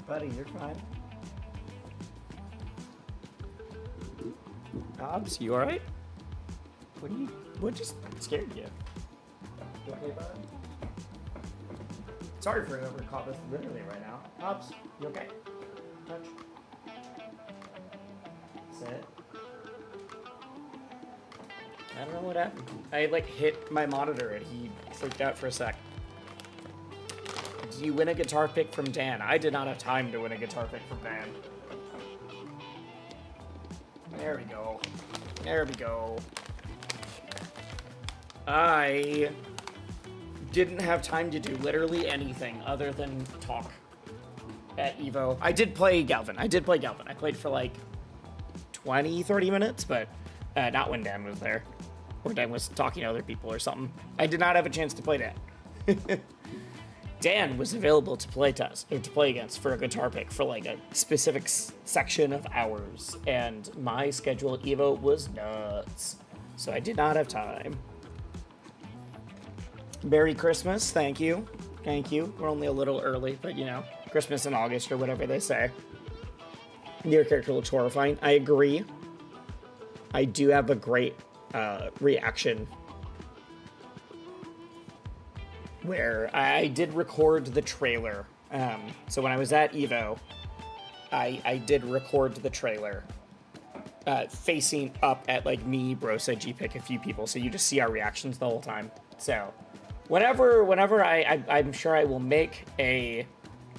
Buddy, you're fine. Hobbs, you alright? What just scared you? You okay, bud? Sorry for whoever caught this literally right now. Hobbs, you okay? Touch. Sit. I don't know what happened. I like hit my monitor and he freaked out for a sec. Did you win a guitar pick from Dan? I did not have time to win a guitar pick from Dan. There we go. There we go. I didn't have time to do literally anything other than talk at EVO. I did play Galvan. I played for like 20, 30 minutes, but not when Dan was there. Or Dan was talking to other people or something. I did not have a chance to play Dan. Dan was available to play test or to play against for a guitar pick for like a specific section of hours, and my schedule at EVO was nuts, so I did not have time. Merry Christmas, thank you. We're only a little early, but you know, Christmas in August or whatever they say. Your character looks horrifying. I agree. I do have a great reaction where I did record the trailer. So when I was at EVO, I did record the trailer facing up at like me, Brosa, G-Pick, a few people, so you just see our reactions the whole time. So whenever I'm sure I will make a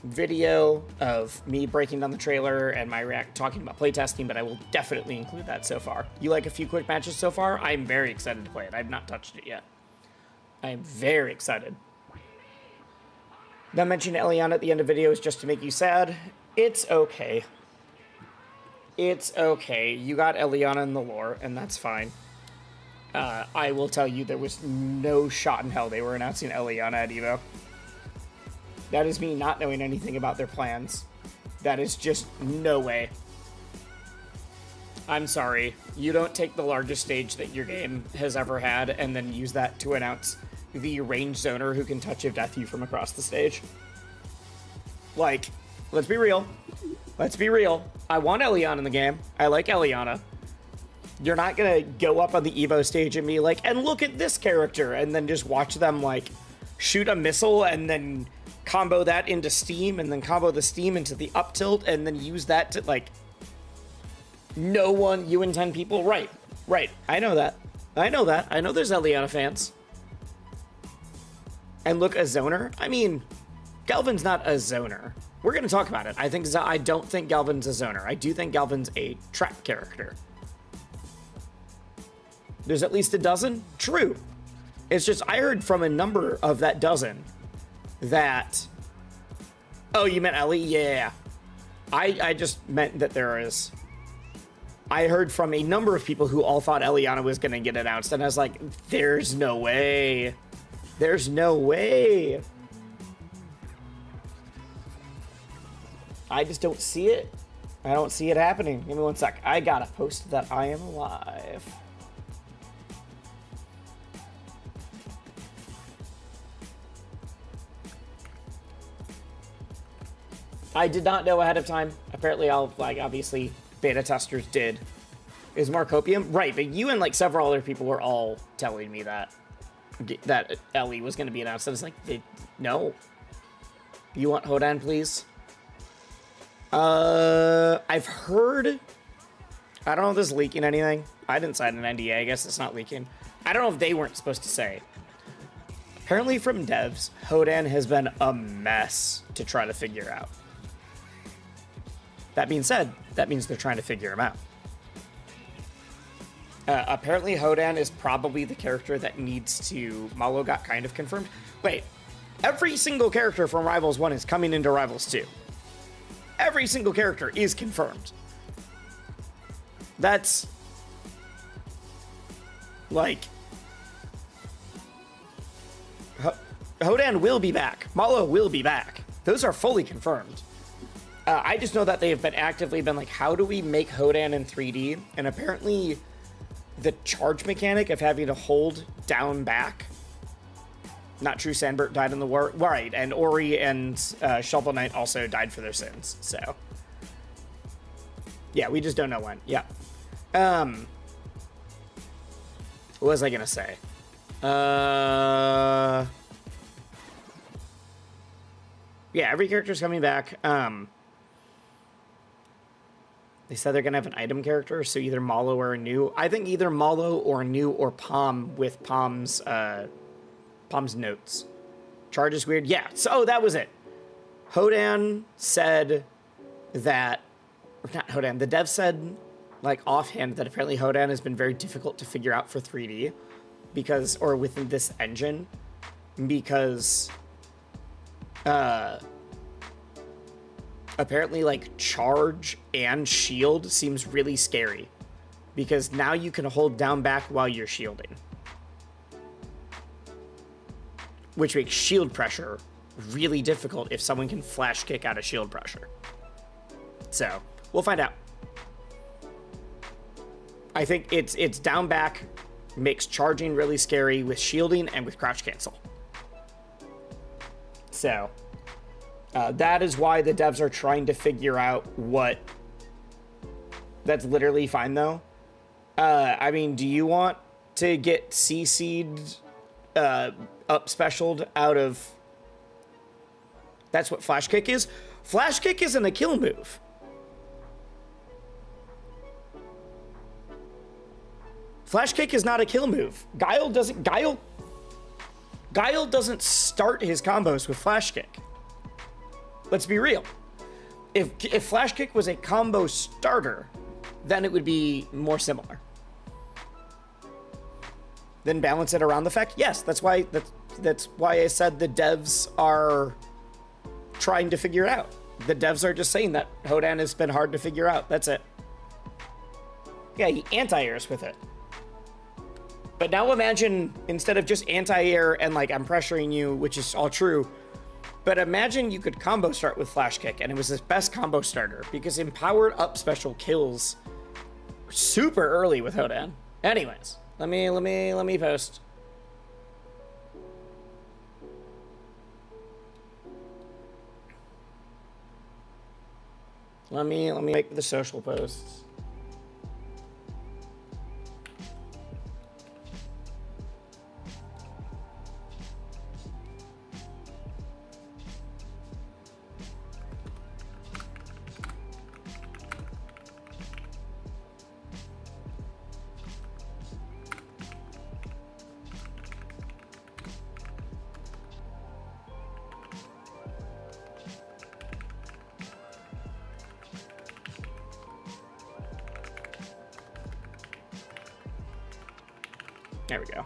video of me breaking down the trailer and my talking about playtesting, but I will definitely include that so far. You like a few quick matches so far? I'm very excited to play it. I've not touched it yet. I am very excited. Not mentioning Eliana at the end of videos just to make you sad. It's okay. It's okay. You got Eliana in the lore, and that's fine. I will tell you, there was no shot in hell they were announcing Eliana at EVO. That is me not knowing anything about their plans. That is just no way. I'm sorry. You don't take the largest stage that your game has ever had and then use that to announce the range zoner who can touch of death you from across the stage. Like, let's be real. Let's be real. I want Eliana in the game. I like Eliana. You're not gonna go up on the EVO stage and be like, and look at this character, and then just watch them like shoot a missile and then combo that into steam and then combo the steam into the up tilt and then use that to like no one, you and 10 people. Right. I know that. I know there's Eliana fans. And look, a zoner? I mean, Galvan's not a zoner. We're going to talk about it. I don't think Galvan's a zoner. I do think Galvan's a trap character. There's at least a dozen? True. It's just, I heard from a number of that dozen that... Oh, you meant Ellie? Yeah. I just meant that there is... I heard from a number of people who all thought Eliana was going to get announced, and I was like, there's no way. There's no way. I just don't see it. I don't see it happening. Give me one sec. I gotta post that I am alive. I did not know ahead of time. Apparently, obviously, beta testers did. Is Marcopium? Right, but you and, like, several other people were all telling me that Ellie was going to be announced. I was like, no. You want Hodan, please? I've heard... I don't know if this is leaking anything. I didn't sign an NDA. I guess it's not leaking. I don't know if they weren't supposed to say. Apparently from devs, Hodan has been a mess to try to figure out. That being said, that means they're trying to figure him out. Apparently Hodan is probably the character that needs to... Malo got kind of confirmed. Wait, every single character from Rivals 1 is coming into Rivals 2. Every single character is confirmed. That's... like... Hodan will be back. Malo will be back. Those are fully confirmed. I just know that they have been actively been like, how do we make Hodan in 3D? And apparently the charge mechanic of having to hold down back Not True Sandbert died in the war. Right, and Ori and Shovel Knight also died for their sins, so. Yeah, we just don't know when. Yeah. What was I gonna say? Yeah, every character's coming back. They said they're gonna have an item character, so either Malo or a new. I think either Malo or new or Palm with Palm's notes. Charge is weird. Yeah. So that was it. Hodan said that, or not Hodan. The dev said, like offhand, that apparently Hodan has been very difficult to figure out for 3D because, or within this engine, because apparently like charge and shield seems really scary because now you can hold down back while you're shielding, which makes shield pressure really difficult if someone can flash kick out of shield pressure. So we'll find out. I think it's down back makes charging really scary with shielding and with crouch cancel. So that is why the devs are trying to figure out what. That's literally fine though. I mean, do you want to get CC'd up specialed out of? That's what flash kick is. Flash kick isn't a kill move. Flash kick is not a kill move. Guile doesn't start his combos with flash kick. Let's be real. If flash kick was a combo starter, then it would be more similar. Then balance it around the fact. Yes, that's why I said the devs are trying to figure it out. The devs are just saying that Hodan has been hard to figure out. That's it. Yeah, he anti-airs with it. But now imagine, instead of just anti-air and like I'm pressuring you, which is all true, but imagine you could combo start with flash kick and it was his best combo starter because empowered up special kills super early with Hodan. Anyways, let me post. Let me make the social posts. There we go.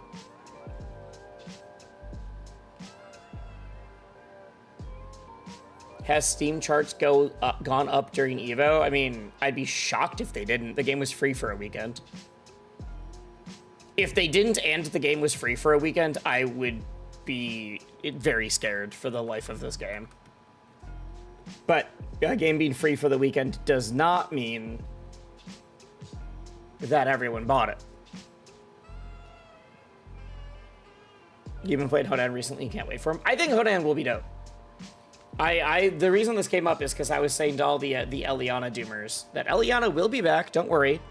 Has Steam charts gone up during EVO? I mean, I'd be shocked if they didn't. The game was free for a weekend. If they didn't and the game was free for a weekend, I would be very scared for the life of this game. But a game being free for the weekend does not mean that everyone bought it. You haven't played Hodan recently, you can't wait for him. I think Hodan will be dope. The reason this came up is because I was saying to all the Eliana doomers that Eliana will be back, don't worry.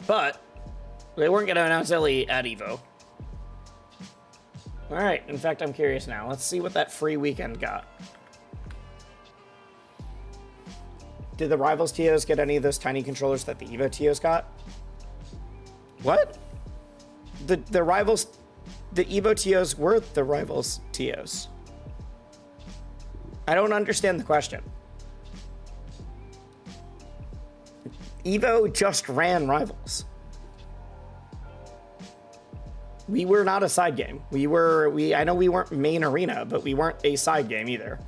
But they weren't going to announce Ellie at EVO. Alright, in fact, I'm curious now. Let's see what that free weekend got. Did the Rivals TOs get any of those tiny controllers that the EVO TOs got? What? The Rivals... The EVO TOs were the Rivals TOs. I don't understand the question. EVO just ran Rivals. We were not a side game. I know we weren't main arena, but we weren't a side game either.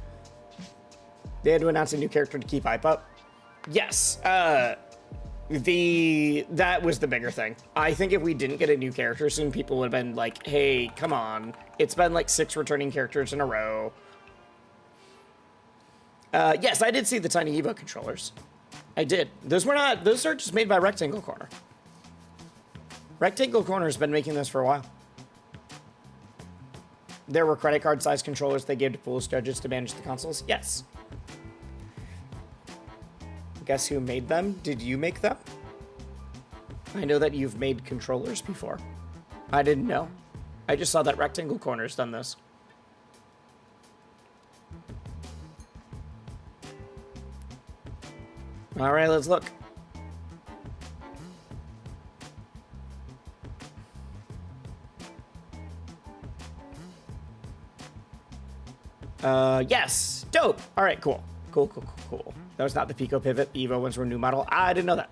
They had to announce a new character to keep hype up. Yes, that was the bigger thing. I think if we didn't get a new character soon, people would have been like, hey, come on. It's been like 6 returning characters in a row. Yes, I did see the tiny EVO controllers. I did. Those are just made by Rectangle Corner. Rectangle Corner has been making this for a while. There were credit card size controllers they gave to pools judges to manage the consoles. Yes. Guess who made them? Did you make them? I know that you've made controllers before. I didn't know. I just saw that Rectangle Corner's done this. All right, let's look. Yes, dope. All right, cool. Cool. That was not the Pico Pivot. The EVO ones were a new model. I didn't know that.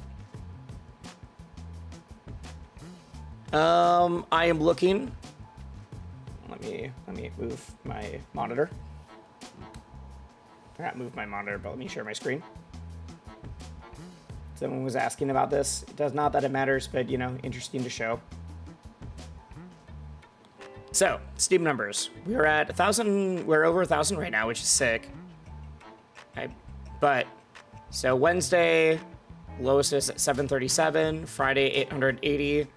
I am looking. Let me move my monitor. I forgot to move my monitor, but let me share my screen. Someone was asking about this. It does not that it matters, but you know, interesting to show. So, Steam numbers. We're at 1,000. We're over 1,000 right now, which is sick. So Wednesday, lowest is at 737. Friday, 880.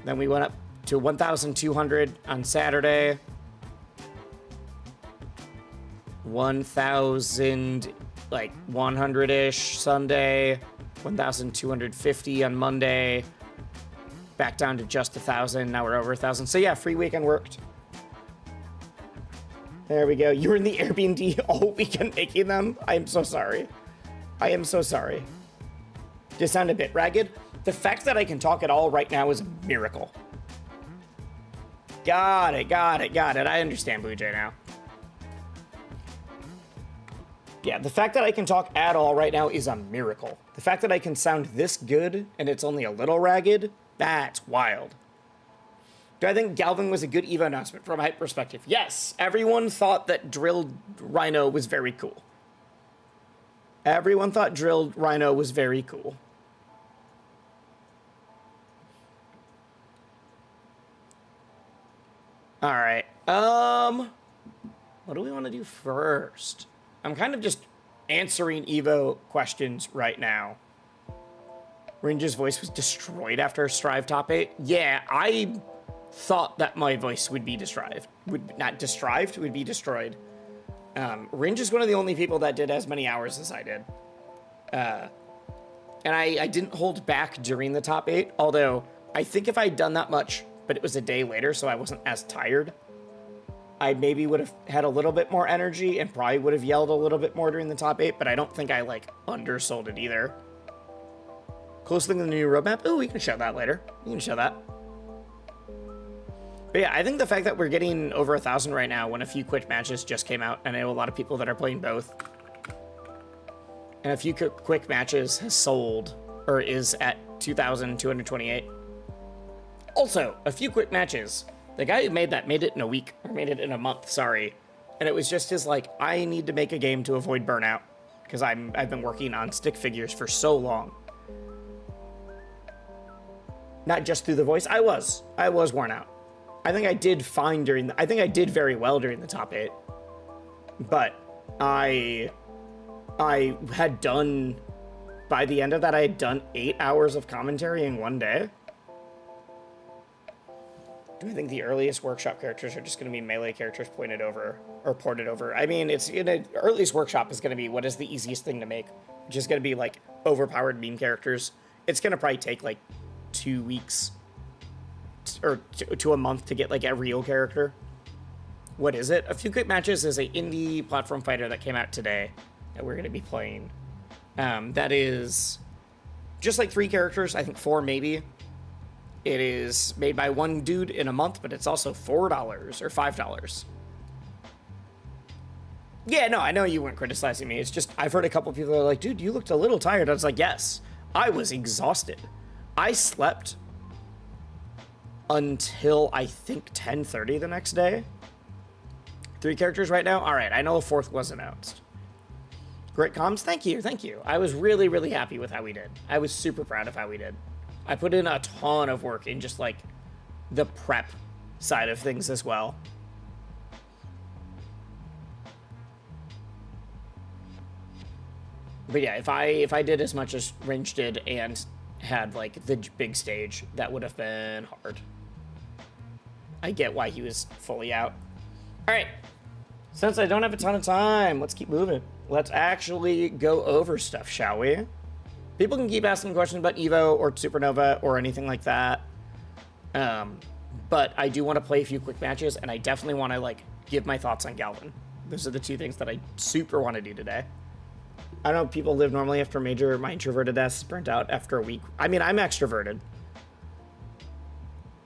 Then we went up to 1,200 on Saturday. 1,000, like 100-ish Sunday. 1,250 on Monday. Back down to just 1,000. Now we're over 1,000. So yeah, free weekend worked. There we go. You were in the Airbnb all weekend making them. I am so sorry. I am so sorry. Just sound a bit ragged. The fact that I can talk at all right now is a miracle. Got it. I understand, Blue Jay, now. Yeah, the fact that I can talk at all right now is a miracle. The fact that I can sound this good and it's only a little ragged, that's wild. Do I think Galvan was a good EVO announcement from a hype perspective? Yes. Everyone thought that Drilled Rhino was very cool. Everyone thought Drilled Rhino was very cool. All right. What do we want to do first? I'm kind of just answering EVO questions right now. Ringe's voice was destroyed after Strive Top 8. Yeah, I thought that my voice would be destroyed. Not destrived, would be destroyed. Ringe is one of the only people that did as many hours as I did. And I didn't hold back during the top 8, although I think if I'd done that much, but it was a day later, so I wasn't as tired, I maybe would have had a little bit more energy and probably would have yelled a little bit more during the top 8, but I don't think I, like, undersold it either. Close thing to the new roadmap? Oh, we can show that later. We can show that. But yeah, I think the fact that we're getting over 1,000 right now when a few quick matches just came out, and I know a lot of people that are playing both, and a few quick matches has sold, or is at 2,228. Also, a few quick matches. The guy who made that made it in a week, or made it in a month, sorry. And it was just his, like, I need to make a game to avoid burnout, because I've been working on stick figures for so long. Not just through the voice. I was worn out. I think I did fine I think I did very well during the top 8. But I had done, by the end of that, I had done 8 hours of commentary in one day. Do I think the earliest workshop characters are just going to be melee characters pointed over or ported over? I mean, earliest workshop is going to be what is the easiest thing to make, which is going to be like overpowered meme characters. It's going to probably take like 2 weeks or to a month to get like a real character. What is it? A Few Quick Matches is a indie platform fighter that came out today that we're going to be playing. That is just like 3 characters, I think 4 maybe. It is made by one dude in a month, but it's also $4 or $5. Yeah, no, I know you weren't criticizing me. It's just, I've heard a couple people that are like, dude, you looked a little tired. I was like, yes, I was exhausted. I slept until I think 10:30 the next day. 3 characters right now. All right, I know a 4th was announced. Great comms. Thank you. I was really, really happy with how we did. I was super proud of how we did. I put in a ton of work in just like the prep side of things as well. But yeah, if I did as much as Ringe did and had like the big stage, that would have been hard. I get why he was fully out. All right. Since I don't have a ton of time, let's keep moving. Let's actually go over stuff, shall we? People can keep asking questions about EVO or Supernova or anything like that. But I do want to play a few quick matches, and I definitely want to, like, give my thoughts on Galvan. Those are the two things that I super want to do today. I don't know if people live normally after major. My introverted ass is burnt out after a week. I mean, I'm extroverted.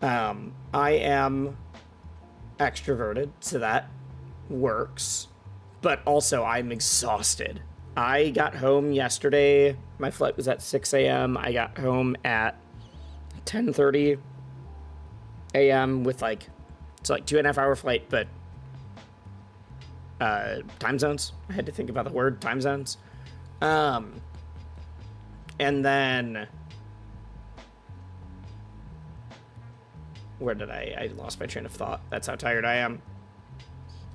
I am extroverted, so that works. But also, I'm exhausted. I got home yesterday. My flight was at 6 a.m. I got home at 10:30 a.m. with like, it's like 2.5 hour flight, but time zones. I had to think about the word time zones. And then where did I lost my train of thought. That's how tired I am.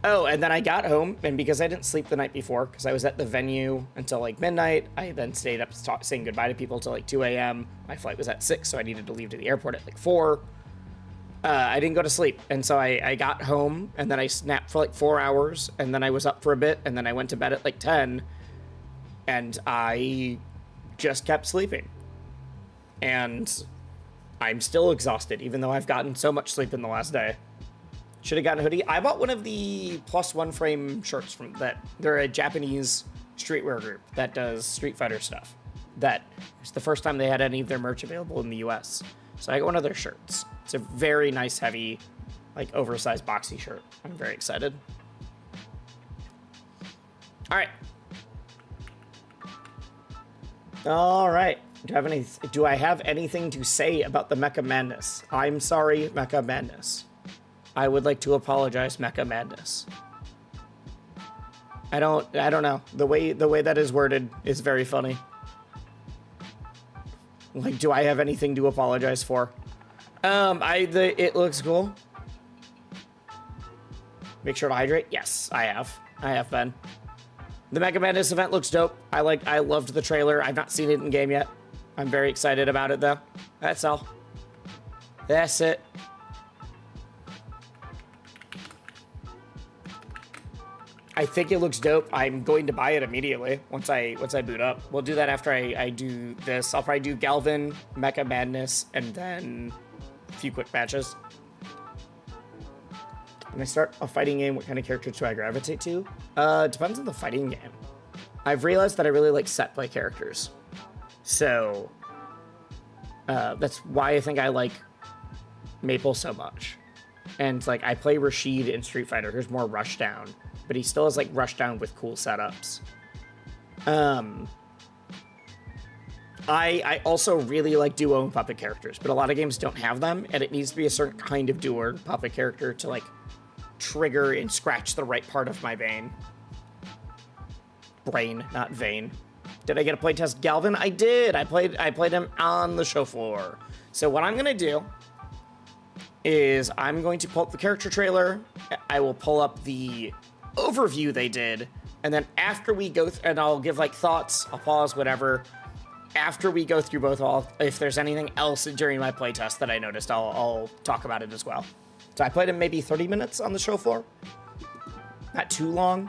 Oh, and then I got home, and because I didn't sleep the night before, because I was at the venue until like midnight, I then stayed up saying goodbye to people till like 2 a.m. My flight was at 6, so I needed to leave to the airport at like 4. I didn't go to sleep, and so I got home, and then I snapped for like 4 hours, and then I was up for a bit, and then I went to bed at like 10, and I just kept sleeping. And I'm still exhausted, even though I've gotten so much sleep in the last day. Should have gotten a hoodie. I bought one of the +1 frame shirts from that. They're a Japanese streetwear group that does Street Fighter stuff. That was the first time they had any of their merch available in the US. So I got one of their shirts. It's a very nice, heavy, like oversized boxy shirt. I'm very excited. All right. All right. Do I have anything to say about the Mecha Madness? I'm sorry, Mecha Madness. I would like to apologize, Mecha Madness. I don't know. The way that is worded is very funny. Like, do I have anything to apologize for? It looks cool. Make sure to hydrate. Yes, I have. I have been. The Mecha Madness event looks dope. I loved the trailer. I've not seen it in game yet. I'm very excited about it though. That's all. That's it. I think it looks dope. I'm going to buy it immediately once I boot up. We'll do that after I do this. I'll probably do Galvan, Mecha Madness, and then a few quick matches. When I start a fighting game, what kind of characters do I gravitate to? Depends on the fighting game. I've realized that I really like set play characters. So that's why I think I like Maple so much. And like I play Rashid in Street Fighter, who's more rushdown, but he still has like rushdown with cool setups. I also really like duo and puppet characters, but a lot of games don't have them, and it needs to be a certain kind of duo or puppet character to like trigger and scratch the right part of my brain, not vein. Did I get a playtest Galvan? I did. I played him on the show floor. So what I'm gonna do is I'm going to pull up the character trailer. I will pull up the overview they did, and then after we go and I'll give like thoughts, I'll pause, whatever. After we go through both, if there's anything else during my playtest that I noticed, I'll talk about it as well. So I played him maybe 30 minutes on the show floor. Not too long.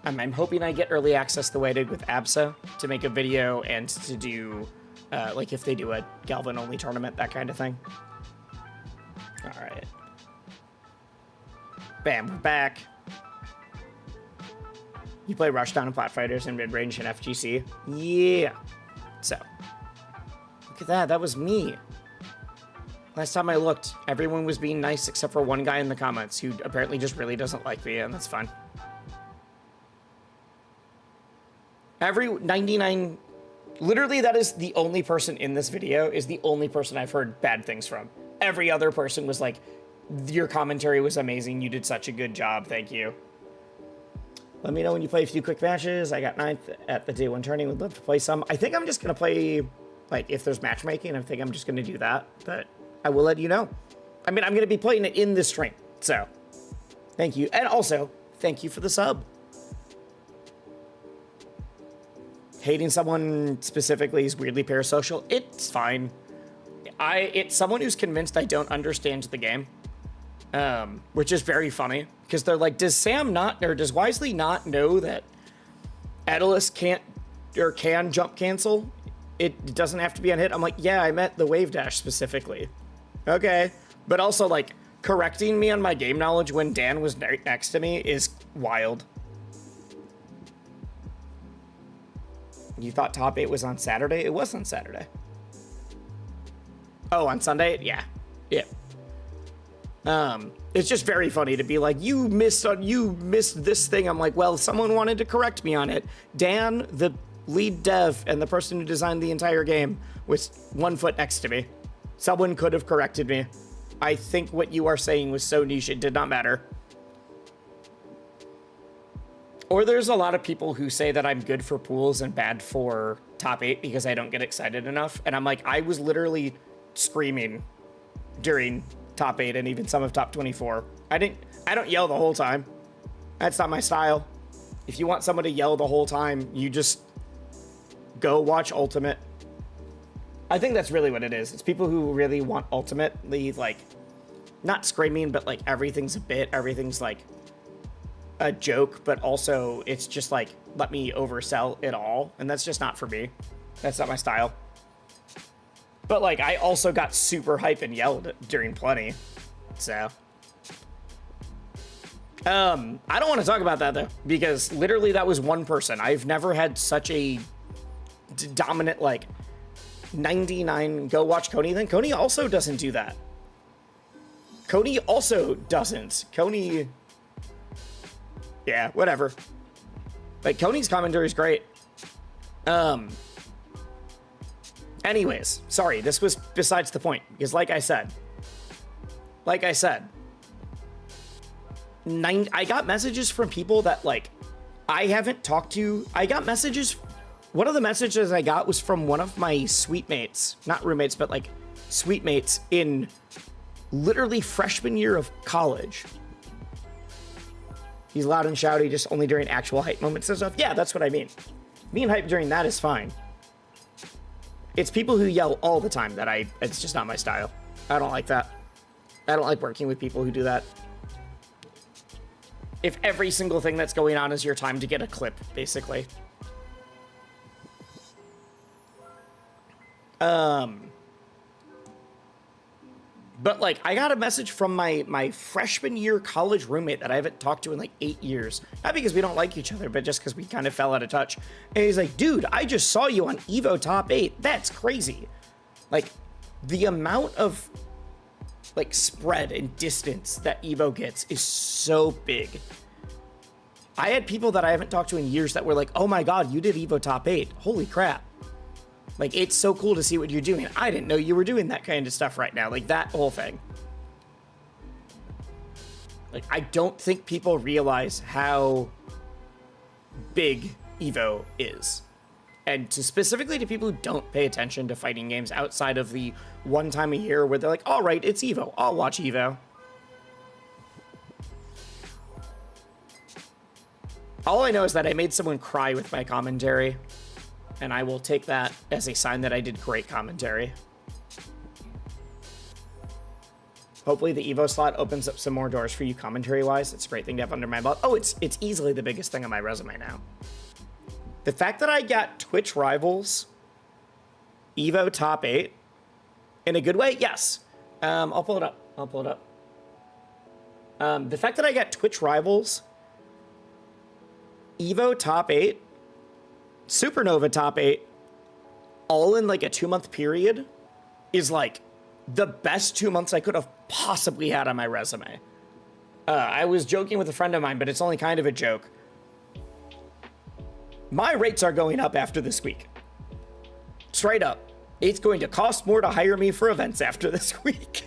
I'm hoping I get early access the way I did with ABSA to make a video and to do, like if they do a Galvan only tournament, that kind of thing. All right. Bam, we're back. You play Rushdown and Platfighters in mid-range and FGC? Yeah. So, look at that. That was me. Last time I looked, everyone was being nice except for one guy in the comments who apparently just really doesn't like me, and that's fine. Every 99... Literally, that is the only person in this video is the only person I've heard bad things from. Every other person was like, your commentary was amazing. You did such a good job. Thank you. Let me know when you play a few quick matches. I got 9th at the day 1 tourney. Would love to play some. I think I'm just going to play, like, if there's matchmaking, I think I'm just going to do that. But I will let you know. I mean, I'm going to be playing it in this stream. So, thank you. And also, thank you for the sub. Hating someone specifically is weirdly parasocial. It's fine. It's someone who's convinced I don't understand the game. which is very funny because they're like, does Sam not, or does Wisely not know that Edalus can't or can jump cancel? It doesn't have to be on hit. I'm like, yeah, I meant the wave dash specifically. Okay. But also, like, correcting me on my game knowledge when Dan was right next to me is wild. You thought top 8 was on Saturday? It was on Saturday. Oh, on Sunday? Yeah. Yeah. It's just very funny to be like, you missed this thing. I'm like, well, someone wanted to correct me on it. Dan, the lead dev and the person who designed the entire game, was 1 foot next to me. Someone could have corrected me. I think what you are saying was so niche it did not matter. Or there's a lot of people who say that I'm good for pools and bad for top 8 because I don't get excited enough. And I'm like, I was literally screaming during top 8 and even some of top 24. I don't yell the whole time. That's not my style. If you want someone to yell the whole time, you just go watch Ultimate. I think that's really what it is. It's people who really want ultimately, like, not screaming, but like everything's a bit, everything's like a joke, but also it's just like, let me oversell it all. And that's just not for me. That's not my style. But like, I also got super hype and yelled during plenty. So, I don't want to talk about that though, because literally that was one person. I've never had such a dominant, like, 99 go watch Coney thing. Coney also doesn't do that. Coney also doesn't. Coney, yeah, whatever. Like, Coney's commentary is great. Anyways, sorry, this was besides the point, because like I said, I got messages from people that, like, I haven't talked to. I got messages. One of the messages I got was from one of my suite mates, not roommates, but like suite mates in literally freshman year of college. He's loud and shouty just only during actual hype moments and stuff. Yeah, that's what I mean. Being hype during that is fine. It's people who yell all the time that it's just not my style. I don't like that. I don't like working with people who do that. If every single thing that's going on is your time to get a clip, basically. But like, I got a message from my freshman year college roommate that I haven't talked to in like 8 years. Not because we don't like each other, but just because we kind of fell out of touch. And he's like, dude, I just saw you on EVO top 8. That's crazy. Like, the amount of like spread and distance that EVO gets is so big. I had people that I haven't talked to in years that were like, oh my God, you did EVO top 8. Holy crap. Like, it's so cool to see what you're doing. I didn't know you were doing that kind of stuff right now. Like, that whole thing. Like, I don't think people realize how big EVO is. And specifically to people who don't pay attention to fighting games outside of the one time a year where they're like, all right, it's EVO. I'll watch EVO. All I know is that I made someone cry with my commentary. And I will take that as a sign that I did great commentary. Hopefully the EVO slot opens up some more doors for you commentary-wise. It's a great thing to have under my belt. Oh, it's easily the biggest thing on my resume now. The fact that I got Twitch Rivals EVO top 8 in a good way, yes. I'll pull it up. The fact that I got Twitch Rivals EVO top 8 Supernova top 8 all in like a 2-month period is like the best 2 months I could have possibly had on my resume. I was joking with a friend of mine, but it's only kind of a joke. My rates are going up after this week. Straight up. It's going to cost more to hire me for events after this week.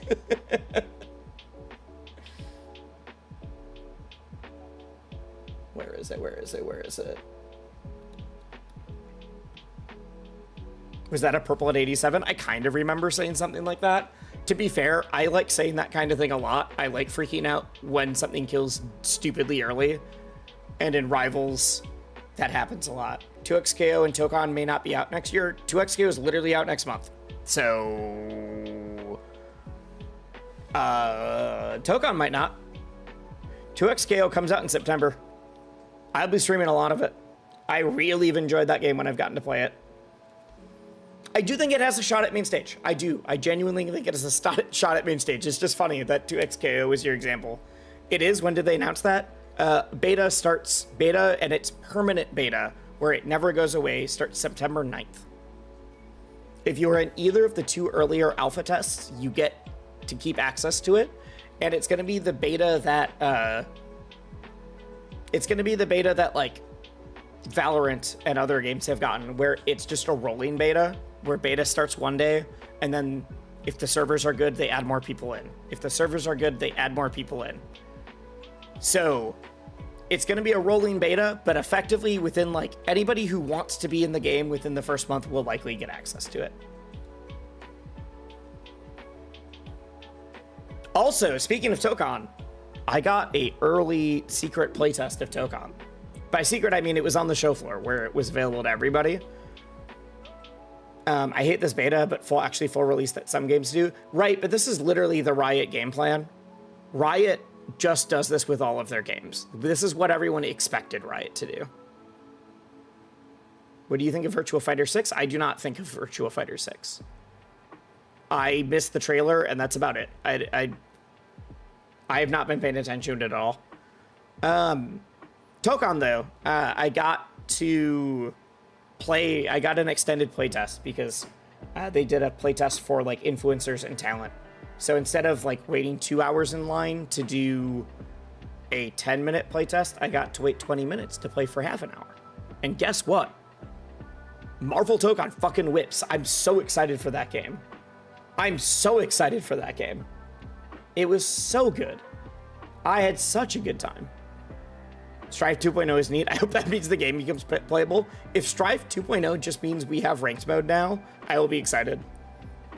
Where is it? Was that a purple at 87? I kind of remember saying something like that. To be fair, I like saying that kind of thing a lot. I like freaking out when something kills stupidly early. And in Rivals, that happens a lot. 2XKO and Tokon may not be out next year. 2XKO is literally out next month. So, Tokon might not. 2XKO comes out in September. I'll be streaming a lot of it. I really have enjoyed that game when I've gotten to play it. I do think it has a shot at main stage. I do. I genuinely think it has a shot at main stage. It's just funny that 2XKO is your example. It is. When did they announce that? Beta starts, beta, and it's permanent beta, where it never goes away, starts September 9th. If you are in either of the 2 earlier alpha tests, you get to keep access to it. And it's going to be the beta that, like, Valorant and other games have gotten, where it's just a rolling beta, where beta starts one day, and then if the servers are good, they add more people in. If the servers are good, they add more people in. So it's going to be a rolling beta, but effectively within, like, anybody who wants to be in the game within the first month will likely get access to it. Also, speaking of Tokon, I got a early secret playtest of Tokon. By secret, I mean it was on the show floor where it was available to everybody. I hate this beta, but full release that some games do. Right, but this is literally the Riot game plan. Riot just does this with all of their games. This is what everyone expected Riot to do. What do you think of Virtua Fighter 6? I do not think of Virtua Fighter 6. I missed the trailer, and that's about it. I have not been paying attention at all. Tokon, though, I got to play. I got an extended playtest because they did a playtest for, like, influencers and talent. So instead of, like, waiting 2 hours in line to do a 10-minute playtest, I got to wait 20 minutes to play for half an hour. And guess what? Marvel Tokon fucking whips. I'm so excited for that game. I'm so excited for that game. It was so good. I had such a good time. Strife 2.0 is neat. I hope that means the game becomes playable. If Strife 2.0 just means we have ranked mode now, I will be excited.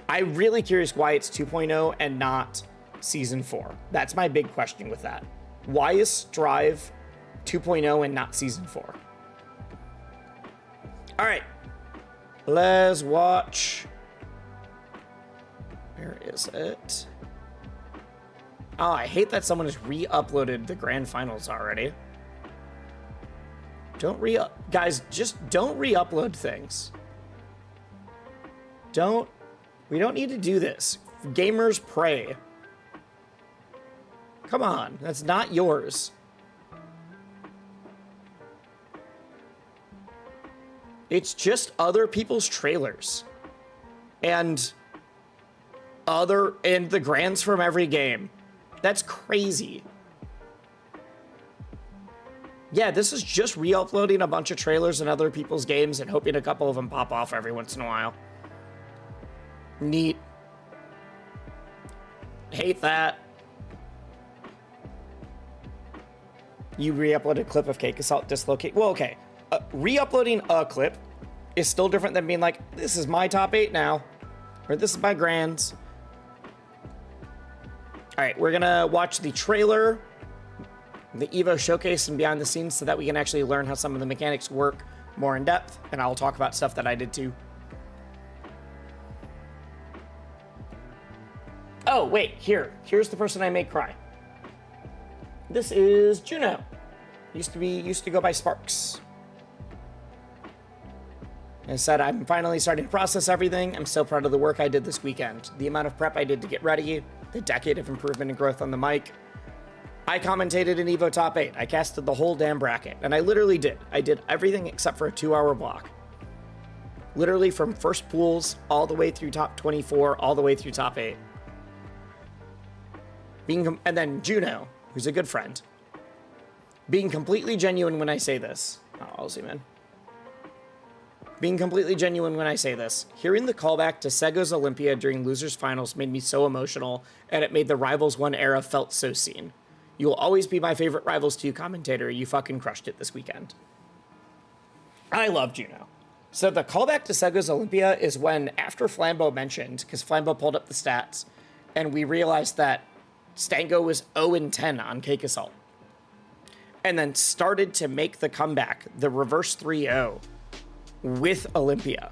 I'm really curious why it's 2.0 and not Season 4. That's my big question with that. Why is Strive 2.0 and not Season 4? All right. Let's watch. Where is it? Oh, I hate that someone has re-uploaded the grand finals already. Guys, just don't re-upload things. We don't need to do this. Gamers pray. Come on, that's not yours. It's just other people's trailers. And the grands from every game. That's crazy. Yeah, this is just re-uploading a bunch of trailers and other people's games and hoping a couple of them pop off every once in a while. Neat. Hate that. You re-upload a clip of Cake Assault dislocate. Well, okay. Re-uploading a clip is still different than being like, this is my top 8 now. Or this is my grands. All right, we're gonna watch the trailer, the EVO showcase and behind the scenes so that we can actually learn how some of the mechanics work more in depth, and I'll talk about stuff that I did too. Oh, wait, here's the person I made cry. This is Juno. Used to go by Sparks. I said, I'm finally starting to process everything. I'm so proud of the work I did this weekend. The amount of prep I did to get ready, the decade of improvement and growth on the mic. I commentated in EVO Top 8. I casted the whole damn bracket, and I literally did. I did everything except for a 2-hour block. Literally from first pools all the way through top 24, all the way through top 8. And then Juno, who's a good friend. Being completely genuine when I say this. Oh, I'll zoom in. Being completely genuine when I say this, hearing the callback to Sego's Olympia during Losers Finals made me so emotional, and it made the Rivals 1 era felt so seen. You will always be my favorite Rivals 2 commentator. You fucking crushed it this weekend. I love Juno. So the callback to Sego's Olympia is when, after Flambeau mentioned, because Flambeau pulled up the stats, and we realized that Stango was 0-10 on Cake Assault, and then started to make the comeback, the reverse 3-0, with Olympia.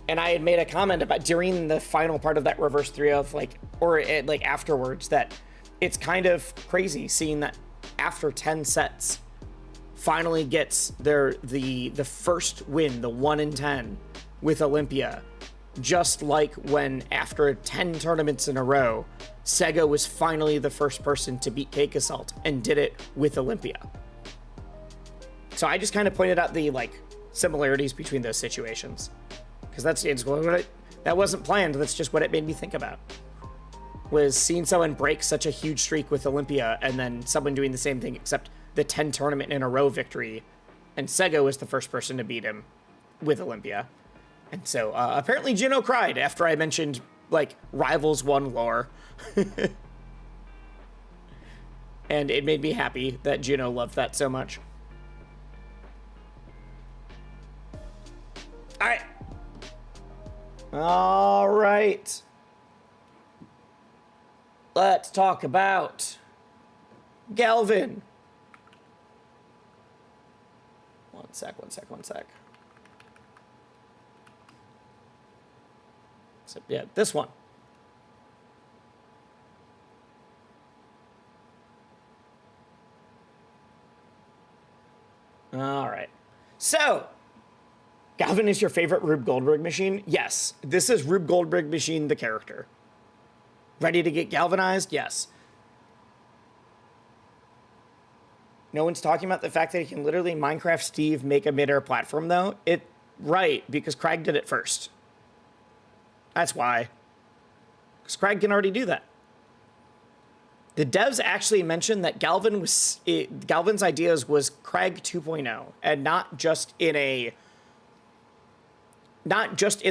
And I had made a comment about during the final part of that reverse 3-0, like afterwards, that it's kind of crazy seeing that after 10 sets, finally gets the first win, the 1 in 10 with Olympia. Just like when after 10 tournaments in a row, Sega was finally the first person to beat Cake Assault and did it with Olympia. So I just kind of pointed out the like similarities between those situations, because that wasn't planned. That's just what it made me think about. Was seeing someone break such a huge streak with Olympia and then someone doing the same thing, except the 10 tournament in a row victory, and Sega was the first person to beat him with Olympia. And so apparently Juno cried after I mentioned like Rivals 1 lore. And it made me happy that Juno loved that so much. All right. Let's talk about Galvan. One sec. So, yeah, this one. All right. So, Galvan is your favorite Rube Goldberg machine? Yes. This is Rube Goldberg machine, the character. Ready to get galvanized? Yes. No one's talking about the fact that he can literally Minecraft Steve make a midair platform, though. Right, because Craig did it first. That's why. Because Craig can already do that. The devs actually mentioned that Galvan's ideas was Craig 2.0, and not just in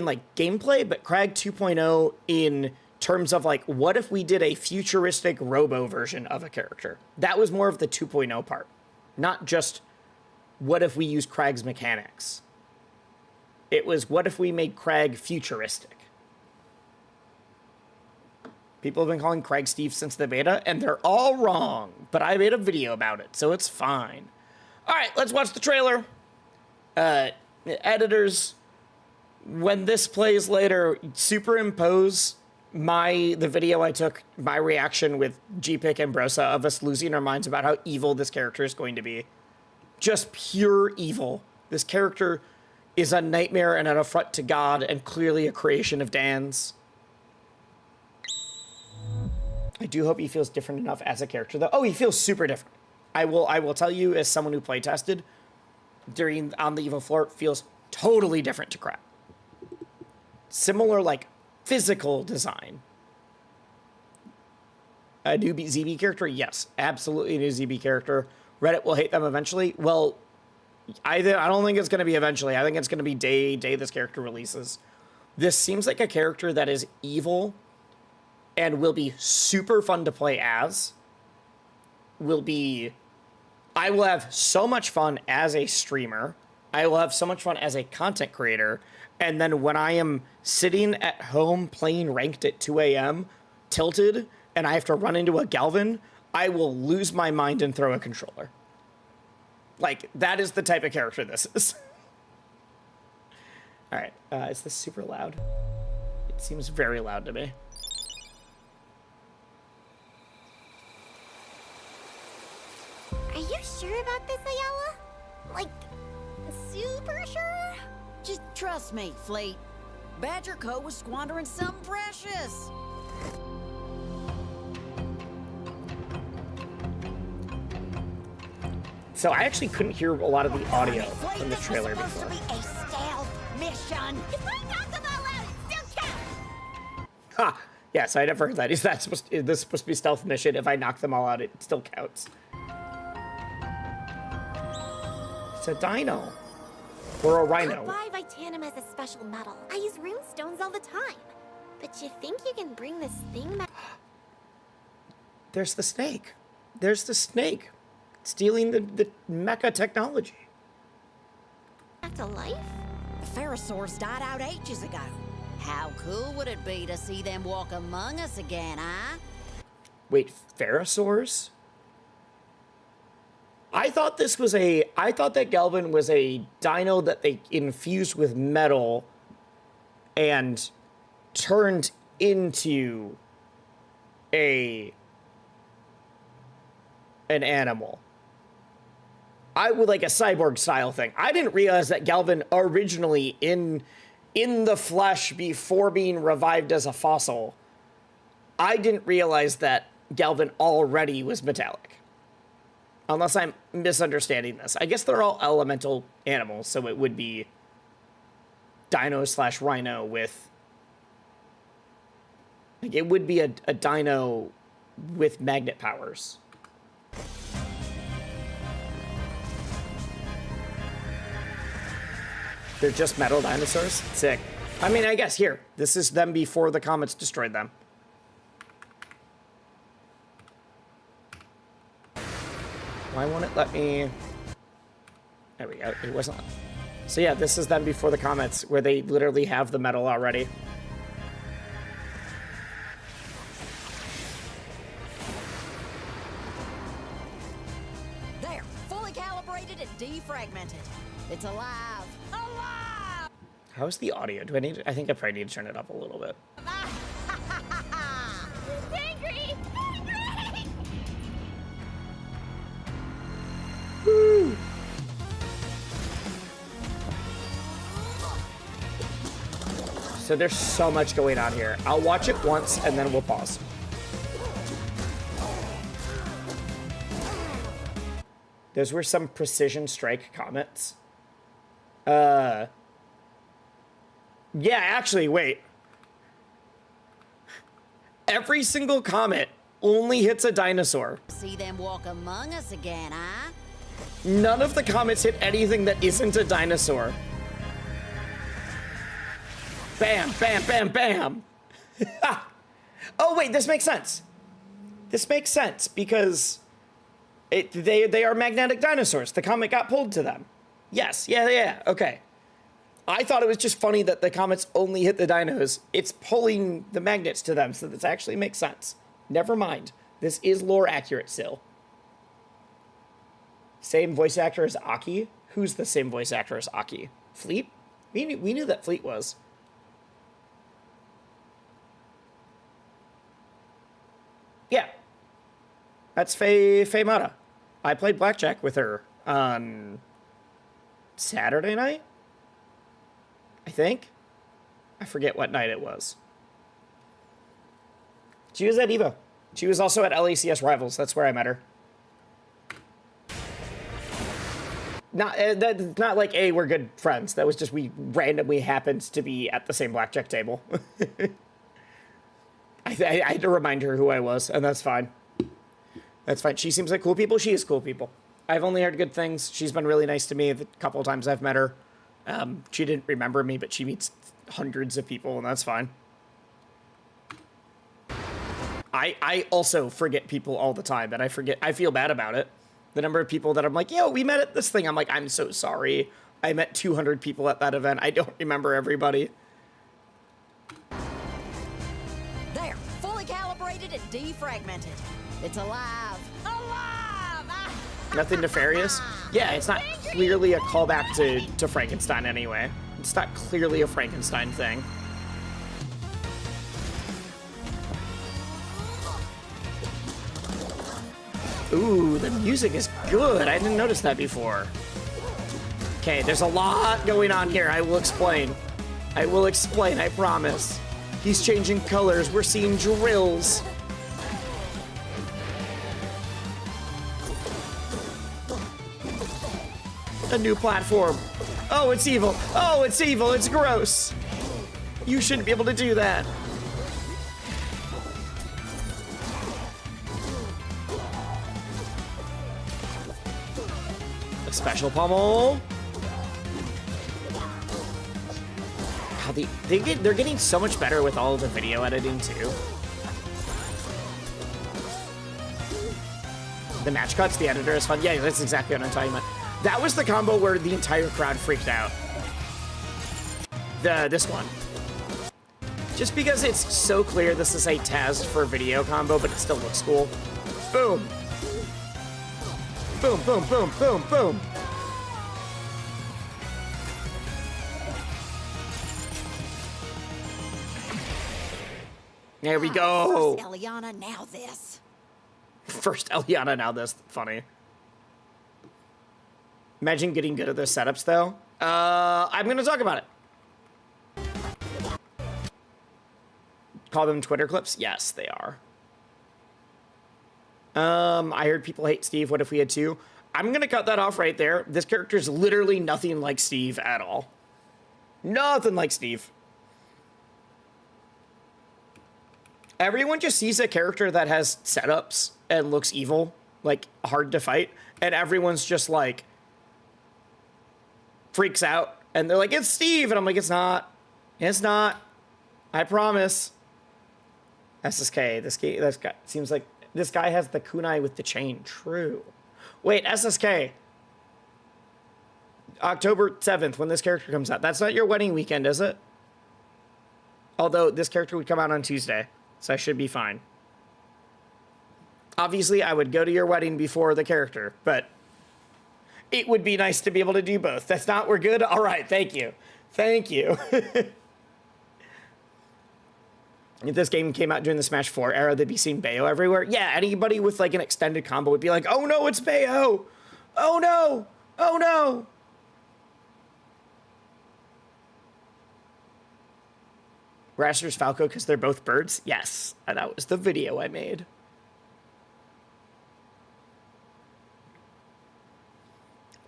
like gameplay, but Craig 2.0 in terms of like, what if we did a futuristic robo version of a character? That was more of the 2.0 part, not just what if we use Craig's mechanics. It was what if we made Craig futuristic. People have been calling Craig Steve since the beta, and they're all wrong, but I made a video about it, so it's fine. All right, let's watch the trailer. Editors, when this plays later, superimpose the video I took, my reaction with GPIC and Brosa of us losing our minds about how evil this character is going to be. Just pure evil. This character is a nightmare and an affront to God, and clearly a creation of Dan's. I do hope he feels different enough as a character, though. Oh, he feels super different. I will tell you, as someone who playtested on the EVO floor, it feels totally different to Crap. Similar, like, physical design. A new ZB character? Yes, absolutely a new ZB character. Reddit will hate them eventually. Well, I don't think it's going to be eventually. I think it's going to be day this character releases. This seems like a character that is evil and will be super fun to play as. I will have so much fun as a streamer. I will have so much fun as a content creator. And then when I am sitting at home playing ranked at 2 a.m., tilted, and I have to run into a Galvan, I will lose my mind and throw a controller. Like, that is the type of character this is. All right, is this super loud? It seems very loud to me. Are you sure about this, Ayala? Like, super sure? Just trust me, Fleet. Badger Co. was squandering something precious. So I actually couldn't hear a lot of the audio from the trailer before. This was supposed to be a stealth mission. If I knock them all out, it still counts! Ha! Yes, I never heard that. Is this supposed to be stealth mission? If I knock them all out, it still counts. It's a dino. Or a rhino. I buy Vitanum as a special metal. I use rune stones all the time. But you think you can bring this thing back? There's the snake. There's the snake. Stealing the mecha technology. Back to life? The Pherosaurs died out ages ago. How cool would it be to see them walk among us again, huh? Wait, Pherosaurs? I thought that Galvan was a dino that they infused with metal and turned into a an animal. I would like a cyborg style thing. I didn't realize that Galvan originally in the flesh before being revived as a fossil. I didn't realize that Galvan already was metallic. Unless I'm misunderstanding this. I guess they're all elemental animals, so it would be dino / rhino with... Like, it would be a dino with magnet powers. They're just metal dinosaurs? Sick. I mean, I guess here. This is them before the comets destroyed them. Why won't it let me... There we go. It wasn't... So yeah, this is them before the comets, where they literally have the metal already. There, fully calibrated and defragmented. It's alive. Alive! How's the audio? Do I need... I think I probably need to turn it up a little bit. Angry! Angry! Woo! So there's so much going on here. I'll watch it once and then we'll pause. Those were some precision strike comets. Yeah, actually, wait. Every single comet only hits a dinosaur. See them walk among us again, huh? None of the comets hit anything that isn't a dinosaur. Bam, bam, bam, bam. Oh, wait, this makes sense. This makes sense because they are magnetic dinosaurs. The comet got pulled to them. Yes, yeah, okay. I thought it was just funny that the comets only hit the dinos. It's pulling the magnets to them, so this actually makes sense. Never mind. This is lore accurate still. Same voice actor as Aki? Who's the same voice actor as Aki? Fleet? We knew that Fleet was. Yeah. That's Faye Mata. I played blackjack with her on Saturday night? I think. I forget what night it was. She was at EVO. She was also at LACS Rivals. That's where I met her. Not like, hey, we're good friends. That was just we randomly happened to be at the same blackjack table. I had to remind her who I was, and that's fine. That's fine. She seems like cool people. She is cool people. I've only heard good things. She's been really nice to me the couple of times I've met her. She didn't remember me, but she meets hundreds of people, and that's fine. I also forget people all the time, and I feel bad about it. The number of people that I'm like, yo, we met at this thing. I'm like, I'm so sorry. I met 200 people at that event. I don't remember everybody. There, fully calibrated and defragmented. It's alive. Alive! Nothing nefarious? Yeah, it's not clearly a callback to Frankenstein anyway. It's not clearly a Frankenstein thing. Ooh, the music is good. I didn't notice that before. Okay, there's a lot going on here. I will explain. I promise. He's changing colors. We're seeing drills. A new platform. Oh, it's evil. Oh, it's evil. It's gross. You shouldn't be able to do that. A special pummel. God, they're getting so much better with all of the video editing too. The match cuts, the editor is fun. Yeah, that's exactly what I'm talking about. That was the combo where the entire crowd freaked out. This one. Just because it's so clear this is a Taz for video combo, but it still looks cool. Boom. Boom, boom, boom, boom, boom. There we go. First Eliana, now this. First Eliana, now this. Funny. Imagine getting good at those setups, though. I'm going to talk about it. Call them Twitter clips? Yes, they are. I heard people hate Steve. What if we had two? I'm going to cut that off right there. This character is literally nothing like Steve at all. Nothing like Steve. Everyone just sees a character that has setups and looks evil, like hard to fight, and everyone's just like freaks out, and they're like, it's Steve, and I'm like, it's not. It's not. I promise. SSK, this guy seems like this guy has the kunai with the chain. True. Wait, SSK. October 7th, when this character comes out. That's not your wedding weekend, is it? Although this character would come out on Tuesday, so I should be fine. Obviously, I would go to your wedding before the character, but it would be nice to be able to do both. That's not, we're good? All right, thank you. Thank you. If this game came out during the Smash 4 era, they'd be seeing Bayo everywhere. Yeah, anybody with like an extended combo would be like, oh no, it's Bayo. Oh no. Oh no. Raster's Falco because they're both birds? Yes, and that was the video I made.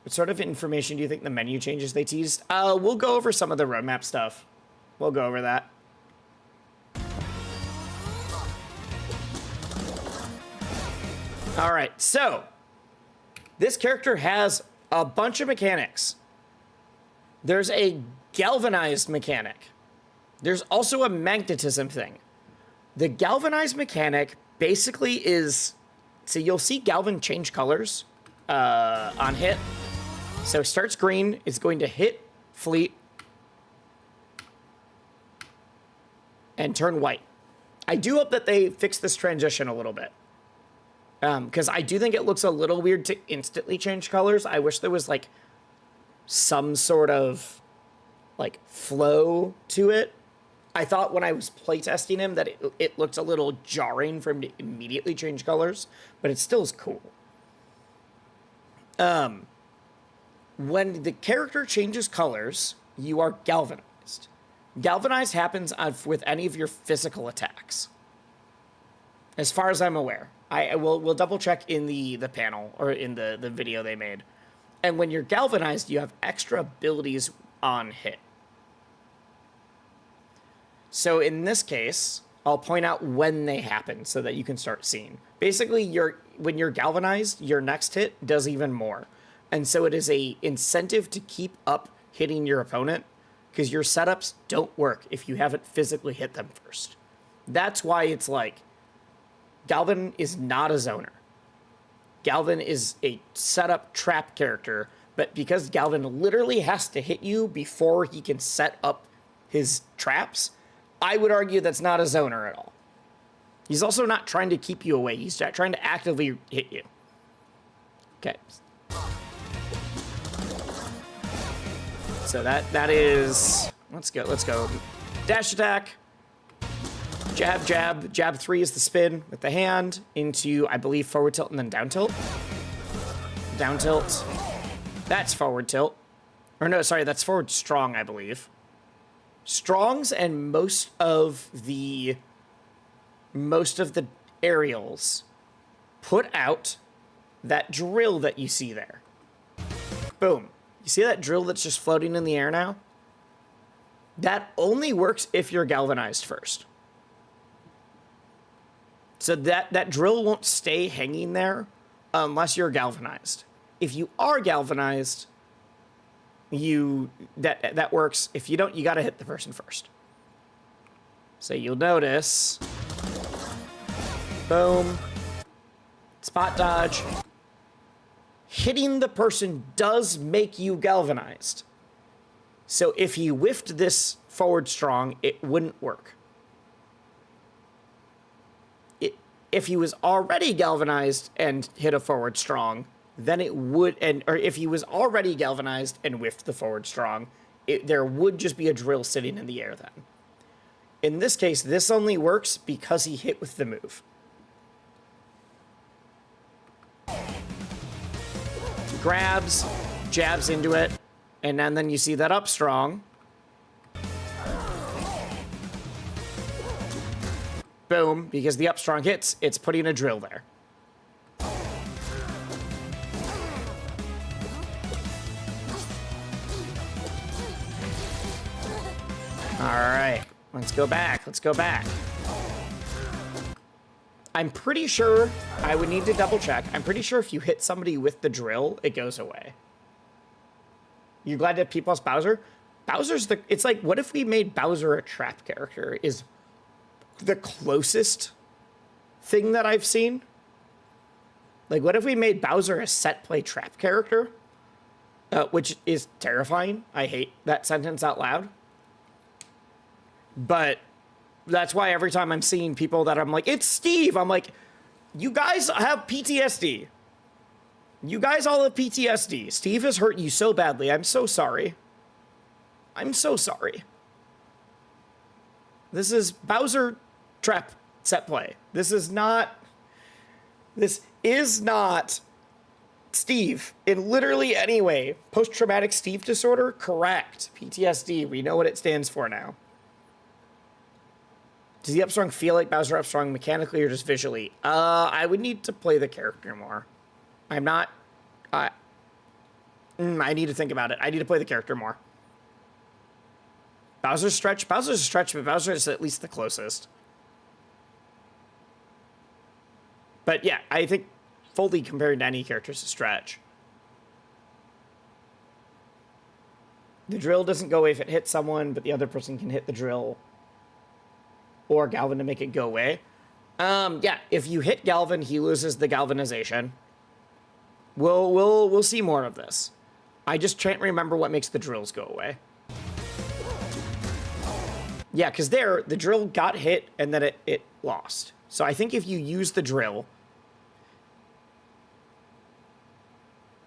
What sort of information do you think the menu changes they teased? We'll go over some of the roadmap stuff. We'll go over that. All right, so this character has a bunch of mechanics. There's a galvanized mechanic. There's also a magnetism thing. The galvanized mechanic basically is, so you'll see Galvan change colors on hit. So starts green, it's going to hit fleet and turn white. I do hope that they fix this transition a little bit. Because I do think it looks a little weird to instantly change colors. I wish there was like some sort of like flow to it. I thought when I was playtesting him that it looked a little jarring for him to immediately change colors, but it still is cool. When the character changes colors, you are galvanized. Galvanized happens with any of your physical attacks, as far as I'm aware. We'll double check in the panel or in the video they made. And when you're galvanized, you have extra abilities on hit. So in this case, I'll point out when they happen so that you can start seeing. Basically, when you're galvanized, your next hit does even more. And so it is a incentive to keep up hitting your opponent because your setups don't work if you haven't physically hit them first. That's why it's like, Galvan is not a zoner. Galvan is a setup trap character, but because Galvan literally has to hit you before he can set up his traps, I would argue that's not a zoner at all. He's also not trying to keep you away. He's trying to actively hit you. Okay. So that is, let's go. Dash attack. Jab, jab. Jab 3 is the spin with the hand into, I believe, forward tilt and then down tilt. Down tilt. That's forward tilt. Or no, sorry, that's forward strong, I believe. Strongs and most of the aerials put out that drill that you see there. Boom. You see that drill that's just floating in the air now? That only works if you're galvanized first. So that drill won't stay hanging there unless you're galvanized. If you are galvanized, that works. If you don't, you got to hit the person first. So you'll notice, boom, spot dodge. Hitting the person does make you galvanized. So if he whiffed this forward strong, it wouldn't work. If he was already galvanized and hit a forward strong, then it would, or if he was already galvanized and whiffed the forward strong, there would just be a drill sitting in the air then. In this case, this only works because he hit with the move. grabs, jabs into it, and then you see that up strong. Boom, because the up strong hits, it's putting a drill there. All right, let's go back. Let's go back. I'm pretty sure I would need to double check. I'm pretty sure if you hit somebody with the drill, it goes away. You glad to have P plus Bowser? Bowser's the, it's like, what if we made Bowser a trap character is the closest thing that I've seen. Like, what if we made Bowser a set play trap character? Which is terrifying. I hate that sentence out loud. But that's why every time I'm seeing people that I'm like, it's Steve, I'm like, you guys have PTSD. You guys all have PTSD. Steve has hurt you so badly. I'm so sorry. I'm so sorry. This is Bowser trap set play. This is not Steve in literally any way. Post-traumatic Steve disorder? Correct. PTSD. We know what it stands for now. Does the Upstrong feel like Bowser Upstrong mechanically or just visually? I would need to play the character more. I'm not... I need to think about it. I need to play the character more. Bowser's stretch? Bowser's a stretch, but Bowser is at least the closest. But yeah, I think fully comparing to any character is a stretch. The drill doesn't go away if it hits someone, but the other person can hit the drill. Or Galvan to make it go away. Yeah, if you hit Galvan, he loses the galvanization. We'll see more of this. I just can't remember what makes the drills go away. Yeah, because there, the drill got hit and then it lost. So I think if you use the drill...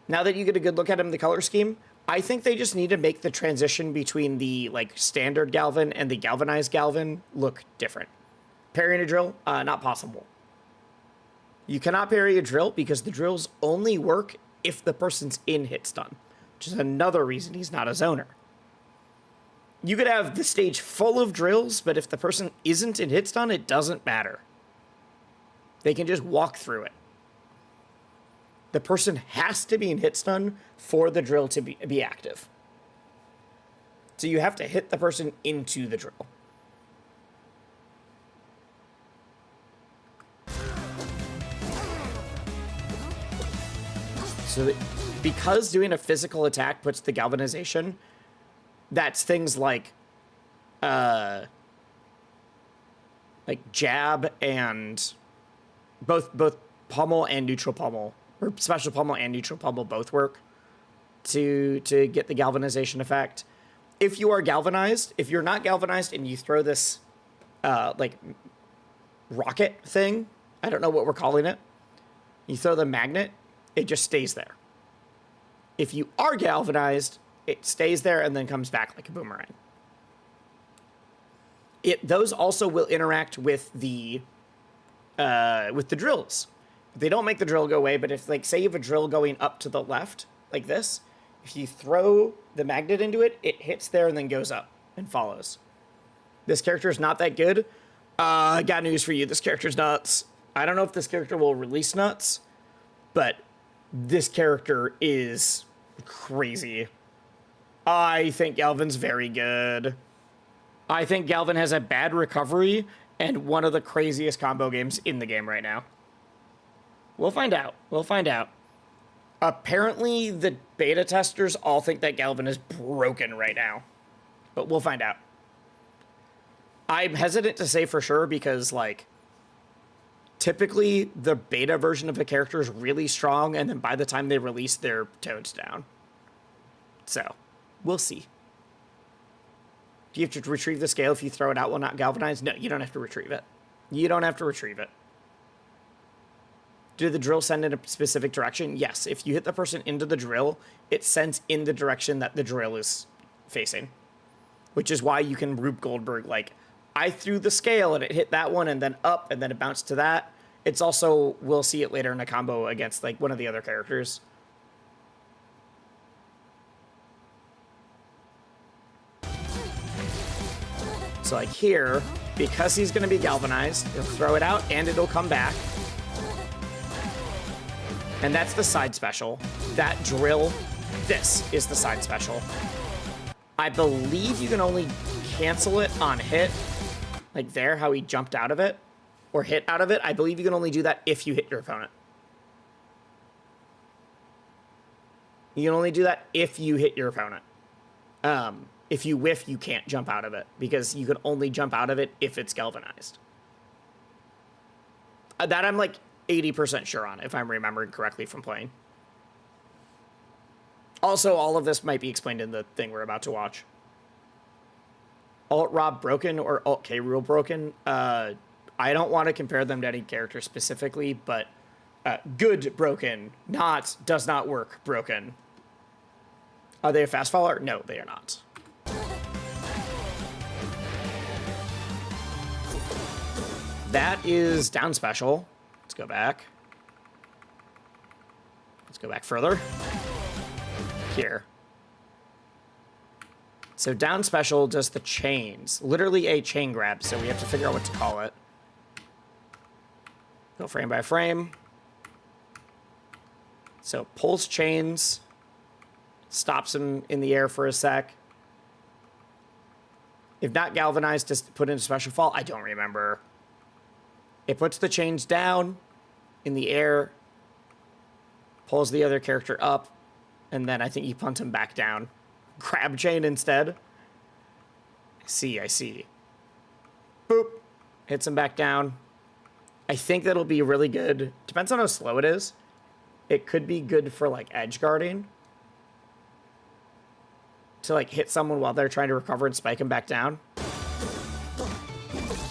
Now that you get a good look at him, the color scheme, I think they just need to make the transition between the like standard Galvan and the galvanized Galvan look different. Parrying a drill, not possible. You cannot parry a drill because the drills only work if the person's in hit stun, which is another reason he's not a zoner. You could have the stage full of drills, but if the person isn't in hit stun, it doesn't matter. They can just walk through it. The person has to be in hit stun for the drill to be active. So you have to hit the person into the drill. So because doing a physical attack puts the galvanization, that's things like jab and both pommel and neutral pommel, or special pommel and neutral pommel both work to get the galvanization effect. If you are galvanized, if you're not galvanized and you throw this like rocket thing, I don't know what we're calling it, you throw the magnet, it just stays there. If you are galvanized, it stays there and then comes back like a boomerang. Those also will interact with the drills. They don't make the drill go away, but if, like, say you have a drill going up to the left, like this, if you throw the magnet into it, it hits there and then goes up and follows. This character is not that good. I got news for you. This character's nuts. I don't know if this character will release nuts, but this character is crazy. I think Galvan's very good. I think Galvan has a bad recovery and one of the craziest combo games in the game right now. We'll find out. We'll find out. Apparently, the beta testers all think that Galvan is broken right now. But we'll find out. I'm hesitant to say for sure because, like, typically the beta version of a character is really strong, and then by the time they release, they're toned down. So, we'll see. Do you have to retrieve the scale if you throw it out while not galvanized? No, you don't have to retrieve it. You don't have to retrieve it. Do the drill send in a specific direction? Yes. If you hit the person into the drill, it sends in the direction that the drill is facing. Which is why you can Rube Goldberg, like, I threw the scale and it hit that one and then up and then it bounced to that. It's also, we'll see it later in a combo against, like, one of the other characters. So like here, because he's going to be galvanized, he'll throw it out and it'll come back. And that's the side special. That drill, this is the side special. I believe you can only cancel it on hit. Like there, how he jumped out of it. Or hit out of it. I believe you can only do that if you hit your opponent. You can only do that if you hit your opponent. If you whiff, you can't jump out of it. Because you can only jump out of it if it's galvanized. That I'm like 80% sure on, if I'm remembering correctly from playing. Also, all of this might be explained in the thing we're about to watch. Alt Rob broken or Alt K Rule broken? I don't want to compare them to any character specifically, but good broken, not does not work broken. Are they a fast follower? No, they are not. That is down special. Let's go back. Let's go back further. Here. So down special does the chains. Literally a chain grab, so we have to figure out what to call it. Go frame by frame. So pulls chains. Stops him in the air for a sec. If not galvanized, does it put in a special fall? I don't remember. It puts the chains down in the air. Pulls the other character up. And then I think you punt him back down. Grab chain instead. I see. Boop. Hits him back down. I think that'll be really good. Depends on how slow it is. It could be good for like edge guarding. To like hit someone while they're trying to recover and spike him back down.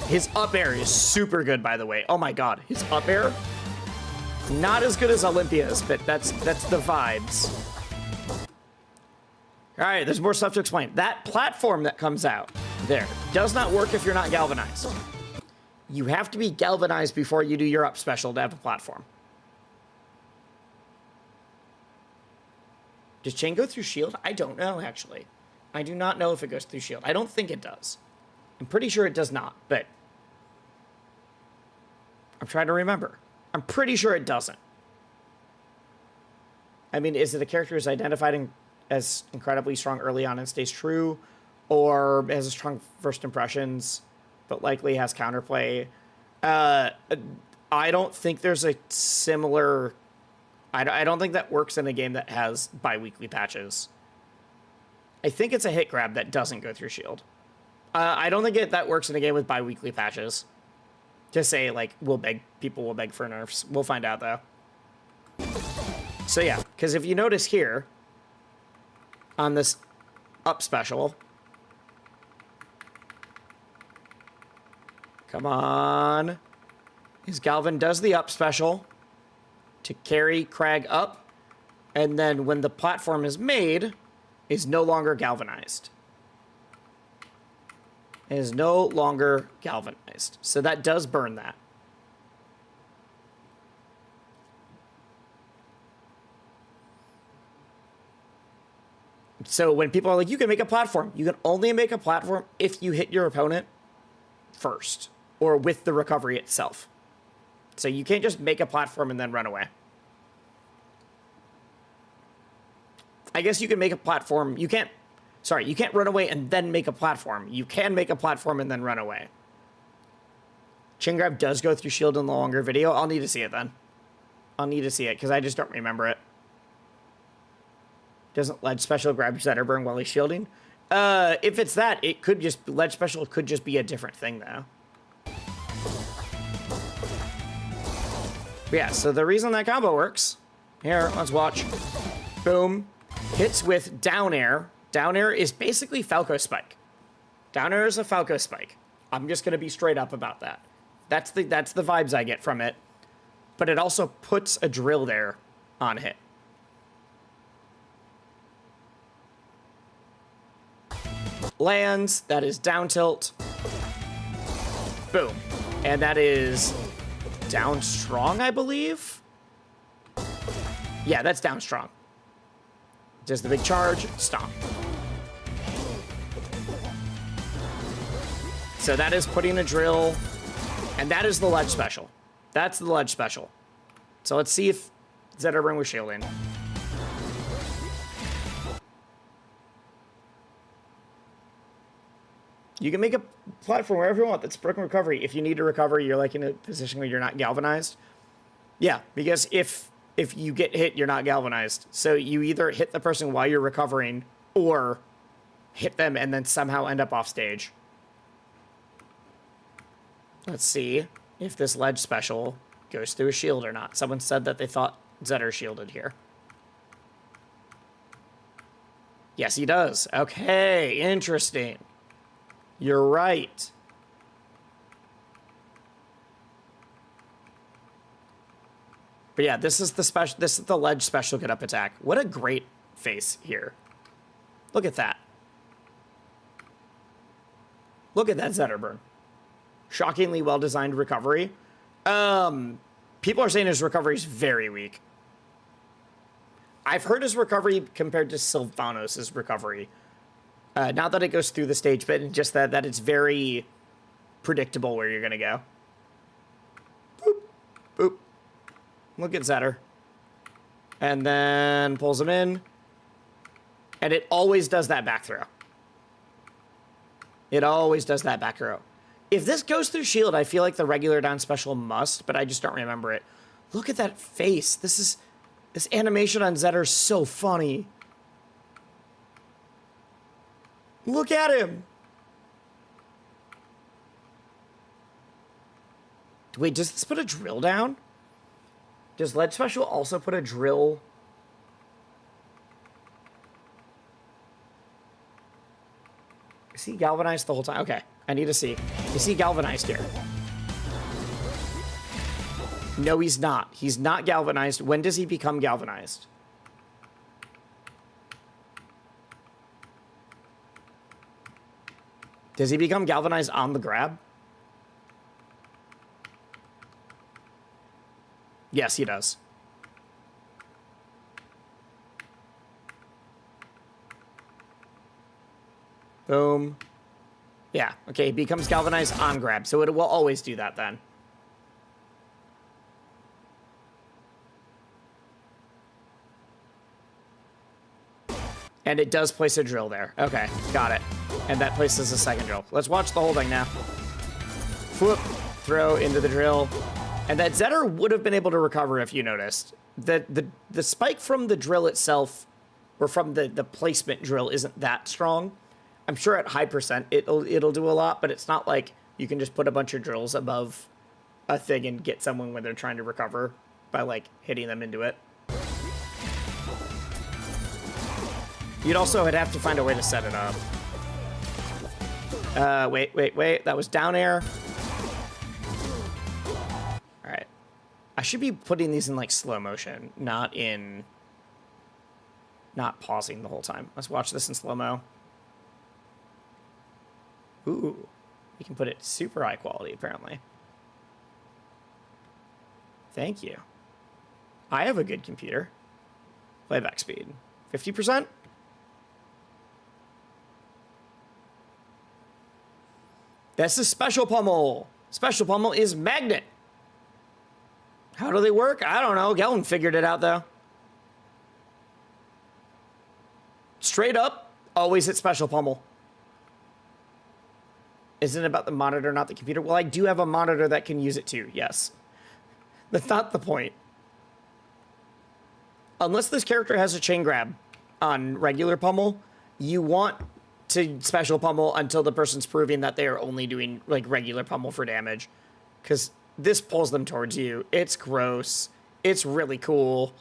His up air is super good, by the way. Oh my god, his up air. Not as good as Olympia's, but that's the vibes. All right, there's more stuff to explain. That platform that comes out there does not work if you're not galvanized. You have to be galvanized before you do your up special to have a platform. Does chain go through shield? I don't know, actually. I do not know if it goes through shield. I don't think it does. I'm pretty sure it does not, but I'm trying to remember. I'm pretty sure it doesn't. I mean, is it a character who's identified as incredibly strong early on and stays true, or has a strong first impressions, but likely has counterplay? I don't think there's a similar... I don't think that works in a game that has bi-weekly patches. I think it's a hit grab that doesn't go through shield. I don't think that works in a game with bi-weekly patches. To say, like, people will beg for nerfs. We'll find out, though. So, yeah, because if you notice here, on this up special, come on, his Galvan does the up special to carry Crag up, and then when the platform is made, is no longer galvanized. It is no longer galvanized. So that does burn that. So when people are like, you can make a platform, you can only make a platform if you hit your opponent first, or with the recovery itself. So you can't just make a platform and then run away. I guess you can make a platform. You can't run away and then make a platform. You can make a platform and then run away. Chain grab does go through shield in the longer video. I'll need to see it then. I'll need to see it because I just don't remember it. Doesn't ledge special grab Zetter burn while he's shielding? If it's that, it could just... Ledge special could just be a different thing, though. But yeah, so the reason that combo works... Here, let's watch. Boom. Hits with down air. Down air is basically Falco Spike. Down air is a Falco Spike. I'm just going to be straight up about that. That's the vibes I get from it. But it also puts a drill there on hit. Lands, that is down tilt. Boom. And that is down strong, I believe? Yeah, that's down strong. Does the big charge, stomp. So that is putting a drill, and that is the ledge special. That's the ledge special. So let's see if Zetterburn was shielding. You can make a platform wherever you want that's broken recovery. If you need to recover, you're like in a position where you're not galvanized. Yeah, because if you get hit, you're not galvanized. So you either hit the person while you're recovering or hit them and then somehow end up off stage. Let's see if this ledge special goes through a shield or not. Someone said that they thought Zetter shielded here. Yes, he does. Okay, interesting. You're right. But yeah, this is the special. This is the ledge special get up attack. What a great face here. Look at that. Look at that Zetterburn. Shockingly well-designed recovery. People are saying his recovery is very weak. I've heard his recovery compared to Sylvanos' recovery. Not that it goes through the stage, but just that it's very predictable where you're going to go. Boop. Boop. Look at Zetter. And then pulls him in. And it always does that back throw. It always does that back throw. If this goes through shield, I feel like the regular down special must, but I just don't remember it. Look at that face. This animation on Zetter is so funny. Look at him. Wait, does this put a drill down? Does ledge special also put a drill? Is he galvanized the whole time? Okay, I need to see. Is he galvanized here? No, he's not. He's not galvanized. When does he become galvanized? Does he become galvanized on the grab? Yes, he does. Boom. Yeah, okay, he becomes galvanized on grab, so it will always do that then. And it does place a drill there. Okay, got it. And that places a second drill. Let's watch the whole thing now. Whoop, throw into the drill. And that Zetter would have been able to recover if you noticed. The spike from the drill itself, or from the placement drill, isn't that strong. I'm sure at high percent it'll do a lot, but it's not like you can just put a bunch of drills above a thing and get someone when they're trying to recover by like hitting them into it. You'd also have to find a way to set it up. Wait. That was down air. All right. I should be putting these in like slow motion, not pausing the whole time. Let's watch this in slow-mo. Ooh, you can put it super high quality, apparently. Thank you. I have a good computer. Playback speed. 50%? That's the special pummel. Special pummel is magnet. How do they work? I don't know. Galvan figured it out, though. Straight up, always hit special pummel. Isn't it about the monitor, not the computer? Well, I do have a monitor that can use it too, yes. That's not the point. Unless this character has a chain grab on regular pummel, you want to special pummel until the person's proving that they are only doing like regular pummel for damage. Because this pulls them towards you. It's gross. It's really cool.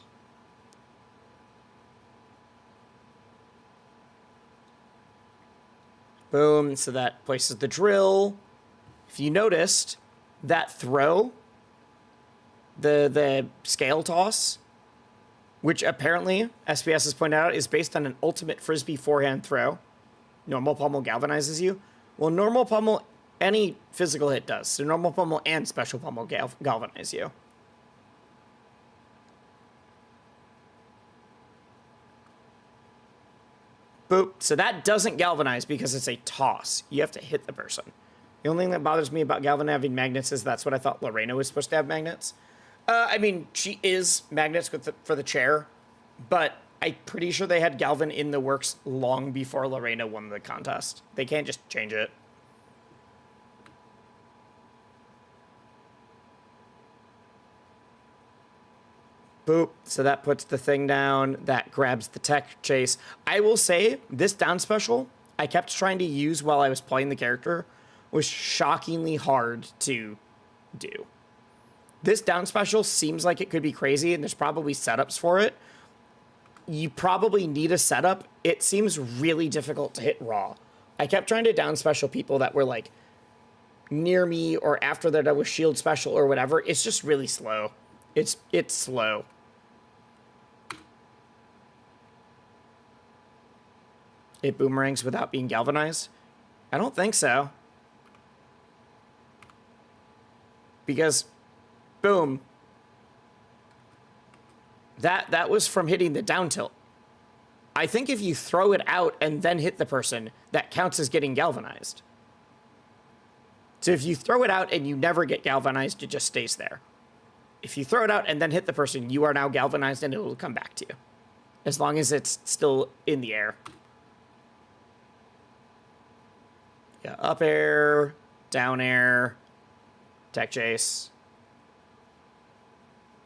Boom, so that places the drill. If you noticed, that throw, the scale toss, which apparently, SPS has pointed out, is based on an ultimate frisbee forehand throw. Normal pummel galvanizes you. Well, normal pummel, any physical hit does. So normal pummel and special pummel galvanize you. Boop. So that doesn't galvanize because it's a toss. You have to hit the person. The only thing that bothers me about Galvan having magnets is that's what I thought Lorena was supposed to have magnets. I mean, she is magnets for the chair, but I'm pretty sure they had Galvan in the works long before Lorena won the contest. They can't just change it. Boop. So that puts the thing down. That grabs the tech chase. I will say, this down special, I kept trying to use while I was playing the character, was shockingly hard to do. This down special seems like it could be crazy, and there's probably setups for it. You probably need a setup. It seems really difficult to hit raw. I kept trying to down special people that were like near me or after that I was shield special or whatever. It's just really slow. It's slow. It boomerangs without being galvanized? I don't think so. Because, boom. That was from hitting the down tilt. I think if you throw it out and then hit the person, that counts as getting galvanized. So if you throw it out and you never get galvanized, it just stays there. If you throw it out and then hit the person, you are now galvanized and it will come back to you. As long as it's still in the air. Yeah, up air, down air, tech chase.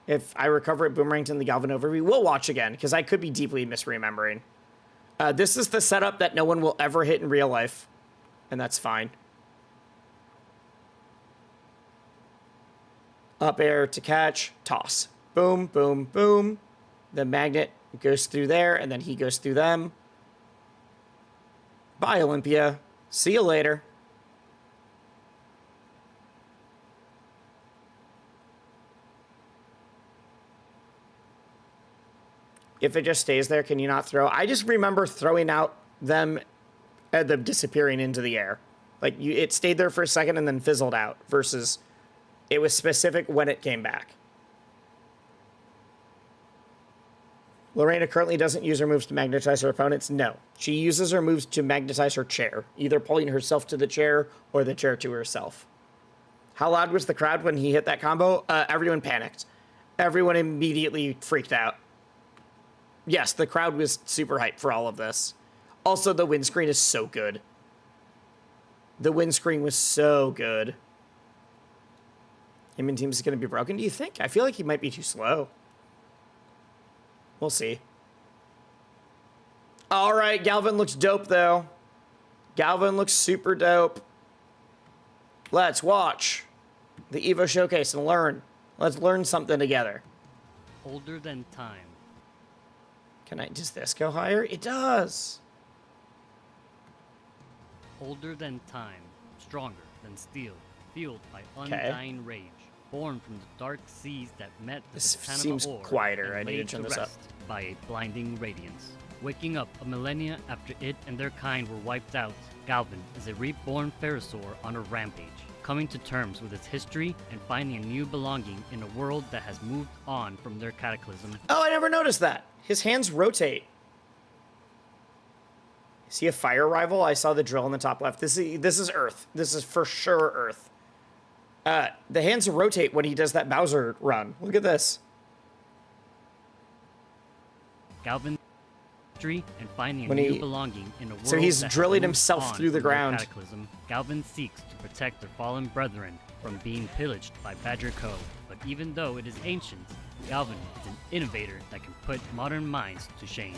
If I recover it boomeranged in the Galvan overview, we'll watch again, because I could be deeply misremembering. This is the setup that no one will ever hit in real life, and that's fine. Up air to catch, toss. Boom, boom, boom. The magnet goes through there, and then he goes through them. Bye, Olympia. See you later. If it just stays there, can you not throw? I just remember throwing out them and them disappearing into the air. Like, it stayed there for a second and then fizzled out, versus it was specific when it came back. Lorena currently doesn't use her moves to magnetize her opponents. No, she uses her moves to magnetize her chair, either pulling herself to the chair or the chair to herself. How loud was the crowd when he hit that combo? Everyone panicked. Everyone immediately freaked out. Yes, the crowd was super hyped for all of this. Also, the windscreen is so good. The windscreen was so good. Him and teams is going to be broken, do you think? I feel like he might be too slow. We'll see. All right, Galvan looks dope, though. Galvan looks super dope. Let's watch the EVO showcase and learn. Let's learn something together. Older than time. Does this go higher? It does. Older than time. Stronger than steel. Fueled by undying rage. Born from the dark seas that met the This Titanima seems ore quieter. and I need laid to turn to this up. rest by a blinding radiance. Waking up a millennia after it and their kind were wiped out, Galvan is a reborn Pherosaur on a rampage, coming to terms with its history and finding a new belonging in a world that has moved on from their cataclysm. Oh, I never noticed that. His hands rotate. Is he a fire rival? I saw the drill in the top left. This is Earth. This is for sure Earth. The hands rotate when he does that Bowser run. Look at this. Galvan history and finding a When new he- belonging in a world So he's that has drilling moved himself on through the from their ground. Cataclysm. Galvan seeks to protect their fallen brethren from being pillaged by Badger Co. But even though it is ancient, Galvan is an innovator that can put modern minds to shame.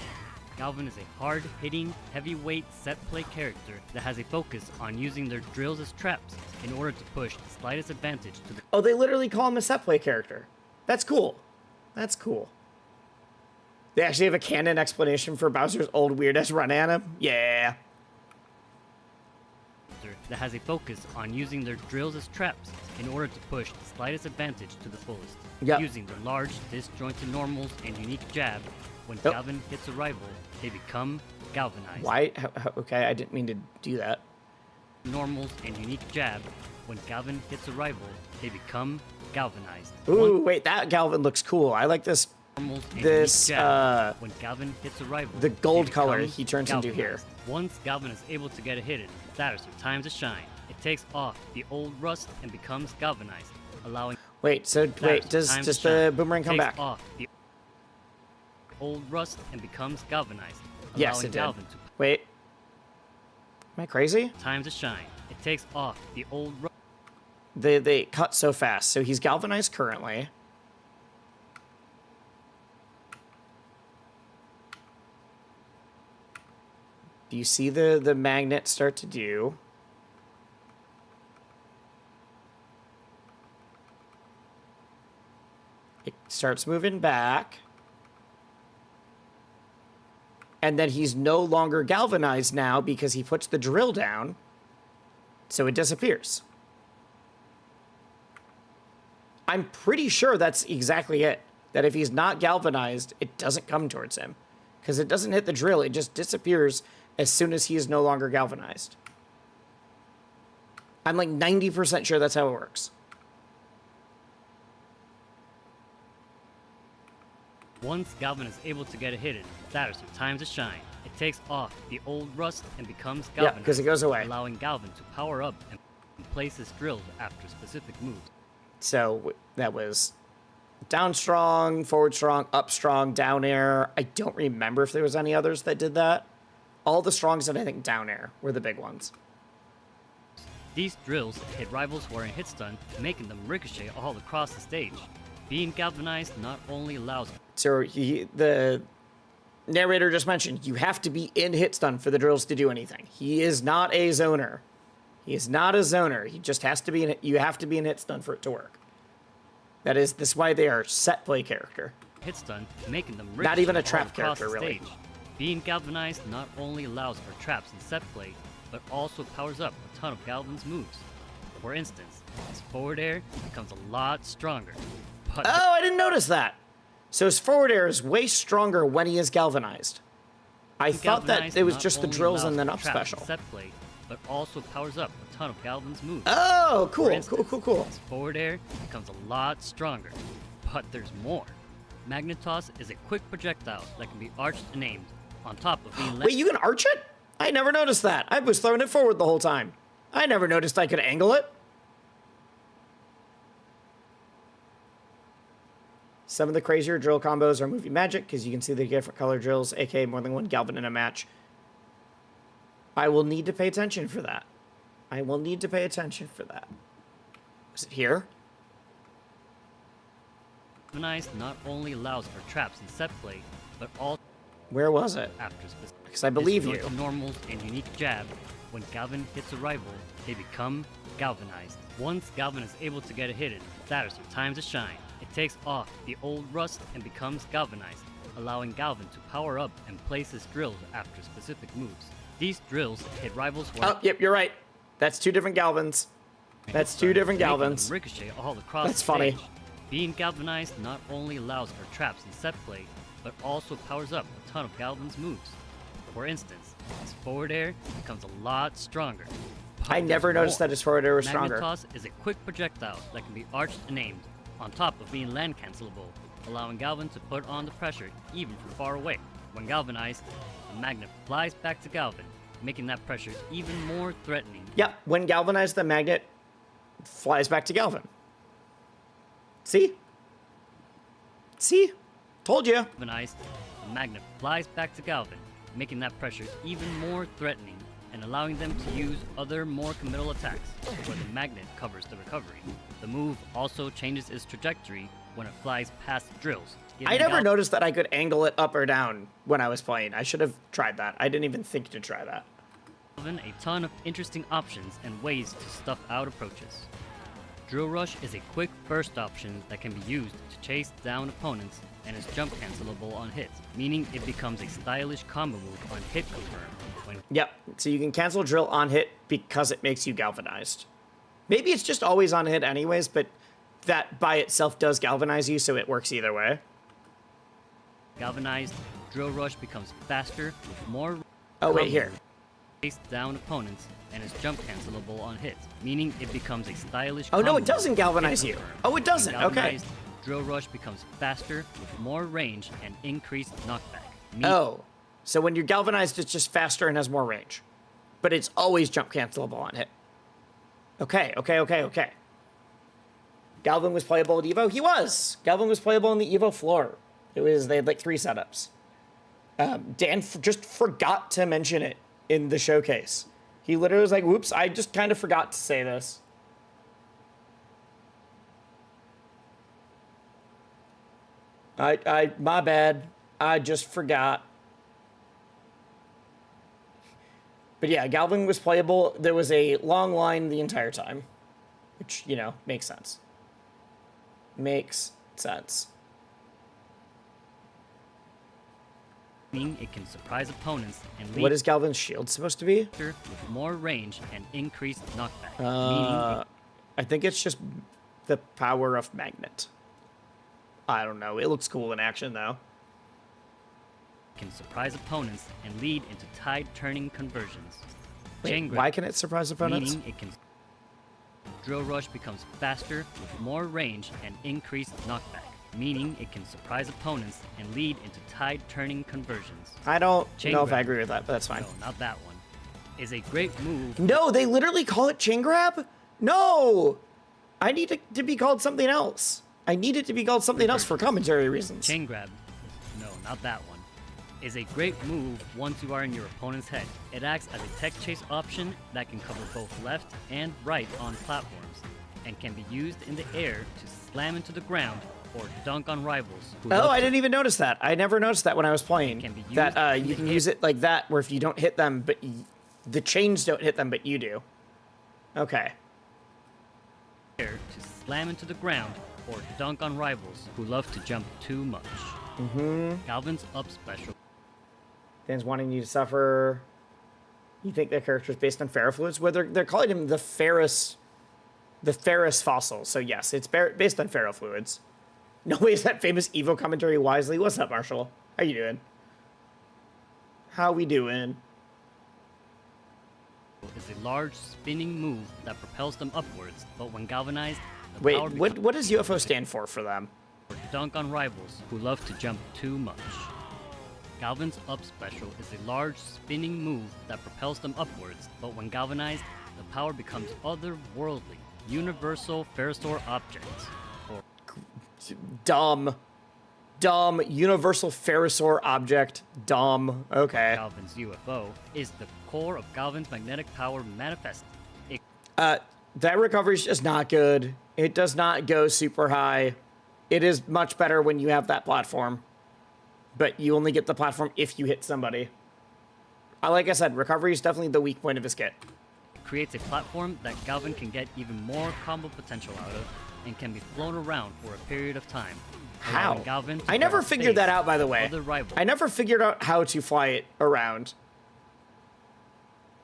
Galvan is a hard-hitting, heavyweight set-play character that has a focus on using their drills as traps in order to push the slightest advantage to the Oh, they literally call him a set play character. That's cool. That's cool. They actually have a canon explanation for Bowser's old weird-ass run at him? Yeah. that has a focus on using their drills as traps in order to push the slightest advantage to the fullest. Yep. Using their large, disjointed normals and unique jab, when Yep. Galvan hits a rival, they become galvanized. Why? Okay, I didn't mean to do that. Normals and unique jab, when Galvan hits a rival, they become galvanized. Ooh, wait, that Galvan looks cool. I like this. Normals and This, unique jab, when Galvan hits a rival, the gold they color become he turns into here. galvanized. Once Galvan is able to get a hit in, that is their time to shine. it takes off the old rust and becomes galvanized, allowing Wait, so wait, does the boomerang come back? Off the old rust and becomes galvanized, Yes, allowing it did. Galvan to Wait. Am I crazy? time to shine. It takes off the old rust. They cut so fast. So he's galvanized currently. Do you see the magnet start to do? It starts moving back. And then he's no longer galvanized now because he puts the drill down. So it disappears. I'm pretty sure that's exactly it. That if he's not galvanized, it doesn't come towards him. Because it doesn't hit the drill, it just disappears as soon as he is no longer galvanized. I'm like 90% sure that's how it works. Once Galvan is able to get it hidden, that is the time to shine. It takes off the old rust and becomes Yeah, galvanized, because it goes away. allowing Galvan to power up and place his drills after specific moves. So that was down strong, forward strong, up strong, down air. I don't remember if there was any others that did that. All the strongs that I think down air were the big ones. These drills hit rivals who are in hit stun, making them ricochet all across the stage. Being galvanized not only allows So the narrator just mentioned, you have to be in hit stun for the drills to do anything. He is not a zoner. He is not a zoner. He just has to be in. You have to be in hit stun for it to work. That's why they are set play character. hit stun, making them Not even a ricochet trap all across character, the really. stage. Being galvanized not only allows for traps and set play, but also powers up a ton of Galvan's moves. For instance, his forward air becomes a lot stronger. But Oh, I didn't notice that. So his forward air is way stronger when he is galvanized. I thought that galvanized it was not just the only drills allows and then for up traps and special. set play, but also powers up a ton of Galvan's moves. Oh, For cool, instance, cool. His forward air becomes a lot stronger, but there's more. Magnetos is a quick projectile that can be arched and aimed, on top of being Wait, you can arch it? I never noticed that. I was throwing it forward the whole time. I never noticed I could angle it. Some of the crazier drill combos are movie magic because you can see the different color drills, aka more than one Galvan in a match. I will need to pay attention for that. I will need to pay attention for that. Was it here? Galvanized not only allows for traps and set play, but also Where was it? after specific. Because I believe His you. joint normals and unique jab. When Galvan hits a rival, they become galvanized. Once Galvan is able to get it hidden, that is their time to shine. It takes off the old rust and becomes galvanized, allowing Galvan to power up and place his drills after specific moves. These drills hit rivals who are Oh, yep, you're right. That's two different Galvans. That's two different making them Galvans. ricochet all across That's the funny. stage. Being galvanized not only allows for traps and set play, but also powers up a ton of Galvan's moves. For instance, his forward air becomes a lot stronger. But I never there's noticed more. that his forward air was stronger. Magnetos is a quick projectile that can be arched and aimed, on top of being land cancelable, allowing Galvan to put on the pressure even from far away. When galvanized, the magnet flies back to Galvan, making that pressure even more threatening. Yep, when galvanized, the magnet flies back to Galvan. See? See? Told you. Galvanized, the magnet flies back to Galvan, making that pressure even more threatening and allowing them to use other more committal attacks, where the magnet covers the recovery. The move also changes its trajectory when it flies past drills. I never noticed that I could angle it up or down when I was playing. I should have tried that. I didn't even think to try that. Galvan a ton of interesting options and ways to stuff out approaches. Drill Rush is a quick burst option that can be used to chase down opponents and is jump cancelable on hit, meaning it becomes a stylish combo move on hit confirm. When Yep, so you can cancel drill on hit because it makes you galvanized. Maybe it's just always on hit anyways, but that by itself does galvanize you, so it works either way. galvanized, Drill Rush becomes faster with more Oh, wait, combo here. moves, chase down opponents and is jump cancelable on hit, meaning it becomes a stylish Oh, no, combo it doesn't move on hit galvanize you. confirm. Oh, it doesn't, When okay. galvanized, Drill Rush becomes faster with more range and increased knockback. Oh, so when you're galvanized, it's just faster and has more range. But it's always jump cancelable on hit. Okay. Galvan was playable at EVO? He was! Galvan was playable on the EVO floor. They had like 3 setups. Dan just forgot to mention it in the showcase. He literally was like, whoops, I just kind of forgot to say this. My bad. I just forgot. But yeah, Galvan was playable. There was a long line the entire time, which, you know, makes sense. Makes sense. Meaning it can surprise opponents and lead What is Galvan's shield supposed to be? with more range and increased knockback. Meaning I think it's just the power of magnet. I don't know. It looks cool in action, though. it can surprise opponents and lead into tide-turning conversions. Wait, Chain grab, why can it surprise opponents? meaning it can. Drill rush becomes faster with more range and increased knockback. Meaning it can surprise opponents and lead into tide-turning conversions. I don't Chain know if I grab. agree with that, but that's fine. No, not that one. Is a great move. No, they literally call it chain grab? No! I need it to be called something else. I need it to be called something else for commentary reasons. Chain grab. No, not that one. Is a great move once you are in your opponent's head. It acts as a tech chase option that can cover both left and right on platforms, and can be used in the air to slam into the ground or dunk on rivals. who Oh, love I to- didn't even notice that. I never noticed that when I was playing. It can be used That in you the can air. use it like that, where if you don't hit them, but the chains don't hit them, but you do. Okay. air to slam into the ground or dunk on rivals who love to jump too much. Galvan's up special Fans wanting you to suffer. You think their character is based on ferrofluids? Well, they're calling him the ferrous fossil. So yes, it's based on ferrofluids. No way is that famous EVO commentary wisely. What's up, Marshall? How you doing? How we doing? is a large spinning move that propels them upwards, but when galvanized, the Wait, power what does UFO stand for them? or dunk on rivals who love to jump too much. Galvan's up special is a large spinning move that propels them upwards, but when galvanized, the power becomes otherworldly, universal ferrosaur objects, or Dumb, universal ferrosaur object. Dumb. Okay. Galvan's UFO, is the core of Galvan's magnetic power manifest. It That recovery is just not good. It does not go super high. It is much better when you have that platform, but you only get the platform if you hit somebody. Like I said, recovery is definitely the weak point of his kit. creates a platform that Galvan can get even more combo potential out of, and can be flown around for a period of time. How? allowing Galvan to I never cover figured that space out, by the with way. other rivals. I never figured out how to fly it around.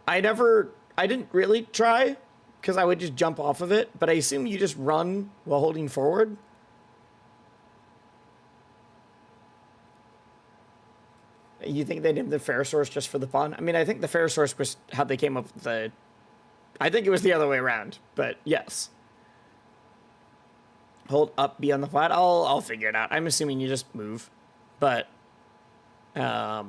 I didn't really try, because I would just jump off of it, but I assume you just run while holding forward. You think they named the Ferrosaurus just for the fun? I mean, I think the Ferrosaurus was how they came up with the... I think it was the other way around, but yes. Hold up, be on the flat. I'll figure it out. I'm assuming you just move. But, I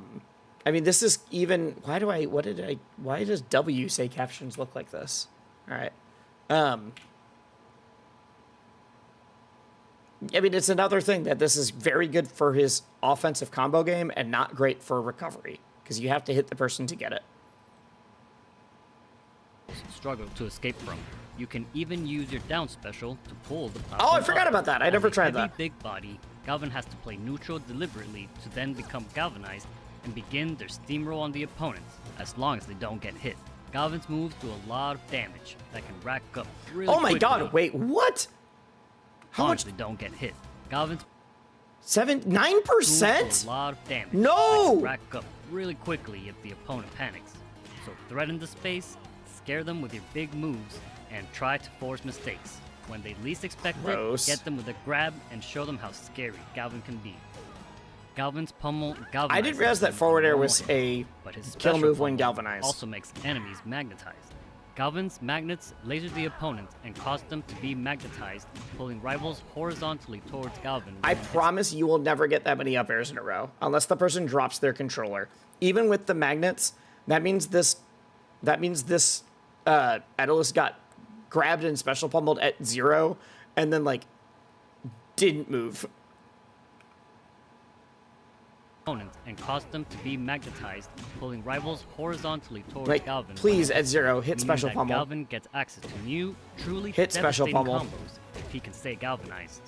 mean, this is even... Why does W say captions look like this? All right. I mean, it's another thing that this is very good for his offensive combo game and not great for recovery, because you have to hit the person to get it. struggle to escape from. You can even use your down special to pull the platform Oh, I forgot up. about that. I As never a tried heavy, that. big body, Galvan has to play neutral deliberately to then become galvanized and begin their steamroll on the opponents, as long as they don't get hit. Galvan's moves do a lot of damage that can rack up really Oh my quickly, god, wait, what? as How long much? as they don't get hit. Galvan's 9%? moves do a lot of damage that No! can rack up really quickly if the opponent panics. So threaten the space, scare them with your big moves, and try to force mistakes. When they least expect Gross. it, get them with a grab and show them how scary Galvan can be. Galvan's pummel galvanizes I didn't realize that them forward air normal was hit, a but his kill special move when pummel galvanized. also makes enemies magnetized. Galvan's magnets laser the opponent and cause them to be magnetized, pulling rivals horizontally towards Galvan. I when hits promise you will never get that many up airs in a row, unless the person drops their controller. Even with the magnets, that means this Edalus got grabbed and special pummeled at 0 and then like didn't move. Opponents and cause them to be magnetized, pulling rivals horizontally towards Like, Galvan. please at 0 hit meaning special that pummel. Galvan gets access to new, truly Hit special devastating pummel. combos if he can stay galvanized.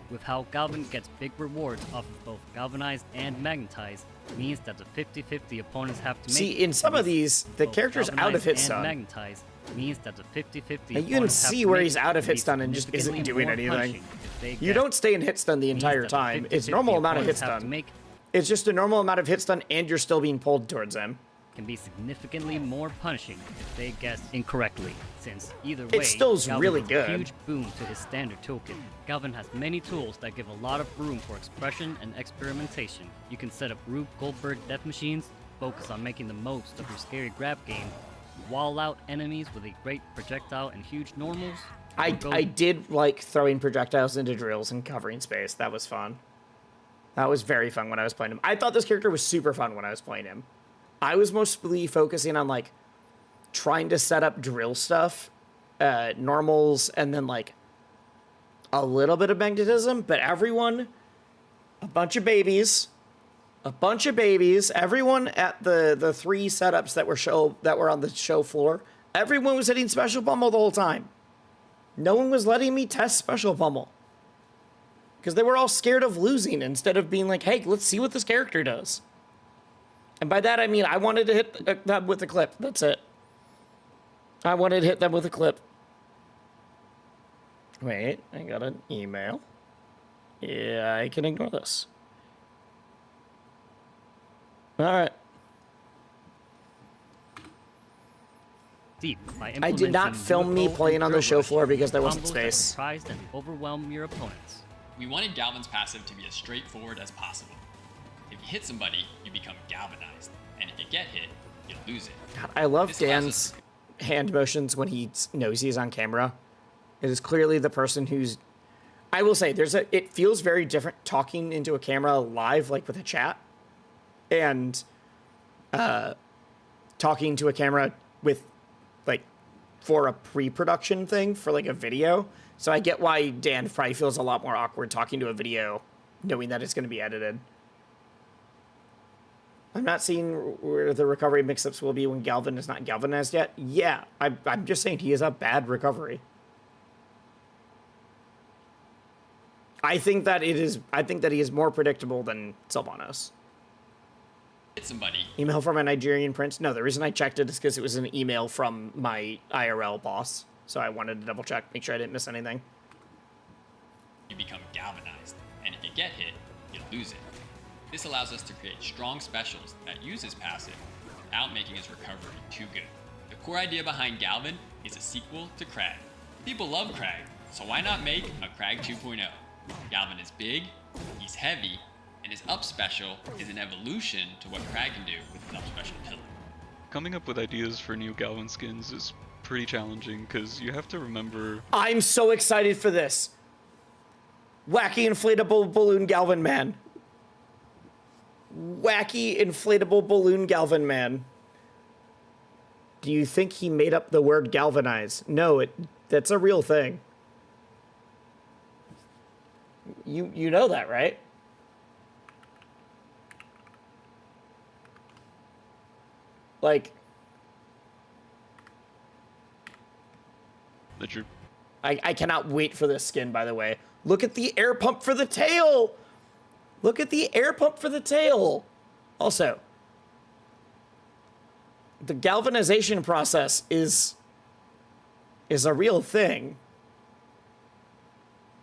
With how Galvan gets big rewards off of both galvanized and magnetized, means that the 50-50 opponents have to make. See, in some of these, the both character's out of galvanized hit and stun. Magnetized means that the 50-50 Now, you can opponents have see to where make he's out of to hit be stun and just isn't significantly doing more anything. punching if they You get don't stay in hit stun the means entire that the time. It's 50-50 normal amount of hit opponents have to stun. make It's just a normal amount of hit stun and you're still being pulled towards him. can be significantly more punishing if they guess incorrectly, since either way, It still's Galvan really is good. a huge boon to his standard token. Galvan has many tools that give a lot of room for expression and experimentation. You can set up Rube Goldberg death machines, focus on making the most of your scary grab game, wall out enemies with a great projectile and huge normals. or I go did like throwing projectiles into drills and covering space. That was fun. That was very fun when I was playing him. I thought this character was super fun when I was playing him. I was mostly focusing on like trying to set up drill stuff, normals, and then like a little bit of magnetism, but everyone, a bunch of babies, everyone at the 3 setups that were on the show floor, everyone was hitting special pummel the whole time. No one was letting me test special pummel. Because they were all scared of losing instead of being like, hey, let's see what this character does. And by that, I mean, I wanted to hit them with a clip. That's it. I wanted to hit them with a clip. Wait, I got an email. Yeah, I can ignore this. All right. deep by I did not implementing film me UFO playing and on the drill show rush, floor because there wasn't combos that space. surprise and overwhelm your opponents. We wanted Galvan's passive to be as straightforward as possible. If you hit somebody, you become galvanized, and if you get hit, you lose it. God, I love This allows Dan's hand motions when he knows he's on camera. It is clearly the person who's. I will say, it feels very different talking into a camera live, like with a chat, and talking to a camera with, like, for a pre-production thing, for like a video. So I get why Dan probably feels a lot more awkward talking to a video, knowing that it's going to be edited. I'm not seeing where the recovery mix-ups will be when Galvan is not galvanized yet. Yeah, I'm just saying he is a bad recovery. I think that he is more predictable than Sylvanos. Hit somebody, Email from a Nigerian prince? No, the reason I checked it is because it was an email from my IRL boss. So I wanted to double check, make sure I didn't miss anything. you become galvanized, and if you get hit, you lose it. This allows us to create strong specials that use his passive without making his recovery too good. The core idea behind Galvan is a sequel to Krag. People love Krag, so why not make a Krag 2.0? Galvan is big, he's heavy, and his up special is an evolution to what Krag can do with his up special pillar. Coming up with ideas for new Galvan skins is pretty challenging because you have to remember. I'm so excited for this. Wacky inflatable balloon Galvan man. Wacky inflatable balloon Galvan man. Do you think he made up the word galvanize? No, that's a real thing. You know that, right? Like, That you're I cannot wait for this skin, by the way. Look at the air pump for the tail! Look at the air pump for the tail! Also, the galvanization process is a real thing.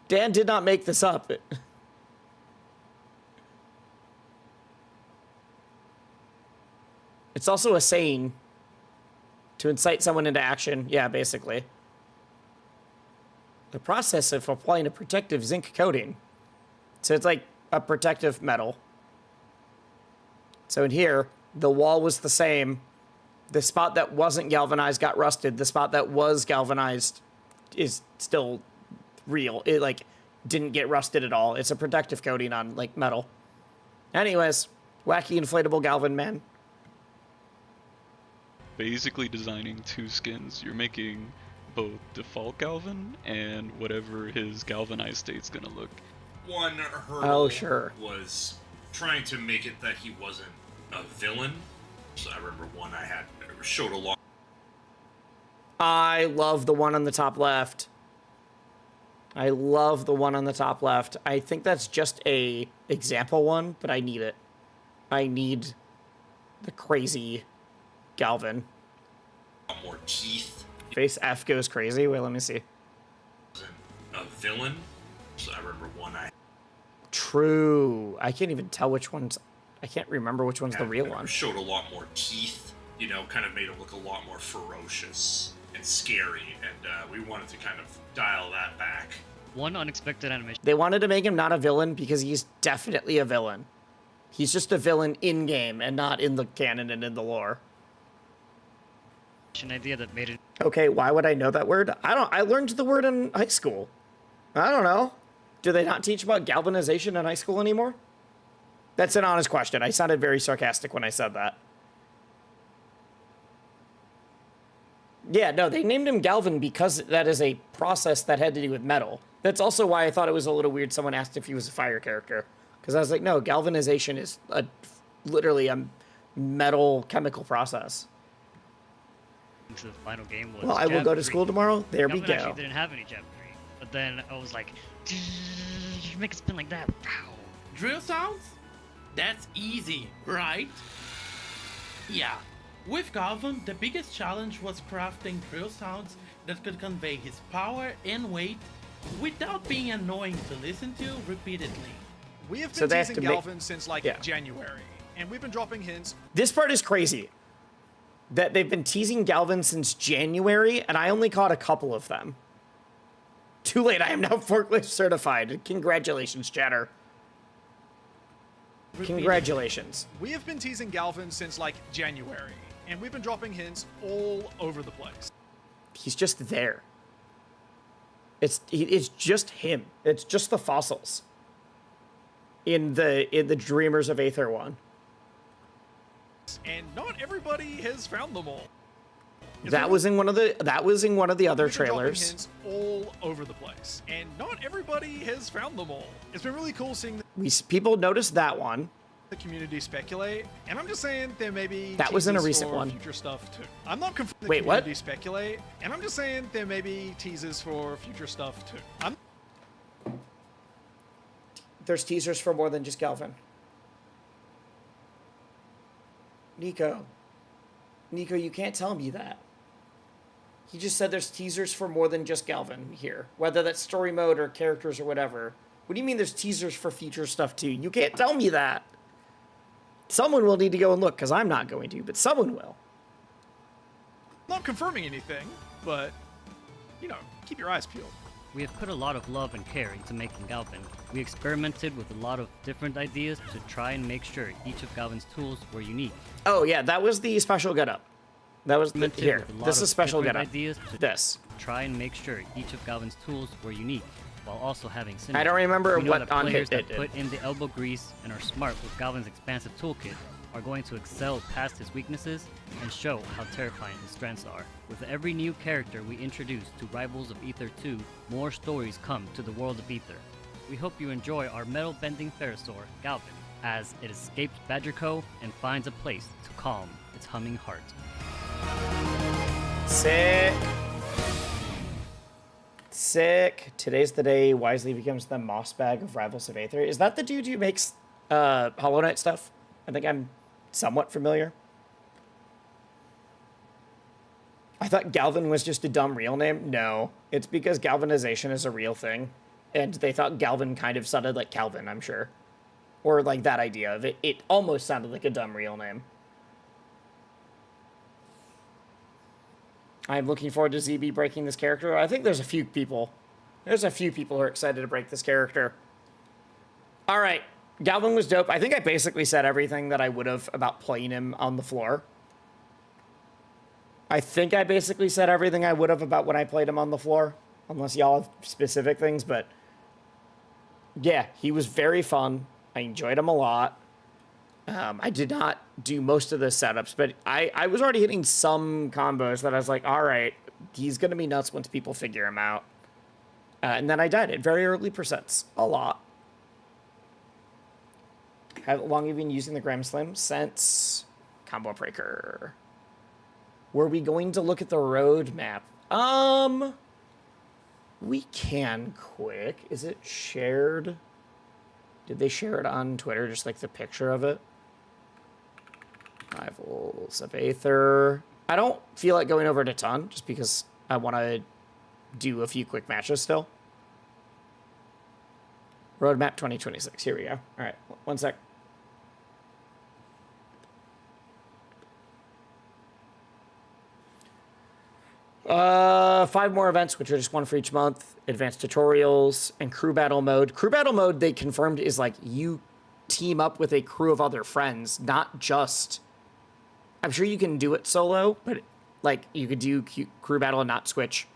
Dan did not make this up. It's also a saying to incite someone into action. Yeah, basically. The process of applying a protective zinc coating. So it's like a protective metal. So in here, the wall was the same. The spot that wasn't galvanized got rusted. The spot that was galvanized is still real. It like didn't get rusted at all. It's a protective coating on like metal. Anyways, wacky inflatable Galvan man. basically designing two skins. You're making both default Galvan and whatever his galvanized state's gonna look. One hurdle Oh, sure. was trying to make it that he wasn't a villain. So I remember one I had showed a lot. I love the one on the top left. I love the one on the top left. I think that's just a example one, but I need it. I need the crazy Galvan. More teeth. Face F goes crazy. Wait, let me see. Wasn't a villain. So I remember one I True. I can't even tell which one's... I can't remember which one's the real one. showed a lot more teeth. You know, kind of made it look a lot more ferocious and scary. And we wanted to kind of dial that back. One unexpected animation They wanted to make him not a villain because he's definitely a villain. He's just a villain in-game and not in the canon and in the lore. idea that made it Okay, why would I know that word? I learned the word in high school. I don't know. Do they not teach about galvanization in high school anymore? That's an honest question. I sounded very sarcastic when I said that. Yeah, no, they named him Galvan because that is a process that had to do with metal. That's also why I thought it was a little weird someone asked if he was a fire character. Because I was like, no, galvanization is literally a metal chemical process. into the final game was Well, I will Jab go to 3. school tomorrow. There we Galvan go. actually didn't have any Jab 3. But then I was like, make it spin like that. Drill sounds? That's easy, right? Yeah. With Galvan, the biggest challenge was crafting drill sounds that could convey his power and weight without being annoying to listen to repeatedly. We have So been they have teasing to make- Galvan since like yeah. January, and we've been dropping hints. This part is crazy. That they've been teasing Galvan since January, and I only caught a couple of them. Too late, I am now forklift certified. Congratulations, chatter. Congratulations. We have been teasing Galvan since like January, and we've been dropping hints all over the place. He's just there. It's just him. It's just the fossils. In the Dreamers of Aether one. And not everybody has found them all. That was in one of the other We've been dropping trailers. hints all over the place, and not everybody has found them all. It's been really cool seeing People noticed that one. the community speculate, and I'm just saying there may be That was in a teasers recent for one. future stuff too. I'm not confirming the Wait, what? community speculate, and I'm just saying there may be teasers for future stuff too. There's teasers for more than just Galvan. Nico, you can't tell me that. He just said there's teasers for more than just Galvan here. Whether that's story mode or characters or whatever. What do you mean there's teasers for future stuff too? You can't tell me that. Someone will need to go and look, because I'm not going to, but someone will. Not confirming anything, but, you know, keep your eyes peeled. We have put a lot of love and care into making Galvan. We experimented with a lot of different ideas to try and make sure each of Galvan's tools were unique. Oh yeah, that was the special getup. That was the, Experimented here. with a lot This of is special different getup. ideas to This. try and make sure each of Galvan's tools were unique, while also having synergy. I don't remember We know what that on players hit it that put in the elbow grease and are smart with Galvan's expansive toolkit are going to excel past his weaknesses and show how terrifying his strengths are. With every new character we introduce to Rivals of Aether 2, more stories come to the world of Aether. We hope you enjoy our metal-bending Pterosaur, Galvan, as it escapes Badger Cove and finds a place to calm its humming heart. Sick. Sick. Today's the day Wisely becomes the moss bag of Rivals of Aether. Is that the dude who makes Hollow Knight stuff? I think I'm somewhat familiar. I thought Galvan was just a dumb real name. No, it's because galvanization is a real thing. And they thought Galvan kind of sounded like Calvin, I'm sure. Or like that idea of it. It almost sounded like a dumb real name. I'm looking forward to ZB breaking this character. I think there's a few people. There's a few people who are excited to break this character. All right. Galvan was dope. I think I basically said everything that I would have about playing him on the floor. I think I basically said everything I would have about when I played him on the floor. Unless y'all have specific things, but... yeah, he was very fun. I enjoyed him a lot. I did not do most of the setups, but I was already hitting some combos that I was like, all right, he's going to be nuts once people figure him out. And then I died at very early percents. A lot. How long have you been using the Gram Slim? Since Combo Breaker. Were we going to look at the roadmap? We can quick. Is it shared? Did they share it on Twitter, just like the picture of it? Rivals of Aether. I don't feel like going over it a ton, just because I want to do a few quick matches still. Roadmap 2026. Here we go. All right, one sec. Five more events, which are just one for each month. Advanced tutorials and crew battle mode. Crew battle mode, they confirmed, is like you team up with a crew of other friends, not just... I'm sure you can do it solo, but like you could do crew battle and not switch.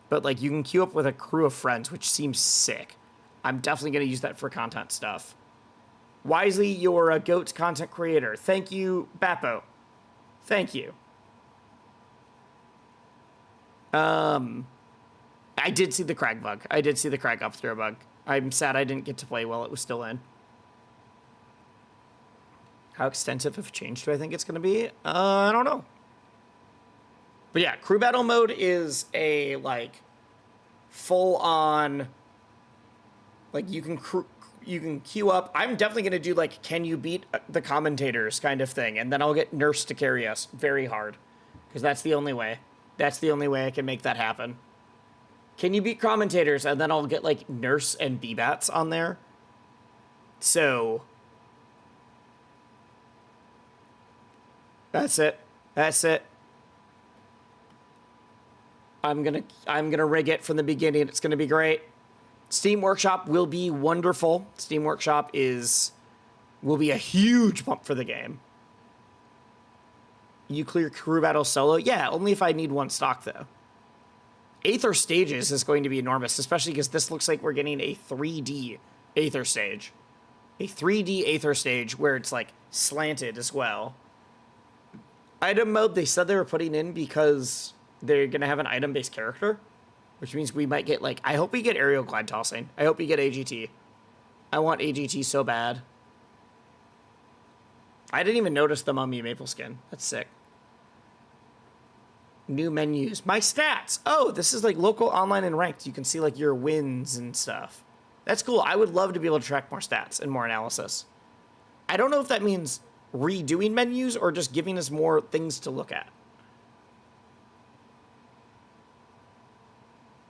But like you can queue up with a crew of friends, which seems sick. I'm definitely going to use that for content stuff. Wisely, you're a GOAT content creator. Thank you, Bappo. Thank you. I did see the crag bug. I did see the crag up throw bug. I'm sad I didn't get to play while it was still in. How extensive of a change do I think it's going to be? I don't know. But yeah, crew battle mode is a, like, full-on, like, you can queue up. I'm definitely going to do, like, can you beat the commentators kind of thing, and then I'll get Nurse to carry us very hard, because that's the only way. That's the only way I can make that happen. Can you beat commentators, and then I'll get, like, Nurse and B-Bats on there. So... That's it. That's it. I'm gonna rig it from the beginning. It's gonna be great. Steam Workshop will be wonderful. Steam Workshop will be a huge bump for the game. You clear crew battle solo? Yeah, only if I need one stock though. Aether stages is going to be enormous, especially because this looks like we're getting a 3D Aether stage. A 3D Aether stage where it's like slanted as well. Item mode, they said they were putting in because they're going to have an item-based character, which means we might get, like, I hope we get aerial glide tossing. I hope we get AGT. I want AGT so bad. I didn't even notice the Mummy Maple skin. That's sick. New menus. My stats. Oh, this is like local, online, and ranked. You can see, like, your wins and stuff. That's cool. I would love to be able to track more stats and more analysis. I don't know if that means redoing menus or just giving us more things to look at.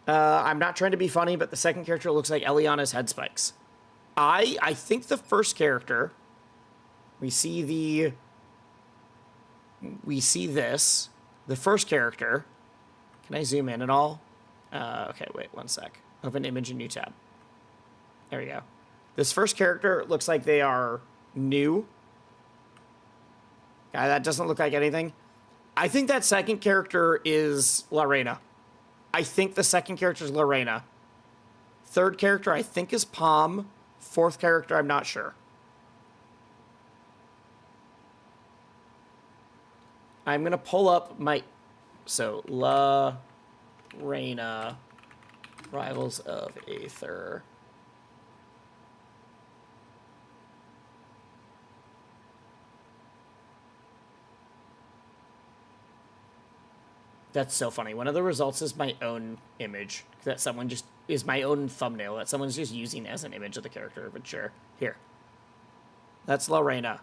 I'm not trying to be funny, but the second character looks like Eliana's head spikes. I think the first character, we see this. The first character, can I zoom in at all? Okay, wait, one sec. Open image in new tab. There we go. This first character looks like they are new. That doesn't look like anything. I think that second character is Lorena. I think the second character is Lorena. Third character, I think, is Palm. Fourth character, I'm not sure. I'm going to pull up my... So, Lorena, Rivals of Aether. That's so funny. One of the results is my own image that someone just is my own thumbnail that someone's just using as an image of the character, but sure. Here. That's Lorena.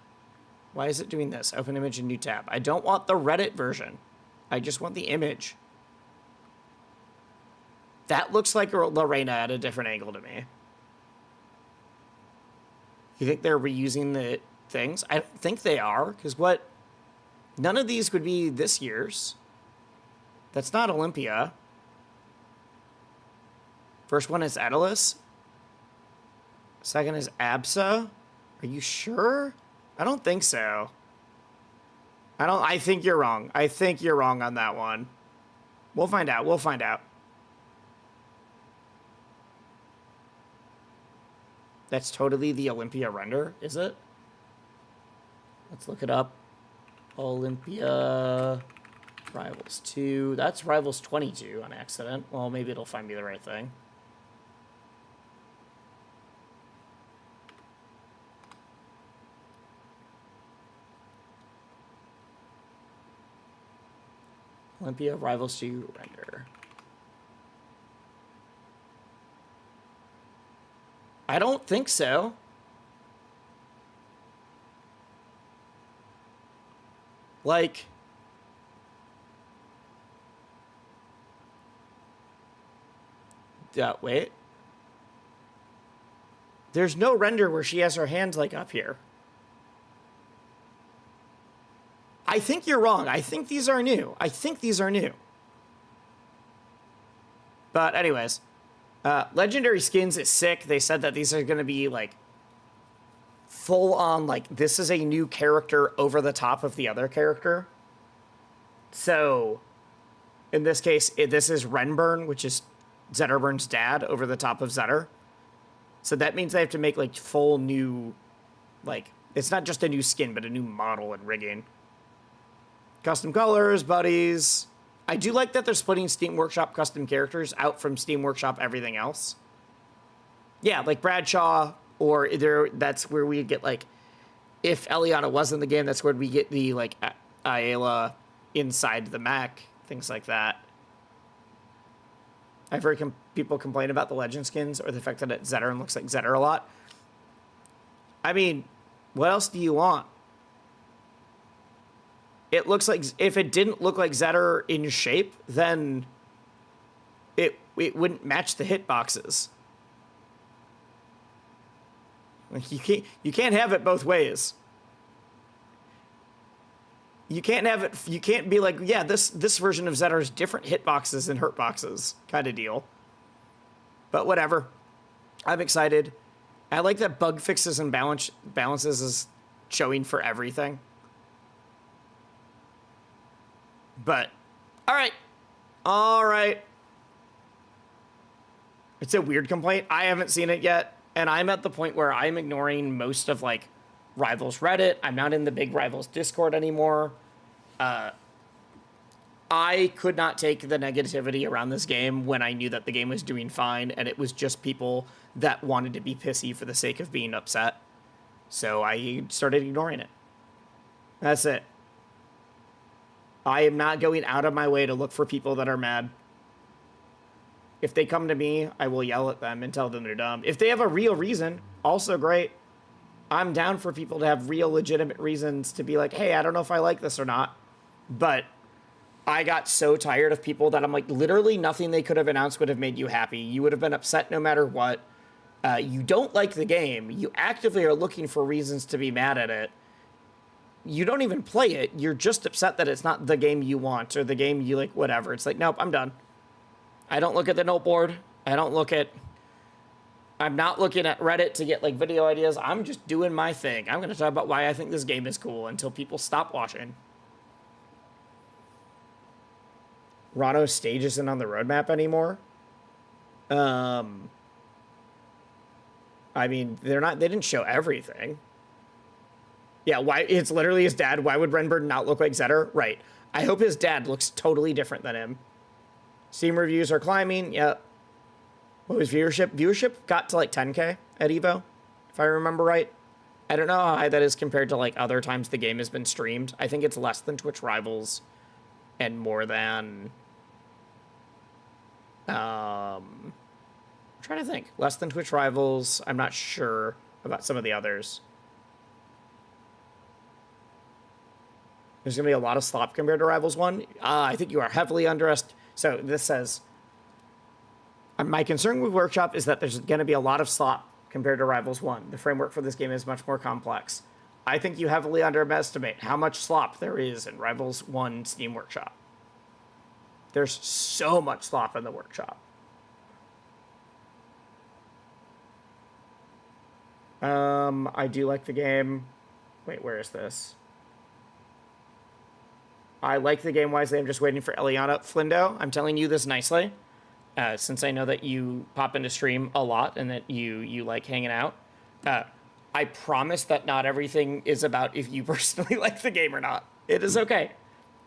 Why is it doing this? Open image in new tab. I don't want the Reddit version. I just want the image. That looks like Lorena at a different angle to me. You think they're reusing the things? I don't think they are, because what... None of these would be this year's. That's not Olympia. First one is Atlas. Second is Absa. Are you sure? I don't think so. I think you're wrong. I think you're wrong on that one. We'll find out. We'll find out. That's totally the Olympia render, is it? Let's look it up. Olympia Rivals 2. That's Rivals 22 on accident. Well, maybe it'll find me the right thing. Olympia Rivals 2 render. I don't think so. Like, wait. There's no render where she has her hands like up here. I think you're wrong. I think these are new. I think these are new. But anyways, Legendary Skins is sick. They said that these are going to be like full on, like this is a new character over the top of the other character. So in this case, this is Renburn, which is Zetterburn's dad, over the top of Zetter. So that means they have to make like full new, like, it's not just a new skin, but a new model and rigging. Custom colors, buddies. I do like that they're splitting Steam Workshop custom characters out from Steam Workshop everything else. Yeah, like Bradshaw, or that's where we get, like, if Eliana was in the game, that's where we get the, like, Ayla inside the mech, things like that. I've heard people complain about the Legend skins or the fact that it's Zetter and looks like Zetter a lot. I mean, what else do you want? It looks like, if it didn't look like Zetter in shape, then it wouldn't match the hitboxes. Like, you can't have it both ways. You can't have it, you can't be like, yeah, this version of Zetter is different hitboxes and hurtboxes kind of deal. But whatever. I'm excited. I like that bug fixes and balances is showing for everything. But, all right. It's a weird complaint. I haven't seen it yet, and I'm at the point where I'm ignoring most of, like, Rivals Reddit. I'm not in the big Rivals Discord anymore. I could not take the negativity around this game when I knew that the game was doing fine, and it was just people that wanted to be pissy for the sake of being upset. So I started ignoring it. That's it. I am not going out of my way to look for people that are mad. If they come to me, I will yell at them and tell them they're dumb. If they have a real reason, also great. I'm down for people to have real legitimate reasons to be like, hey, I don't know if I like this or not. But I got so tired of people that I'm like, literally nothing they could have announced would have made you happy. You would have been upset no matter what. You don't like the game. You actively are looking for reasons to be mad at it. You don't even play it. You're just upset that it's not the game you want or the game you like, whatever. It's like, nope, I'm done. I don't look at the note board. I'm not looking at Reddit to get like video ideas. I'm just doing my thing. I'm going to talk about why I think this game is cool until people stop watching. Rano's stage isn't on the roadmap anymore. I mean, they didn't show everything. Yeah, why? It's literally his dad. Why would Renburn not look like Zetter? Right. I hope his dad looks totally different than him. Steam reviews are climbing. Yep. What was viewership? Viewership got to like 10K at EVO, if I remember right. I don't know how high that is compared to like other times the game has been streamed. I think it's less than Twitch Rivals and more than... I'm trying to think. Less than Twitch Rivals. I'm not sure about some of the others. There's going to be a lot of slop compared to Rivals 1. I think you are heavily underestimated. So this says, my concern with Workshop is that there's going to be a lot of slop compared to Rivals 1. The framework for this game is much more complex. I think you heavily underestimate how much slop there is in Rivals 1 Steam Workshop. There's so much slop in the Workshop. I do like the game. Wait, where is this? I like the game wisely. I'm just waiting for Eliana. Flindo, I'm telling you this nicely, since I know that you pop into stream a lot and that you like hanging out. I promise that not everything is about if you personally like the game or not. It is okay.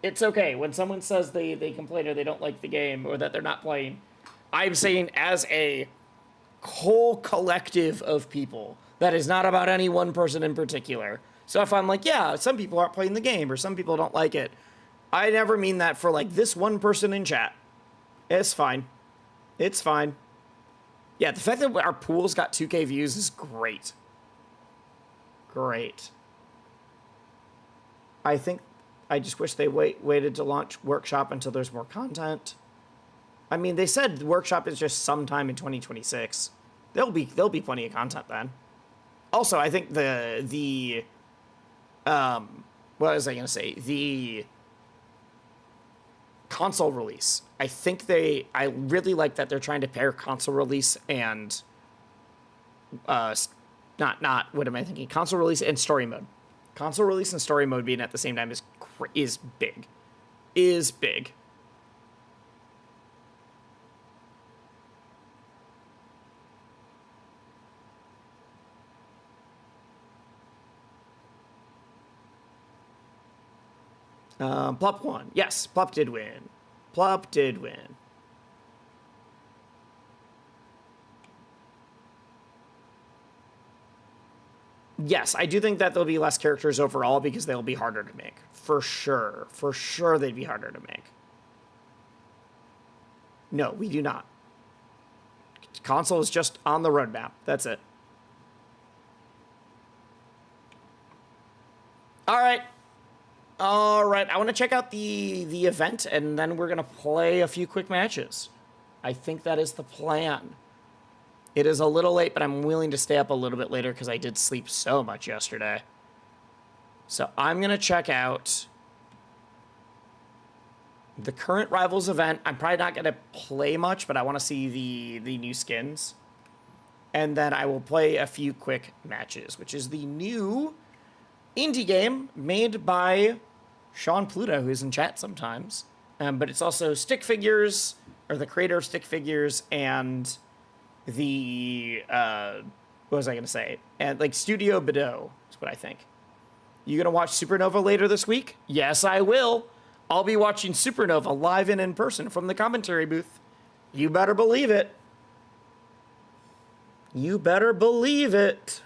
It's okay. When someone says they complain or they don't like the game or that they're not playing, I'm saying as a whole collective of people. That is not about any one person in particular. So if I'm like, yeah, some people aren't playing the game or some people don't like it, I never mean that for like this one person in chat. It's fine. It's fine. Yeah, the fact that our pool's got 2K views is great. Great. I think I just wish they waited to launch Workshop until there's more content. I mean, they said the Workshop is just sometime in 2026. There'll be plenty of content then. Also, I think the what was I gonna say? The console release. I really like that they're trying to pair console release and not what am I thinking? Console release and story mode. Console release and story mode being at the same time is big. Is big. Plop won. Yes, Plop did win. Plop did win. Yes, I do think that there'll be less characters overall because they'll be harder to make. For sure. For sure they'd be harder to make. No, we do not. Console is just on the roadmap. That's it. All right. All right, I want to check out the event, and then we're going to play a few quick matches. I think that is the plan. It is a little late, but I'm willing to stay up a little bit later because I did sleep so much yesterday. So I'm going to check out the current Rivals event. I'm probably not going to play much, but I want to see the new skins. And then I will play a few quick matches, which is the new indie game made by Sean Pluto, who's in chat sometimes. But it's also Stick Figures, or the creator of Stick Figures, and the, what was I going to say? And like Studio Bedeau is what I think. You going to watch Supernova later this week? Yes, I will. I'll be watching Supernova live and in person from the commentary booth. You better believe it. You better believe it.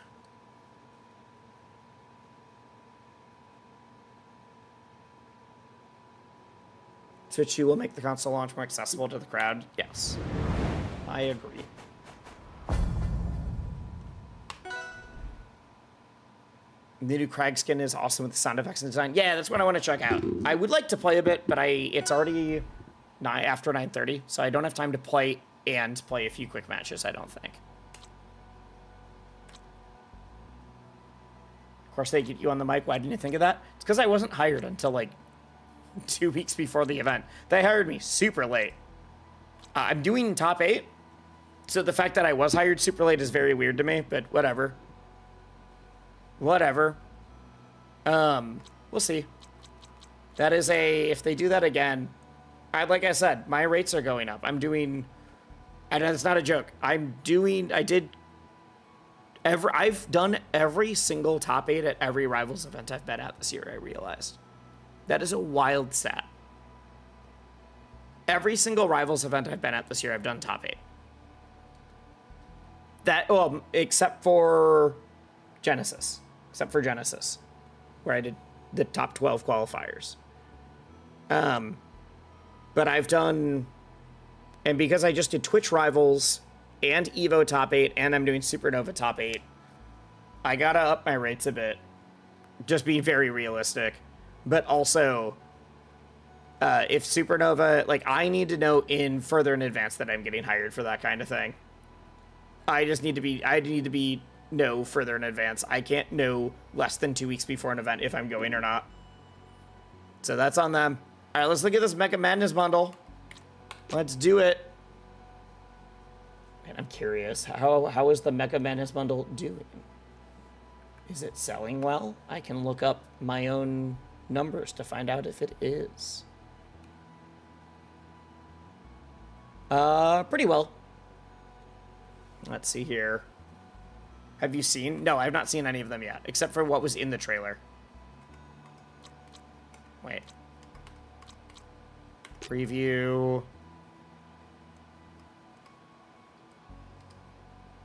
Switch 2 will make the console launch more accessible to the crowd. Yes, I agree. The new Crag skin is awesome with the sound effects and design. Yeah, that's what I want to check out. I would like to play a bit, but it's already after 9:30, so I don't have time to play and play a few quick matches, I don't think. Of course, they get you on the mic. Why didn't you think of that? It's because I wasn't hired until like 2 weeks before the event. They hired me super late. I'm doing top 8, so the fact that I was hired super late is very weird to me, but whatever. Whatever. We'll see. That is if they do that again, like I said, my rates are going up. I'm doing, and it's not a joke. I've done every single top 8 at every Rivals event I've been at this year, I realized. That is a wild stat. Every single Rivals event I've been at this year, I've done top 8. Well, except for Genesis. Except for Genesis, where I did the top 12 qualifiers. But I've done, and because I just did Twitch Rivals and EVO top 8, and I'm doing Supernova top 8, I gotta up my rates a bit. Just being very realistic. But also, if Supernova, like, I need to know further in advance that I'm getting hired for that kind of thing. I need to be know further in advance. I can't know less than 2 weeks before an event if I'm going or not. So that's on them. All right, let's look at this Mecha Madness bundle. Let's do it. Man, I'm curious. How is the Mecha Madness bundle doing? Is it selling well? I can look up my own numbers to find out if it is. Pretty well. Let's see here. Have you seen? No, I've not seen any of them yet, except for what was in the trailer. Wait. Preview.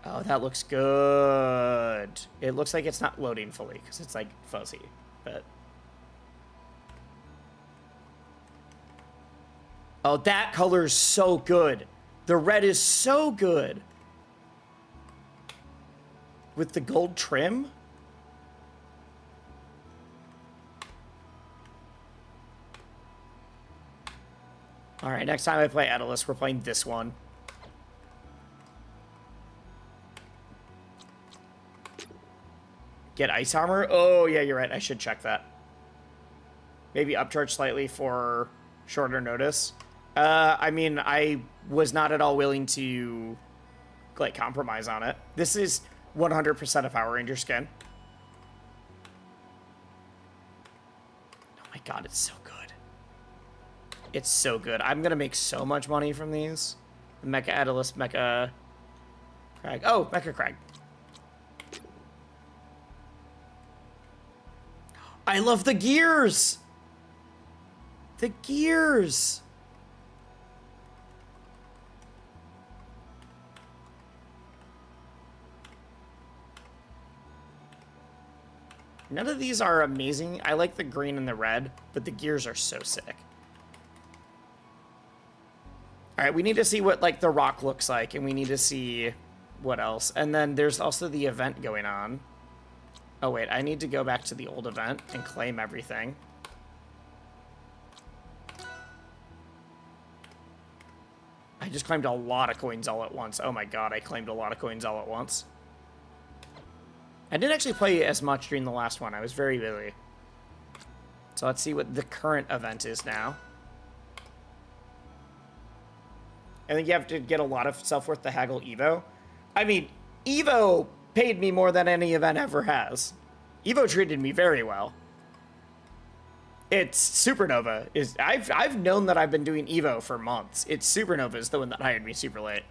Oh, that looks good. It looks like it's not loading fully because it's like fuzzy, but. Oh, that color is so good. The red is so good. With the gold trim. All right, next time I play Atlas, we're playing this one. Get ice armor? Oh, yeah, you're right. I should check that. Maybe upcharge slightly for shorter notice. I mean, I was not at all willing to, like, compromise on it. This is 100% a Power Ranger skin. Oh my god, it's so good. It's so good. I'm gonna make so much money from these. Mecha Atlas, Mecha Crag. Oh, Mecha Crag. I love the gears! The gears! None of these are amazing. I like the green and the red, but the gears are so sick. All right, we need to see what, like, the rock looks like, and we need to see what else. And then there's also the event going on. Oh, wait, I need to go back to the old event and claim everything. I just claimed a lot of coins all at once. Oh my god, I claimed a lot of coins all at once. I didn't actually play as much during the last one. I was very busy. So let's see what the current event is now. I think you have to get a lot of stuff worth the haggle EVO. I mean, EVO paid me more than any event ever has. EVO treated me very well. It's Supernova. I've known that I've been doing EVO for months. It's Supernova is the one that hired me super late.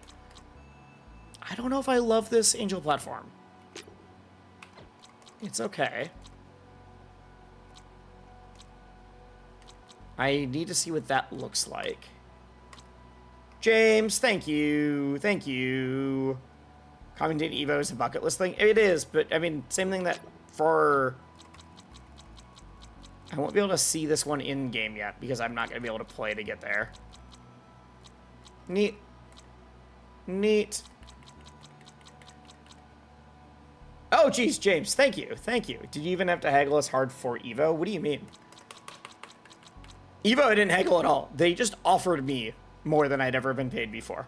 I don't know if I love this Angel platform. It's okay. I need to see what that looks like. James, thank you. Thank you. Commenting EVO is a bucket list thing. It is, but I mean, same thing that for... I won't be able to see this one in-game yet because I'm not going to be able to play to get there. Neat. Neat. Oh, geez, James, thank you. Thank you. Did you even have to haggle us hard for EVO? What do you mean? EVO, I didn't haggle at all. They just offered me more than I'd ever been paid before.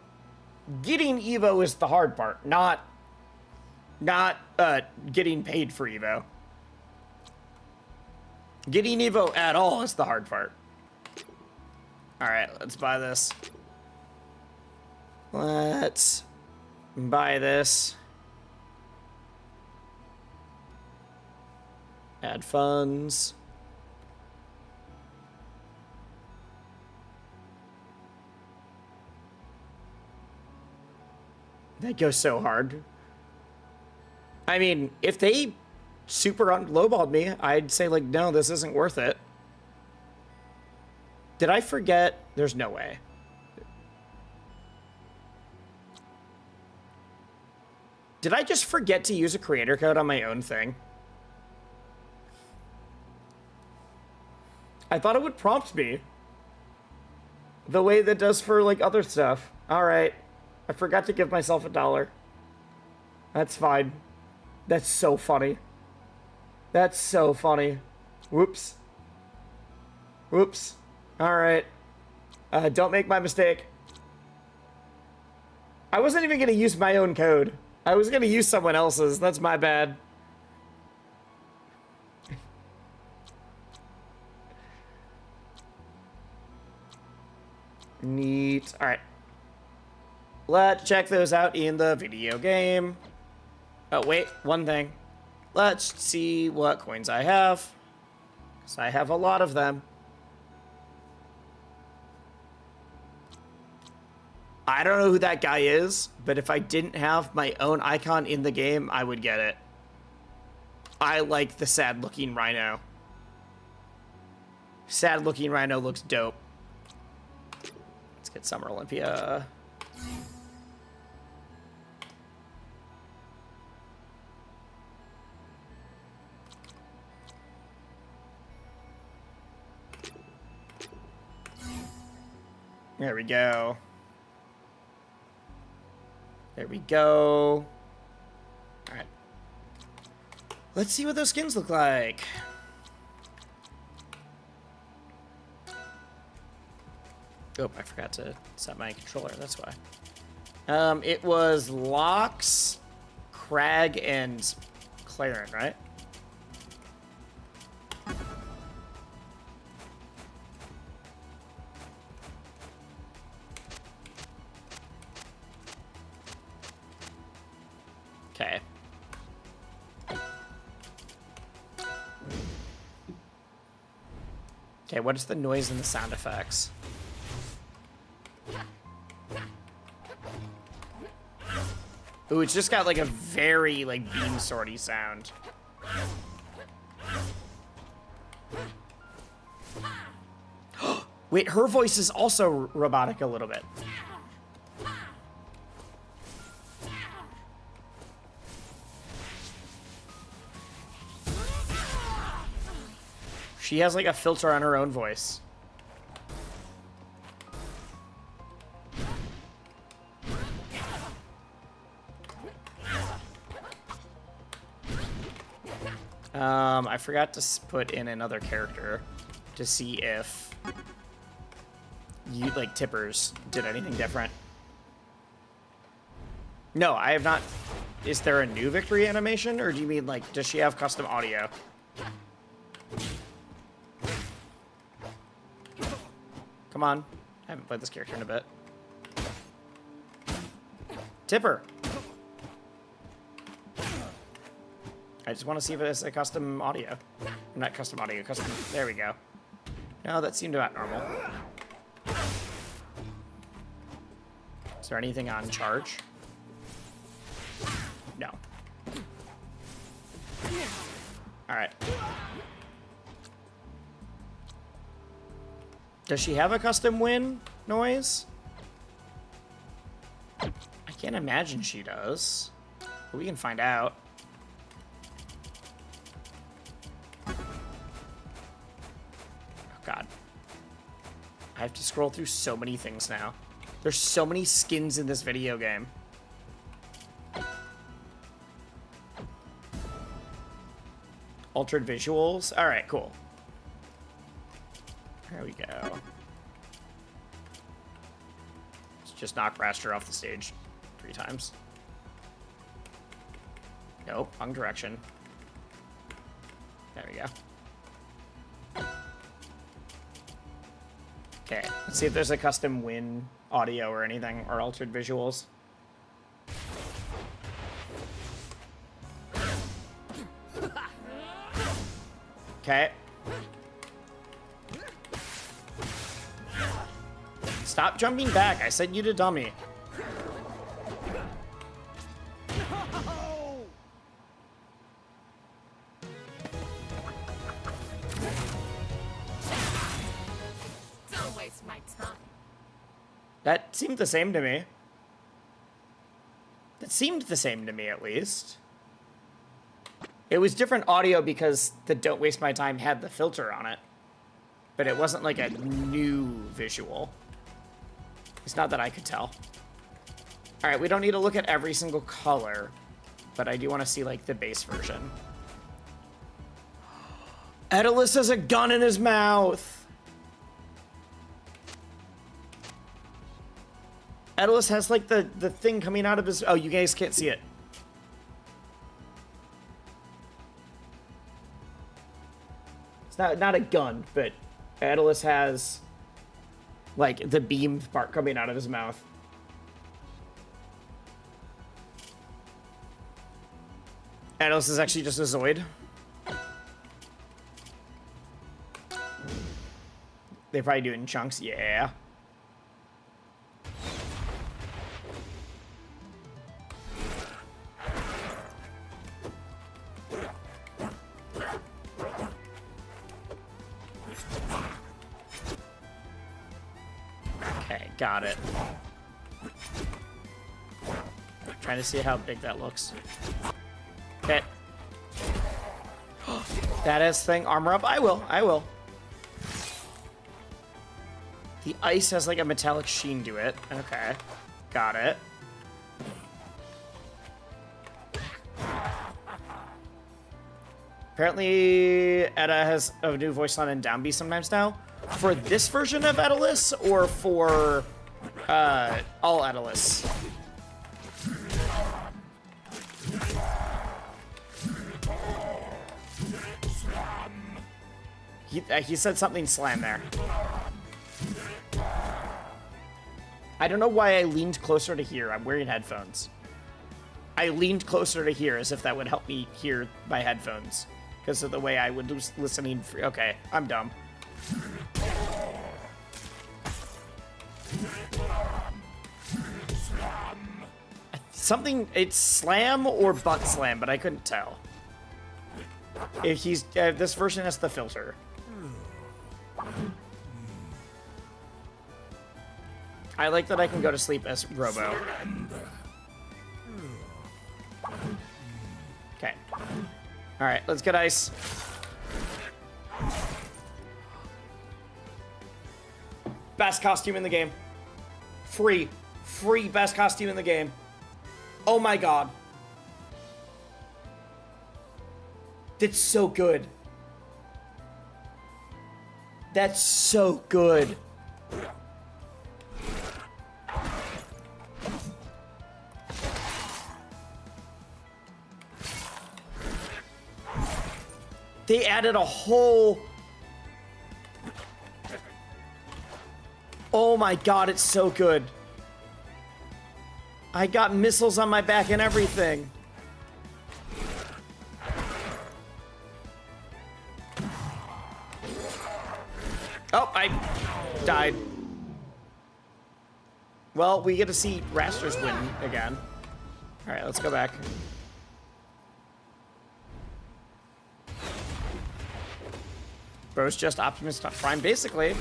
Getting EVO is the hard part, not getting paid for EVO. Getting EVO at all is the hard part. All right, let's buy this. Let's buy this. Add funds. That goes so hard. I mean, if they super lowballed me, I'd say, like, no, this isn't worth it. Did I forget? There's no way. Did I just forget to use a creator code on my own thing? I thought it would prompt me the way that does for, like, other stuff. All right. I forgot to give myself $1. That's fine. That's so funny. That's so funny. Whoops. Whoops. All right. Don't make my mistake. I wasn't even going to use my own code. I was going to use someone else's. That's my bad. Neat. All right. Let's check those out in the video game. Oh, wait. One thing. Let's see what coins I have. Because I have a lot of them. I don't know who that guy is, but if I didn't have my own icon in the game, I would get it. I like the sad-looking rhino. Sad-looking rhino looks dope. get Summer Olympia. There we go. There we go. All right. Let's see what those skins look like. Oh, I forgot to set my controller, that's why. It was Lox, Crag, and Claren, right? Okay. Okay, what is the noise and the sound effects? Ooh, it's just got like a very like beam sorty sound. Wait, her voice is also robotic a little bit. She has like a filter on her own voice. I forgot to put in another character to see if you like Tippers did anything different. No, I have not. Is there a new victory animation, or do you mean like does she have custom audio? Come on. I haven't played this character in a bit. Tipper. I just want to see if it has a custom audio. Not custom audio, custom... There we go. No, that seemed about normal. Is there anything on charge? No. Alright. Does she have a custom win noise? I can't imagine she does. But we can find out. God. I have to scroll through so many things now. There's so many skins in this video game. Altered visuals. Alright, cool. There we go. Let's just knock Raster off the stage 3 times. Nope, wrong direction. There we go. Okay, let's see if there's a custom win audio or anything, or altered visuals. Okay. Stop jumping back, I said you to dummy. That seemed the same to me. That seemed the same to me, at least. It was different audio because the Don't Waste My Time had the filter on it. But it wasn't like a new visual. It's not that I could tell. Alright, we don't need to look at every single color. But I do want to see, like, the base version. Edalus has a gun in his mouth! Edalus has, like, the thing coming out of his... Oh, you guys can't see it. It's not a gun, but Edalus has, like, the beam part coming out of his mouth. Edalus is actually just a Zoid. They probably do it in chunks, yeah. Got it. Trying to see how big that looks. Okay. That has thing. Armor up. I will. The ice has like a metallic sheen to it. Okay. Got it. Apparently, Edda has a new voice line in Downbeat sometimes now. For this version of Edalus or for all Edalus? He said something slam there. I don't know why I leaned closer to here. I'm wearing headphones. I leaned closer to here as if that would help me hear my headphones. Because of the way I would was listening. Okay, I'm dumb. Something, it's slam or butt slam, but I couldn't tell. If he's, this version has the filter. I like that I can go to sleep as Robo. Okay. Alright, let's get ice. Best costume in the game. Free. Free best costume in the game. Oh my god. That's so good. That's so good. They added a whole... Oh my god, it's so good. I got missiles on my back and everything. Oh, I died. Well, we get to see Rasters win again. All right, let's go back. Bro's just Optimus Prime, basically.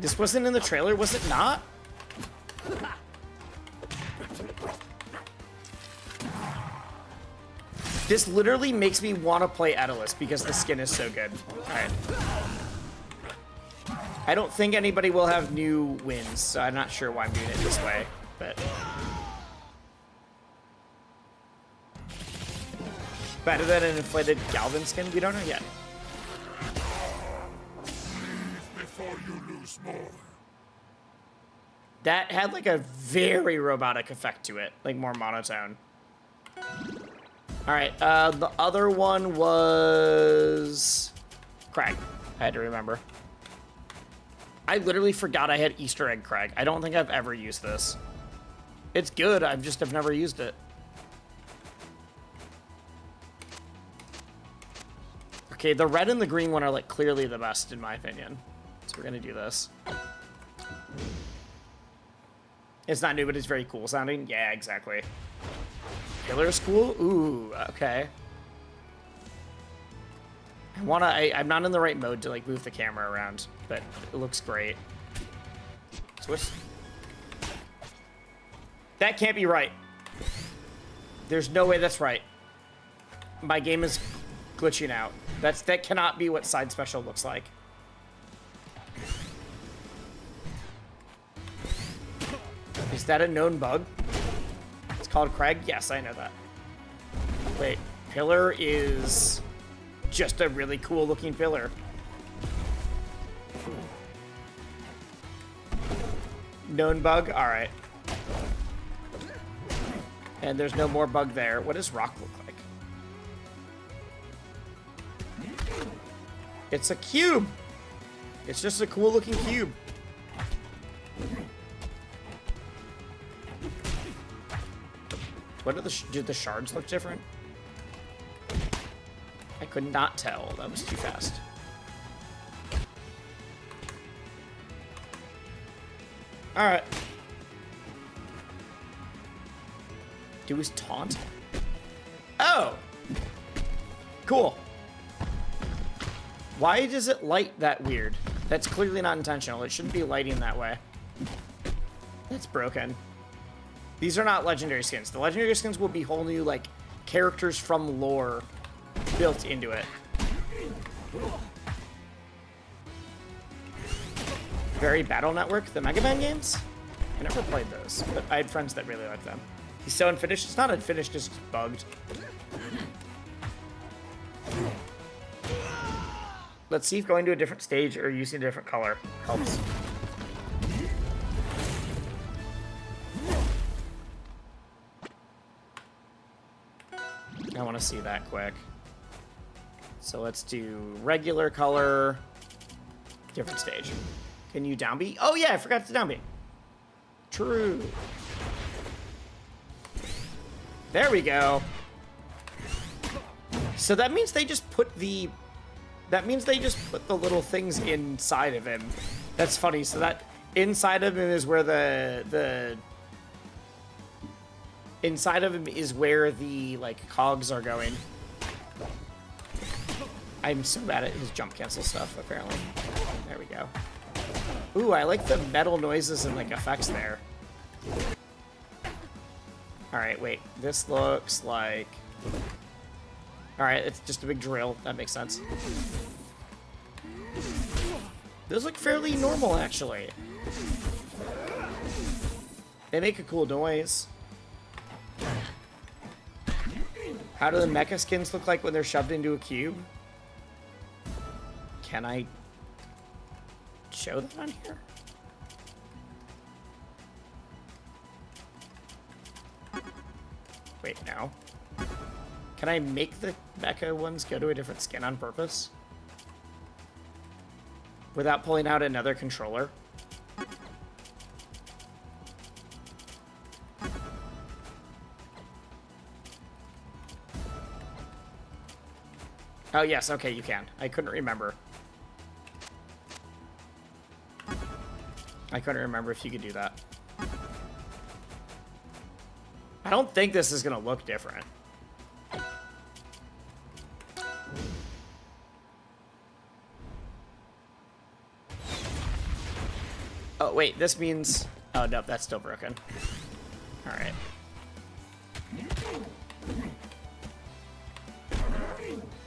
This wasn't in the trailer, was it not? This literally makes me want to play Edalus because the skin is so good. Alright. I don't think anybody will have new wins, so I'm not sure why I'm doing it this way, but... Better than an inflated Galvan skin? We don't know yet. That had like a very robotic effect to it, like more monotone. All right, the other one was Crag. I had to remember. I literally forgot I had Easter egg Crag. I don't think I've ever used this. It's good, I've never used it. Okay, the red and the green one are like clearly the best in my opinion. So we're gonna do this. It's not new, but it's very cool sounding. Yeah, exactly. Killer's cool? Ooh, okay. I'm not in the right mode to like move the camera around, but it looks great. Switch. That can't be right. There's no way that's right. My game is glitching out. That cannot be what side special looks like. Is that a known bug? It's called Craig? Yes, I know that. Wait, pillar is just a really cool looking pillar. Known bug? Alright. And there's no more bug there. What does rock look like? It's a cube! It's just a cool looking cube. What are do the shards look different? I could not tell. That was too fast. Alright. Do his taunt? Oh! Cool. Why does it light that weird? That's clearly not intentional. It shouldn't be lighting that way. That's broken. These are not legendary skins. The legendary skins will be whole new, like, characters from lore built into it. Very Battle Network, the Mega Man games? I never played those, but I had friends that really liked them. He's so unfinished. It's not unfinished, it's just bugged. Let's see if going to a different stage or using a different color helps. I want to see that quick. So let's do regular color, different stage. Can you downbeat? Oh yeah, I forgot to downbeat. True. There we go. So that means they just put the... That means they just put the little things inside of him. That's funny. So that inside of him is where the inside of him is where the, like, cogs are going. I'm so bad at his jump cancel stuff, apparently. There we go. Ooh, I like the metal noises and, like, effects there. Alright, wait. This looks like... Alright, it's just a big drill. That makes sense. Those look fairly normal, actually. They make a cool noise. How do the mecha skins look like when they're shoved into a cube? Can I show them on here? Wait, no. Can I make the mecha ones go to a different skin on purpose? Without pulling out another controller? Oh yes, okay, you can. I couldn't remember. I couldn't remember if you could do that. I don't think this is gonna look different. Oh, wait, this means... Oh, no, that's still broken. Alright.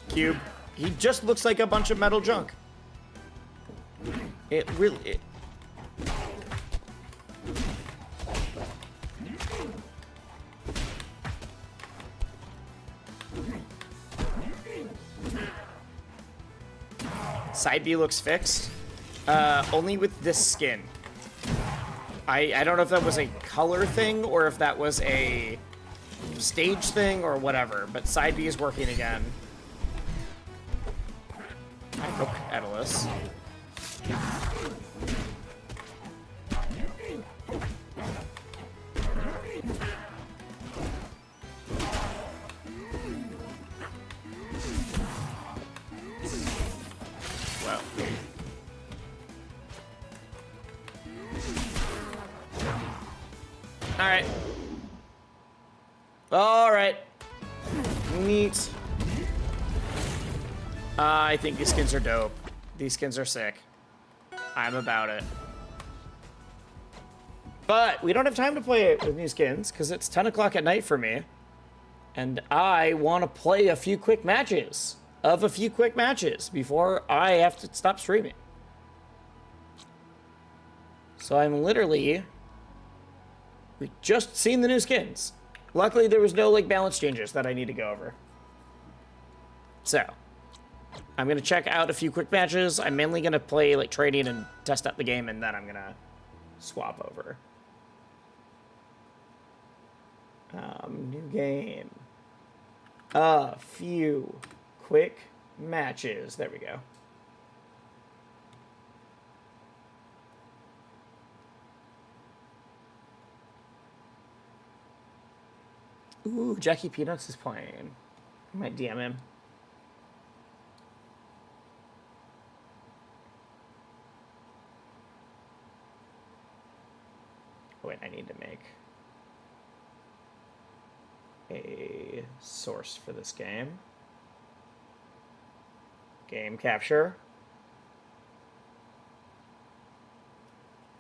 Cube. He just looks like a bunch of metal junk. It really... Side B looks fixed. Only with this skin. I don't know if that was a color thing or if that was a stage thing or whatever, but side B is working again. I broke Edalus. Alright. Alright. Neat. I think these skins are dope. These skins are sick. I'm about it. But we don't have time to play it with new skins because it's 10 o'clock at night for me. And I want to play a few quick matches before I have to stop streaming. So I'm literally... We just seen the new skins. Luckily, there was no, like, balance changes that I need to go over. So, I'm going to check out a few quick matches. I'm mainly going to play, like, trading and test out the game, and then I'm going to swap over. New game. A few quick matches. There we go. Ooh, Jackie Peanuts is playing. I might DM him. Oh, wait, I need to make a the source for this game. Game capture.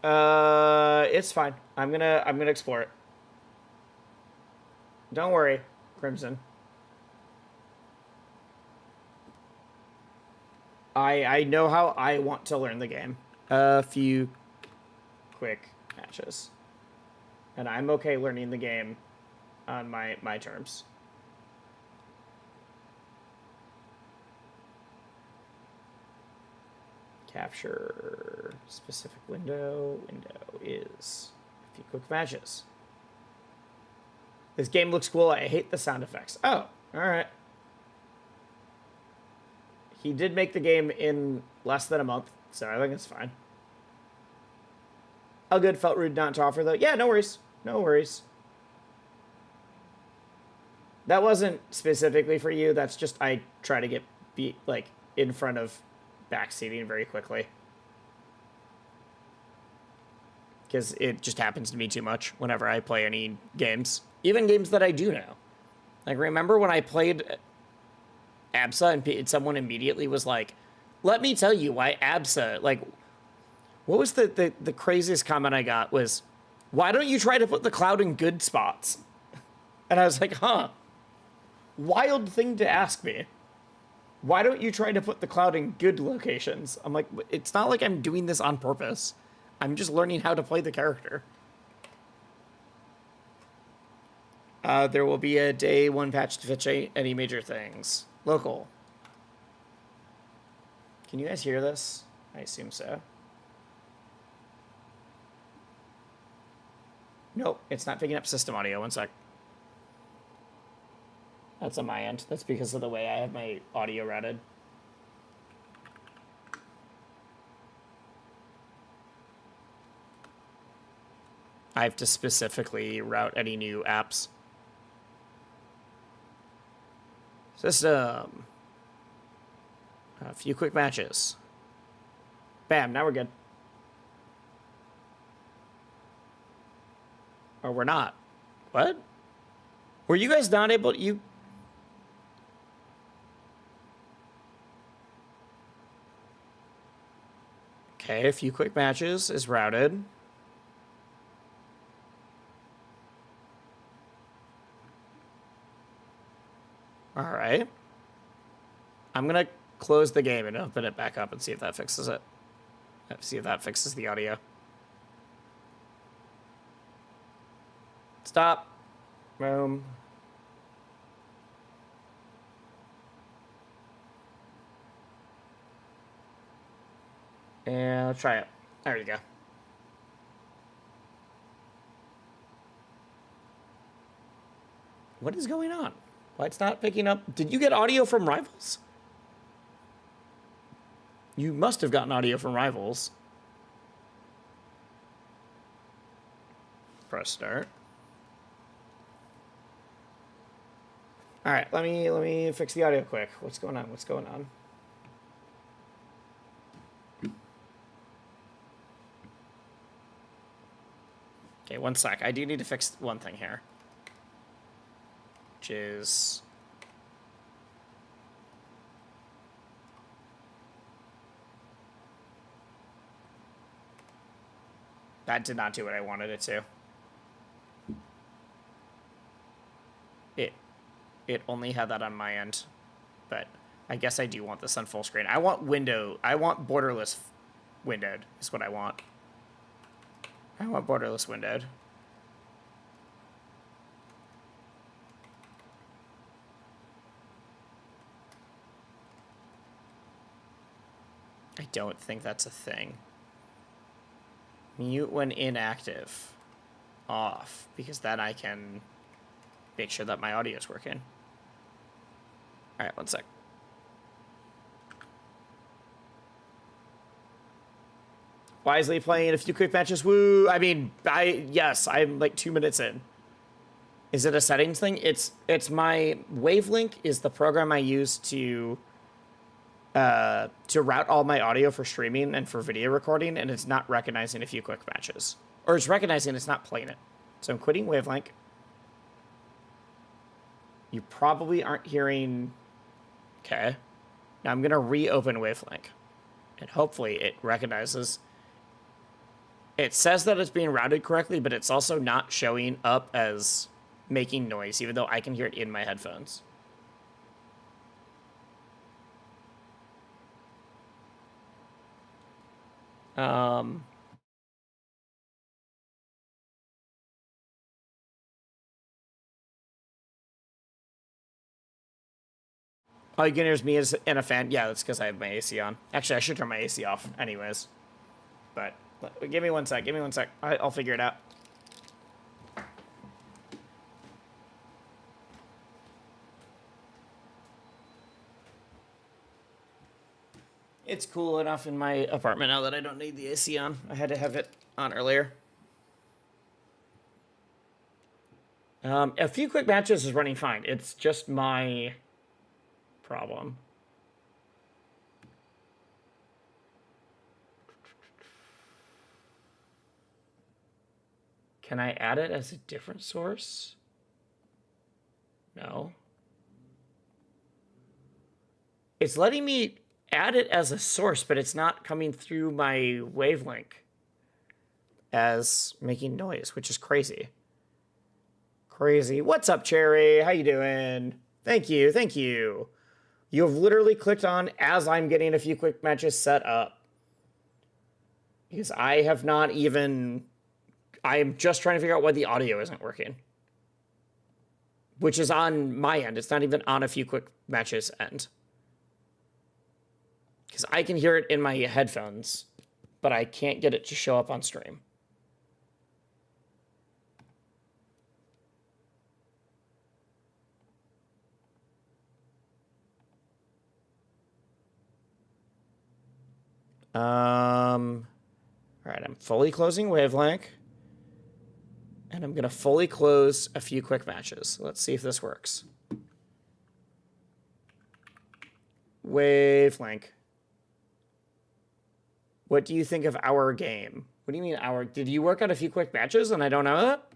It's fine. I'm gonna explore it. Don't worry, Crimson. I know how I want to learn the game. A few quick matches. And I'm okay learning the game on my terms. Capture specific window. Window is a few quick matches. This game looks cool. I hate the sound effects. Oh, all right. He did make the game in less than a month, so I think it's fine. How good, felt rude not to offer though. Yeah, no worries. No worries. That wasn't specifically for you. That's just I try to be like in front of backseating very quickly. Because it just happens to me too much whenever I play any games. Even games that I do know. Like, remember when I played ABSA and someone immediately was like, let me tell you why ABSA, like, what was the craziest comment I got was, why don't you try to put the cloud in good spots? And I was like, huh, wild thing to ask me. Why don't you try to put the cloud in good locations? I'm like, it's not like I'm doing this on purpose. I'm just learning how to play the character. There will be a day one patch to fix any major things. Local. Can you guys hear this? I assume so. Nope, it's not picking up system audio. One sec. That's on my end. That's because of the way I have my audio routed. I have to specifically route any new apps. System. A few quick matches. Bam, now we're good. Or we're not. What? Were you guys not able to... Okay, a few quick matches is routed. All right. I'm going to close the game and open it back up and see if that fixes it. See if that fixes the audio. Stop. Boom. And let's try it. There you go. What is going on? Why it's not picking up? Did you get audio from Rivals? You must have gotten audio from Rivals. Press start. All right, let me fix the audio quick. What's going on? What's going on? Okay, one sec. I do need to fix one thing here. Which is... That did not do what I wanted it to. It only had that on my end. But I guess I do want this on full screen. I want borderless windowed is what I want. I want borderless windowed. I don't think that's a thing. Mute when inactive. Off. Because then I can make sure that my audio is working. Alright, one sec. Wisely playing a few quick matches. Woo! I mean, yes, I'm like 2 minutes in. Is it a settings thing? It's my Wavelink is the program I use to route all my audio for streaming and for video recording, and it's not recognizing a few quick matches. Or it's recognizing it's not playing it. So I'm quitting Wavelink. You probably aren't hearing... Okay. Now I'm going to reopen Wavelink. And hopefully it recognizes... It says that it's being routed correctly, but it's also not showing up as making noise, even though I can hear it in my headphones. Oh, you can hear me as in a fan? Yeah, that's because I have my AC on. Actually, I should turn my AC off anyways. But give me 1 sec. Give me 1 sec. I'll figure it out. It's cool enough in my apartment now that I don't need the AC on. I had to have it on earlier. A few quick matches is running fine. It's just my problem. Can I add it as a different source? No. It's letting me add it as a source, but it's not coming through my Wavelink as making noise, which is crazy. Crazy. What's up, Cherry? How you doing? Thank you. Thank you. You have literally clicked on as I'm getting a few quick matches set up. Because I have not even... I am just trying to figure out why the audio isn't working. Which is on my end. It's not even on a few quick matches end. Because I can hear it in my headphones, but I can't get it to show up on stream. All right, I'm fully closing Wavelink. And I'm going to fully close a few quick matches. Let's see if this works. Wavelink. What do you think of our game? What do you mean our? Did you work on a few quick matches and I don't know that?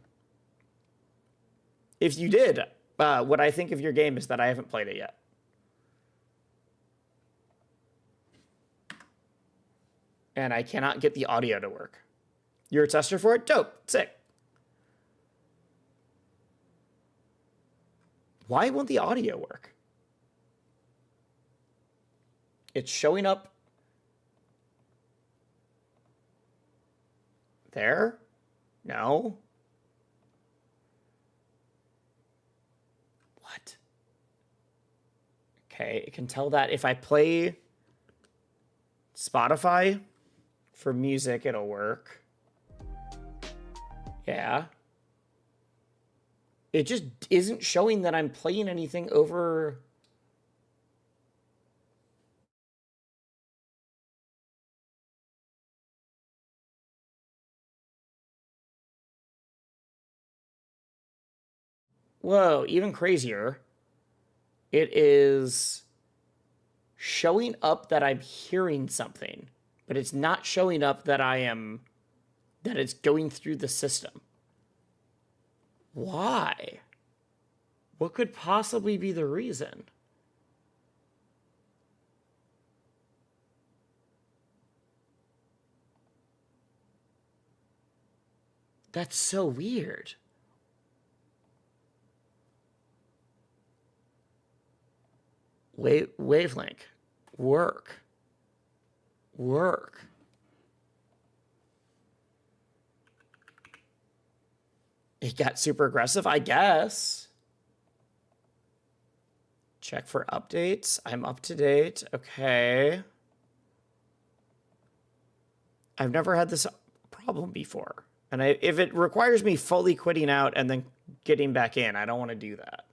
If you did, what I think of your game is that I haven't played it yet. And I cannot get the audio to work. You're a tester for it? Dope. Sick. Why won't the audio work? It's showing up there? No. What? Okay, it can tell that if I play Spotify for music, it'll work. Yeah. It just isn't showing that I'm playing anything over... Whoa, even crazier. It is showing up that I'm hearing something, but it's not showing up that that it's going through the system. Why? What could possibly be the reason? That's so weird. Wavelink. Work. It got super aggressive, I guess. Check for updates. I'm up to date. Okay. I've never had this problem before. And if it requires me fully quitting out and then getting back in, I don't want to do that.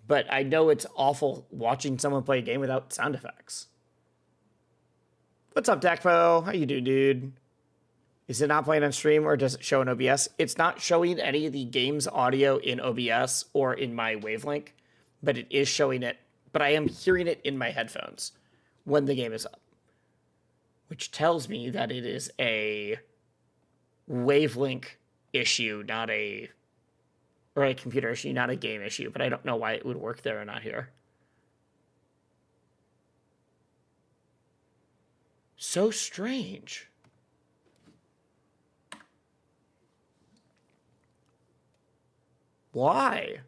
But I know it's awful watching someone play a game without sound effects. What's up, Dakpo? How you doing, dude? Is it not playing on stream or does it show in OBS? It's not showing any of the game's audio in OBS or in my Wavelink, but it is showing it. But I am hearing it in my headphones when the game is up, which tells me that it is a Wavelink issue, not a Or a computer issue, not a game issue, but I don't know why it would work there and not here. So strange. Why?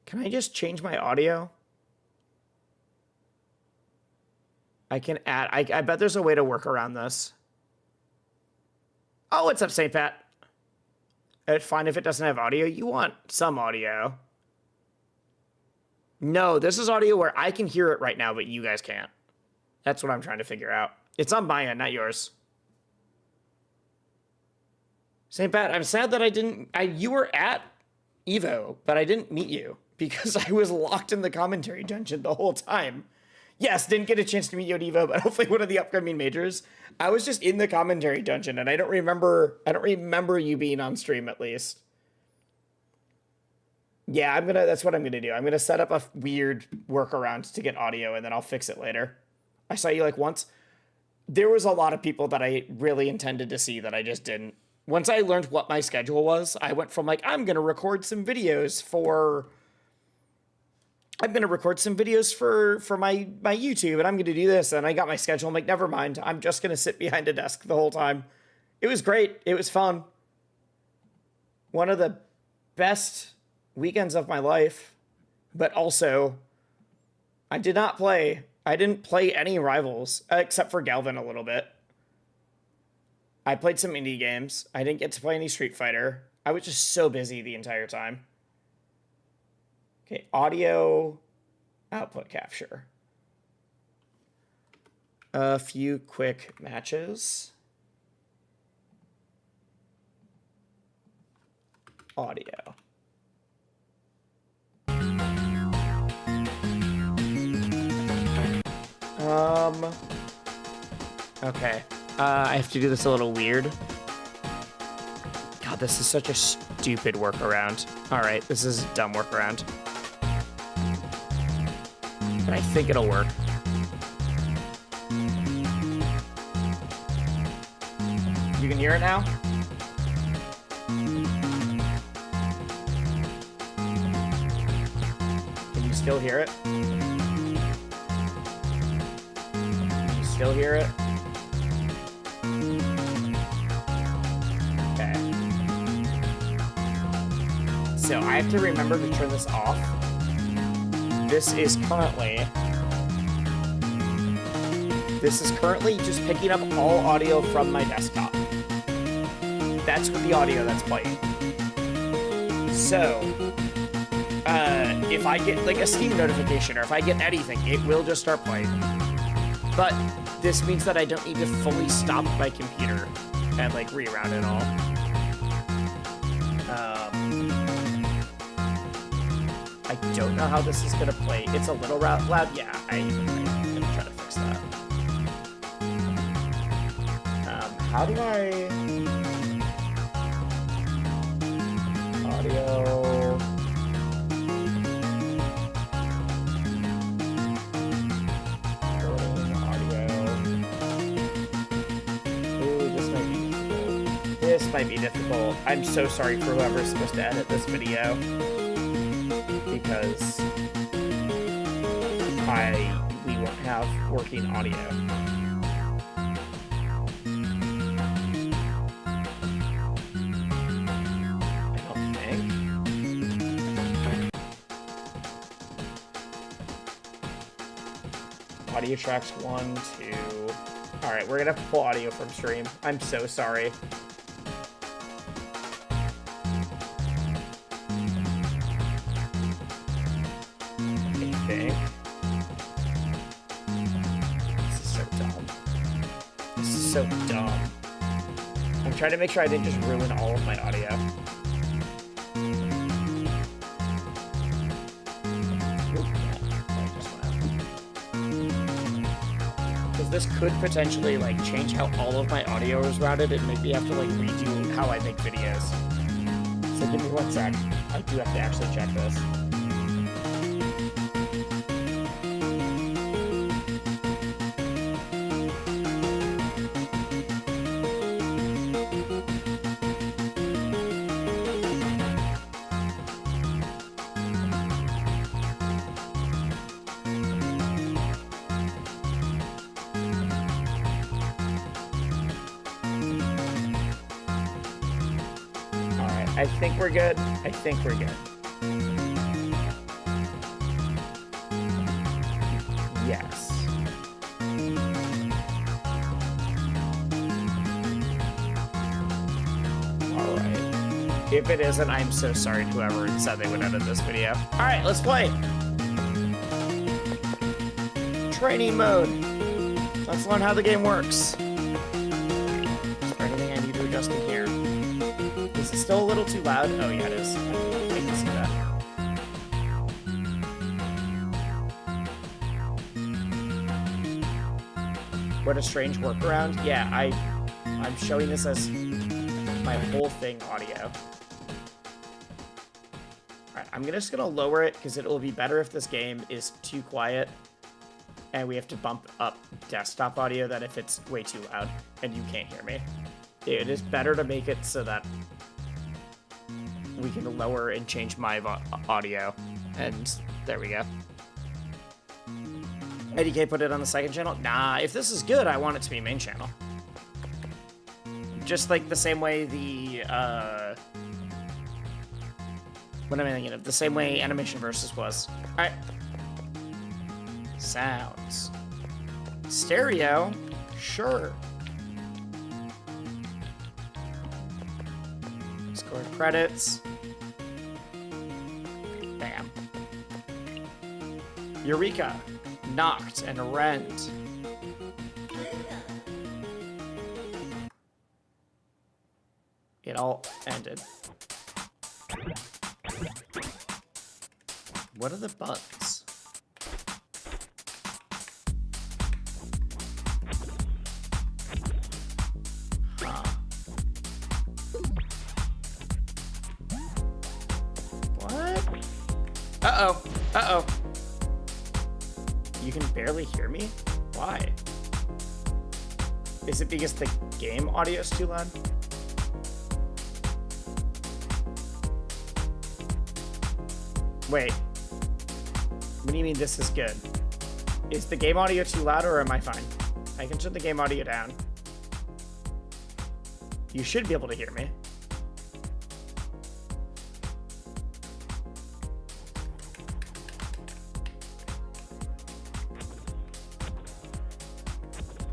Can I just change my audio? I can add... I bet there's a way to work around this. Oh, what's up, St. Pat? It's fine if it doesn't have audio. You want some audio. No, this is audio where I can hear it right now, but you guys can't. That's what I'm trying to figure out. It's on my end, not yours. St. Pat, I'm sad that you were at EVO, but I didn't meet you because I was locked in the commentary dungeon the whole time. Yes, didn't get a chance to meet you at EVO, but hopefully one of the upcoming majors. I was just in the commentary dungeon, and I don't remember you being on stream at least. Yeah, that's what I'm gonna do. I'm gonna set up a weird workaround to get audio, and then I'll fix it later. I saw you like once. There was a lot of people that I really intended to see that I just didn't. Once I learned what my schedule was, I went from like, I'm gonna record some videos for my YouTube, and I'm gonna do this, and I got my schedule. I'm like, never mind. I'm just gonna sit behind a desk the whole time. It was great. It was fun. One of the best weekends of my life, but also I didn't play any rivals except for Galvan a little bit. I played some indie games. I didn't get to play any Street Fighter. I was just so busy the entire time. Okay, audio output capture. A few quick matches. Audio. Okay. I have to do this a little weird. God, this is such a stupid workaround. All right, this is a dumb workaround. But I think it'll work. You can hear it now? Can you still hear it? Can you still hear it? Okay. So I have to remember to turn this off. This is currently just picking up all audio from my desktop. That's the audio that's playing. So, if I get like a Steam notification or if I get anything, it will just start playing. But this means that I don't need to fully stop my computer and like reroute it all. I don't know how this is gonna play. It's a little loud. Yeah, I'm gonna try to fix that. How do I... Audio... Ooh, this might be difficult. I'm so sorry for whoever's supposed to edit this video. Because we won't have working audio. I don't think. Audio tracks 1, 2. Alright, we're gonna have to pull audio from stream. I'm so sorry. So dumb. I'm trying to make sure I didn't just ruin all of my audio. Because this could potentially like change how all of my audio is routed and maybe have to like redo how I make videos. So give me 1 sec. I do have to actually check this. I think we're good. I think we're good. Yes. Alright. If it isn't, I'm so sorry to whoever said they would edit this video. Alright, let's play! Training mode. Let's learn how the game works. Is there anything I need to adjust in here? Is it still a little too loud? Oh yeah, it is. I can see that. What a strange workaround. Yeah, I'm showing this as my whole thing audio. Alright, I'm just gonna lower it because it will be better if this game is too quiet and we have to bump up desktop audio than if it's way too loud and you can't hear me. It is better to make it so that we can lower and change my audio. And there we go. ADK put it on the second channel? Nah, if this is good, I want it to be main channel. Just like the same way the, what am I thinking of? The same way Animation Versus was. Alright. Sounds. Stereo? Sure. Score credits. Bam. Eureka. Knocked and rent. It all ended. What are the bugs? Huh. What? Uh-oh. Uh-oh. You can barely hear me? Why? Is it because the game audio is too loud? Wait. What do you mean this is good? Is the game audio too loud or am I fine? I can turn the game audio down. You should be able to hear me.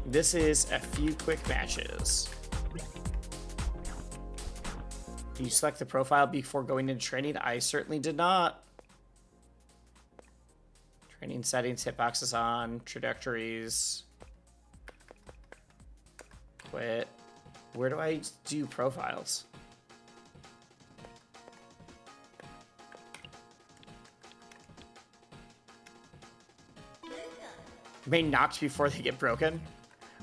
This is a few quick matches. Did you select the profile before going into training? I certainly did not. Training settings, hitboxes on, trajectories. Quit. Where do I do profiles? Remain knocked before they get broken?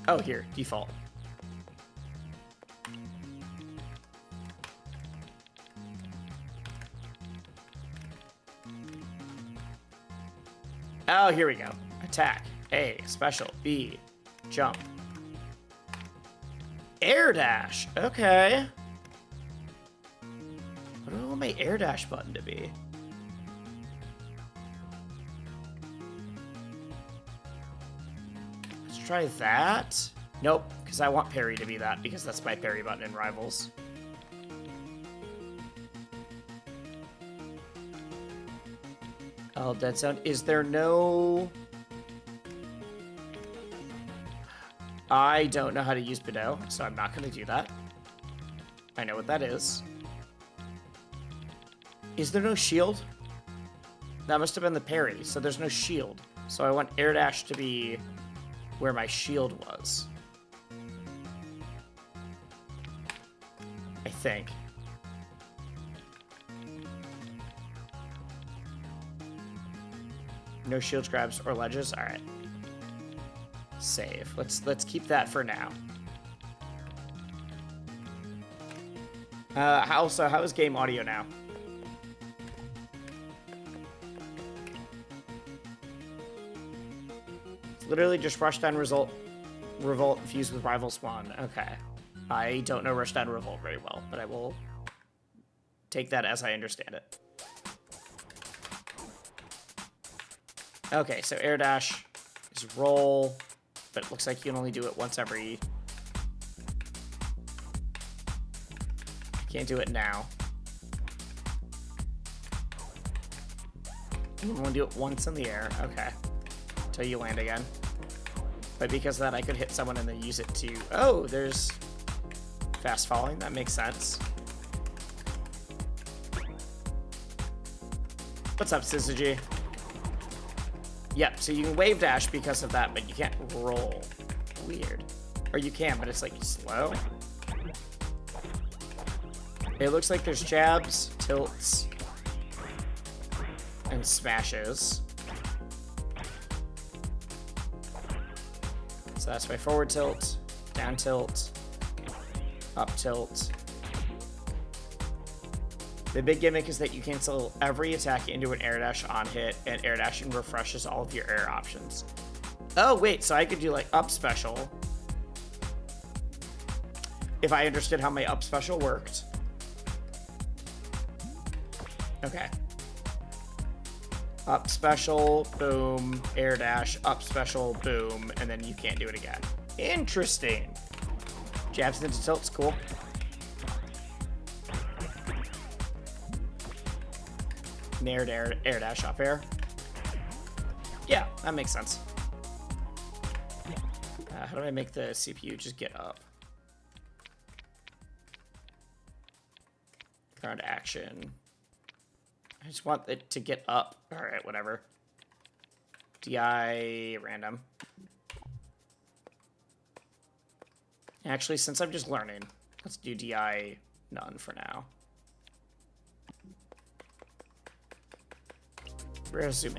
Oh, here, default. Oh, here we go. Attack. A. Special. B. Jump. Air dash. Okay. What do I want my air dash button to be? Let's try that. Nope, because I want parry to be that, because that's my parry button in Rivals. Oh, dead sound. Is there no... I don't know how to use Bideau, so I'm not going to do that. I know what that is. Is there no shield? That must have been the parry, so there's no shield. So I want air dash to be where my shield was. I think. No shields, grabs, or ledges. All right. Save. Let's keep that for now. How is game audio now? It's literally just Rushdown Revolt fused with Rivals 1. Okay. I don't know Rushdown Revolt very well, but I will take that as I understand it. Okay, so air dash is roll, but it looks like you can only do it once every... Can't do it now. You want to do it once in the air. Okay. Until you land again. But because of that, I could hit someone and then use it to... Oh, there's fast falling. That makes sense. What's up, Syzygy? Yep, so you can wave dash because of that, but you can't roll. Weird. Or you can, but it's like slow. It looks like there's jabs, tilts, and smashes. So that's my forward tilt, down tilt, up tilt. The big gimmick is that you cancel every attack into an air dash on hit, and air dashing refreshes all of your air options. Oh, wait, so I could do like up special. If I understood how my up special worked. Okay. Up special, boom, air dash, up special, boom, and then you can't do it again. Interesting. Jabs into tilt's cool. Nair air dash up air. Yeah, that makes sense. How do I make the CPU just get up? Ground action. I just want it to get up. Alright, whatever. DI random. Actually, since I'm just learning, let's do DI none for now. Resume.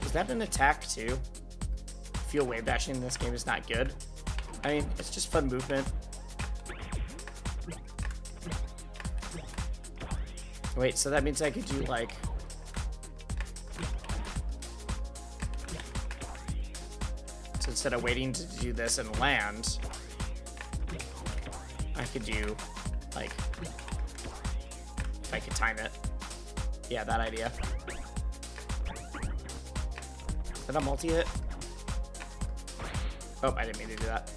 Is that an attack too? I feel wave dashing in this game is not good. I mean, it's just fun movement. Wait, so that means I could do like... So instead of waiting to do this and land, I could do like... If I could time it. Yeah, that idea. Is that a multi-hit? Oh, I didn't mean to do that.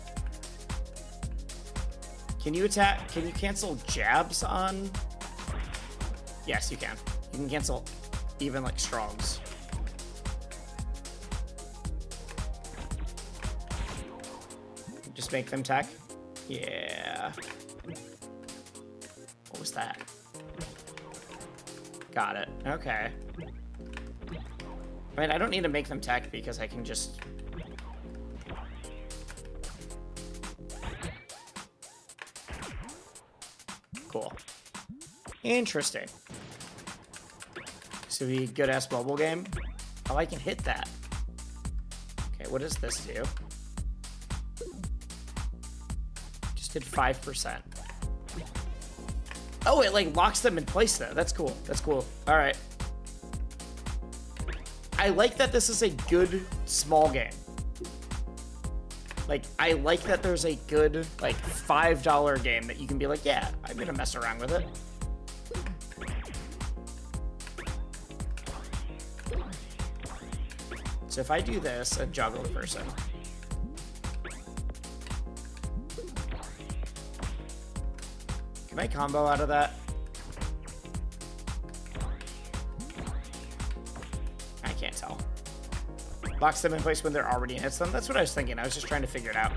Can you attack? Can you cancel jabs on? Yes, you can. You can cancel even like strongs. Just make them tech? Yeah. What was that? Got it. Okay. I mean, I don't need to make them tech because I can just... Cool. Interesting. So be a good-ass mobile game? Oh, I can hit that. Okay, what does this do? Just did 5%. Oh, it like locks them in place though. That's cool. That's cool. All right. I like that this is a good small game. Like, I like that there's a good like $5 game that you can be like, yeah, I'm gonna mess around with it. So if I do this and juggle the person. Can I combo out of that? I can't tell. Locks them in place when they're already in hits them. That's what I was thinking. I was just trying to figure it out.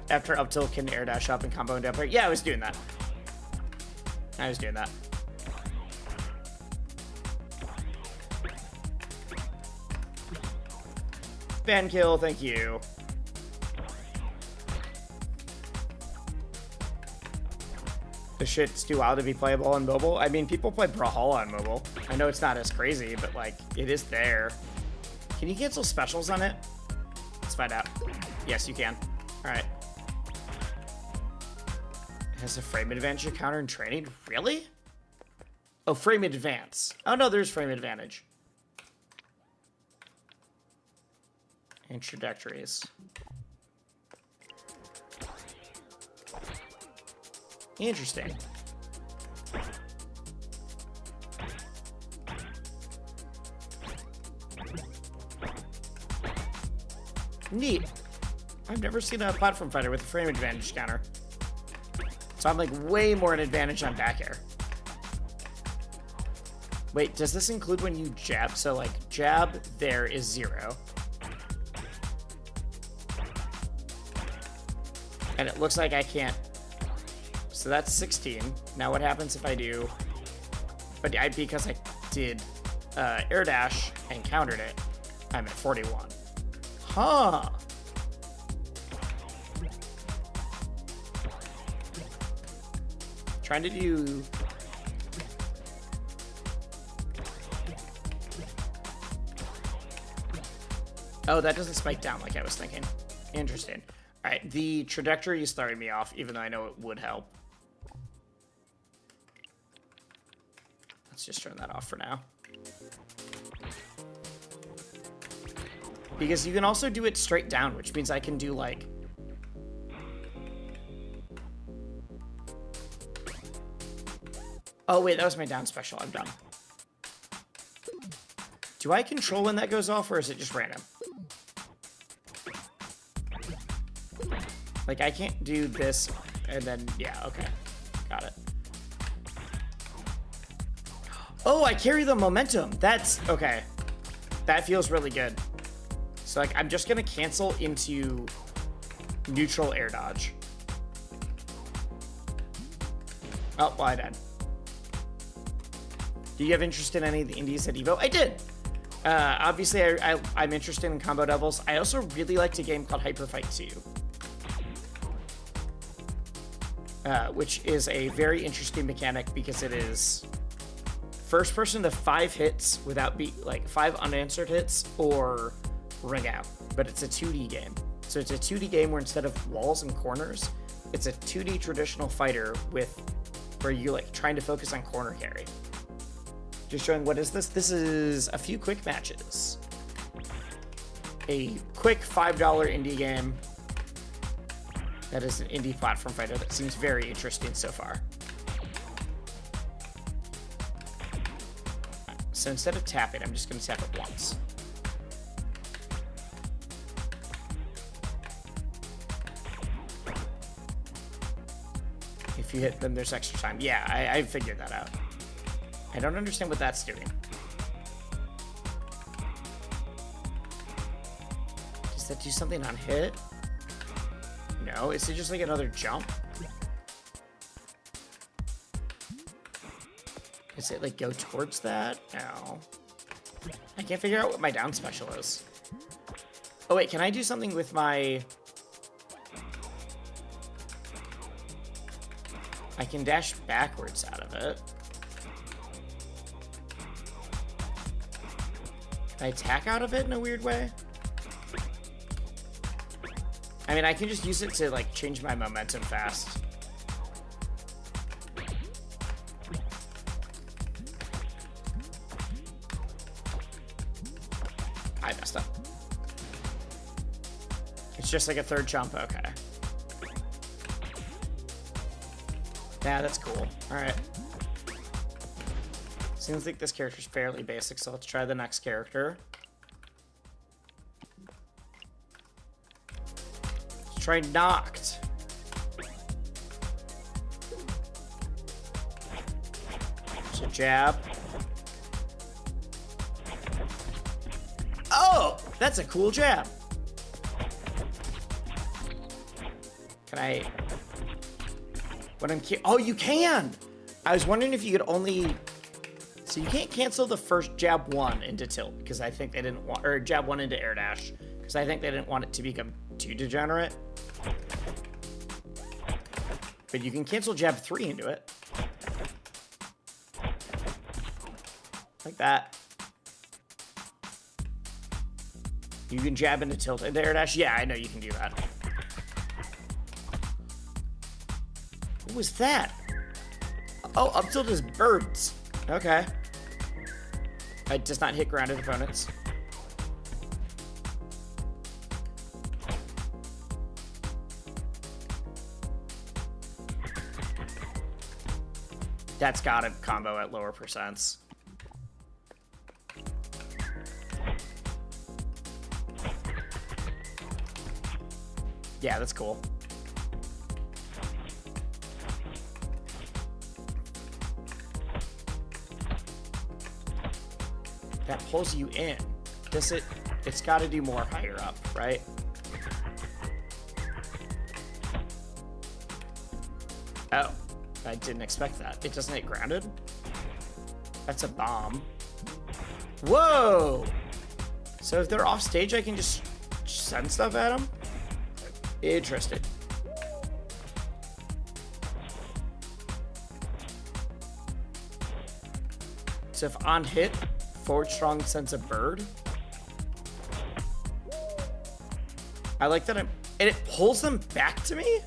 After up tilt can air dash up and combo into up air. Yeah, I was doing that. I was doing that. Fan kill, thank you. This shit's too wild to be playable on mobile. I mean, people play Brawlhalla on mobile. I know it's not as crazy, but like, it is there. Can you cancel specials on it? Let's find out. Yes, you can. All right. It has a frame advantage counter in training? Really? Oh, frame advance. Oh no, there's frame advantage. Introductories. Interesting. Neat. I've never seen a platform fighter with a frame advantage counter. So I'm like way more an advantage on back air. Wait, does this include when you jab? So like jab there is 0. And it looks like I can't. So that's 16. Now what happens if I do, but because I did air dash and countered it, I'm at 41. Huh. Trying to do. Oh, that doesn't spike down like I was thinking. Interesting. All right, the trajectory is throwing me off, even though I know it would help. Let's just turn that off for now. Because you can also do it straight down, which means I can do like... Oh wait, that was my down special. I'm done. Do I control when that goes off, or is it just random? Like, I can't do this, and then, yeah, okay. Got it. Oh, I carry the momentum. That's, okay. That feels really good. So, like, I'm just gonna cancel into neutral air dodge. Oh, well, I died. Do you have interest in any of the indies at EVO? I did! Obviously, I'm interested in combo doubles. I also really liked a game called Hyper Fight 2. Which is a very interesting mechanic because it is first person to 5 hits without 5 unanswered hits or ring out. But it's a 2D game. So it's a 2D game where instead of walls and corners, it's a 2D traditional fighter where you're like trying to focus on corner carry. Just showing what is this? This is a few quick matches. A quick $5 indie game. That is an indie platform fighter that seems very interesting so far. So instead of tapping, I'm just going to tap it once. If you hit them, there's extra time. Yeah, I figured that out. I don't understand what that's doing. Does that do something on hit? No, is it just like another jump? Does it like go towards that? No. I can't figure out what my down special is. Oh wait, can I do something with my... I can dash backwards out of it. Can I attack out of it in a weird way? I mean, I can just use it to, like, change my momentum fast. I messed up. It's just like a third jump, okay. Yeah, that's cool. Alright. Seems like this character's fairly basic, so let's try the next character. Let's try Knocked. So jab. Oh! That's a cool jab. Can I... Oh, you can! I was wondering if you could only... So you can't cancel the first jab 1 into tilt, because I think they didn't want... Or jab 1 into air dash, because I think they didn't want it to become too degenerate. But you can cancel jab 3 into it. Like that. You can jab into tilt into air dash. Yeah, I know you can do that. What was that? Oh, up tilt is birds. Okay. It does not hit grounded opponents. That's got a combo at lower percents. Yeah, that's cool. That pulls you in. Does it? It's got to do more higher up, right? Oh, I didn't expect that. It doesn't hit grounded? That's a bomb. Whoa! So if they're off stage, I can just send stuff at them? Interesting. So if on hit, forward strong sends a bird. I like that and it pulls them back to me?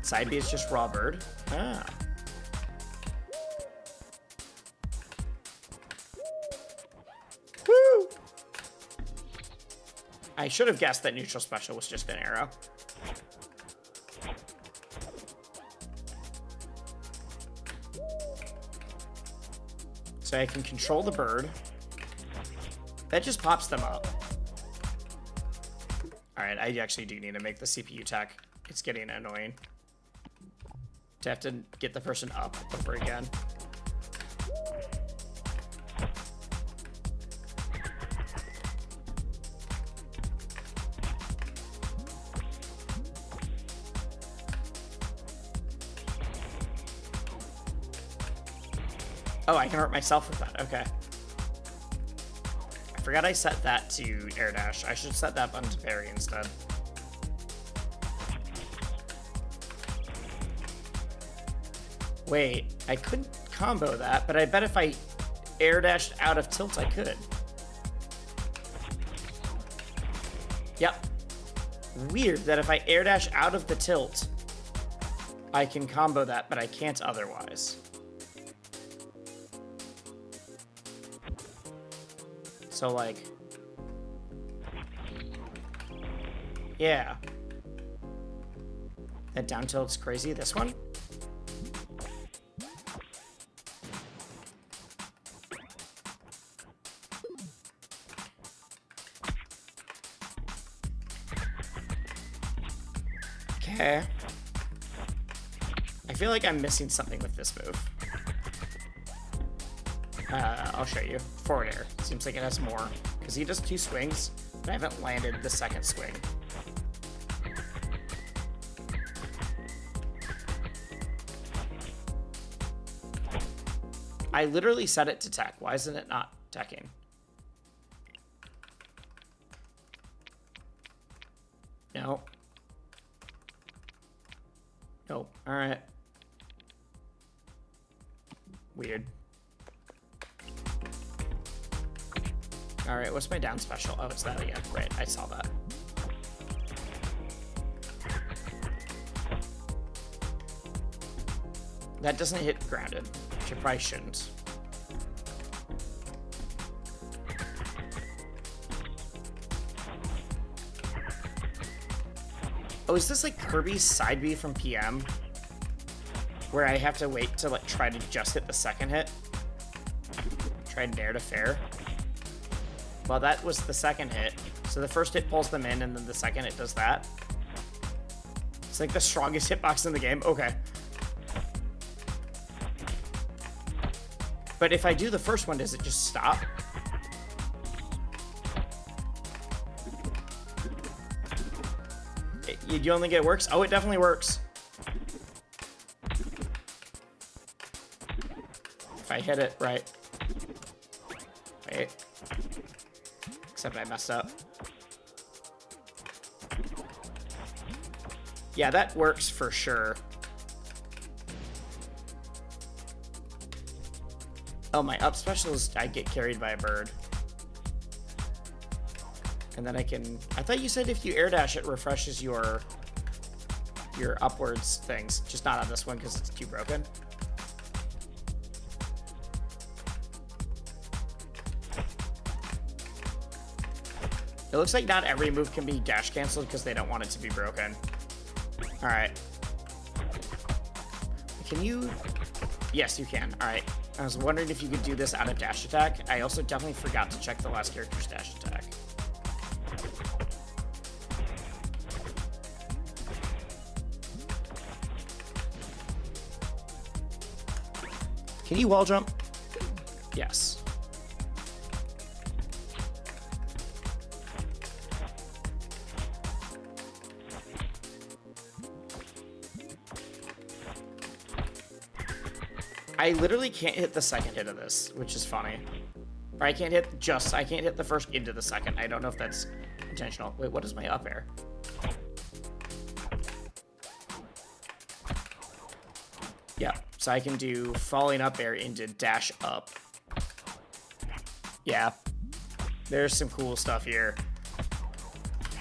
Side B is just raw bird. Ah. Woo! I should have guessed that neutral special was just an arrow. So I can control the bird. That just pops them up. Alright, I actually do need to make the CPU tech. It's getting annoying to have to get the person up over again. Oh, I can hurt myself with that. Okay. I forgot I set that to air dash. I should set that button to parry instead. Wait, I couldn't combo that, but I bet if I air dashed out of tilt, I could. Yep. Weird that if I air dash out of the tilt, I can combo that, but I can't otherwise. So, like... yeah. That down tilt's crazy. This one? Okay. I feel like I'm missing something with this move. I'll show you. Forward air. Seems like it has more. Because he does 2 swings, but I haven't landed the second swing. I literally set it to tech. Why isn't it not teching? No. Nope. Alright. Weird. Alright, what's my down special? Oh, it's that again. Right, I saw that. That doesn't hit grounded, which it probably shouldn't. Oh, is this like Kirby's side B from PM? Where I have to wait to like try to just hit the second hit? Try and dare to fair. Well, that was the second hit. So the first hit pulls them in, and then the second hit does that. It's like the strongest hitbox in the game. Okay. But if I do the first one, does it just stop? You only get works? Oh, it definitely works. If I hit it right. Wait. Except I messed up. Yeah, that works for sure. Oh, my up special is I get carried by a bird. And then I can... I thought you said if you air dash, it refreshes your upwards things. Just not on this one because it's too broken. It looks like not every move can be dash canceled because they don't want it to be broken. Alright. Can you... Yes, you can. Alright. I was wondering if you could do this out of dash attack. I also definitely forgot to check the last character's dash attack. Can you wall jump? Yes. I literally can't hit the second hit of this, which is funny. Or I can't hit the first into the second. I don't know if that's intentional. Wait, what is my up air? Yeah, so I can do falling up air into dash up. Yeah, there's some cool stuff here.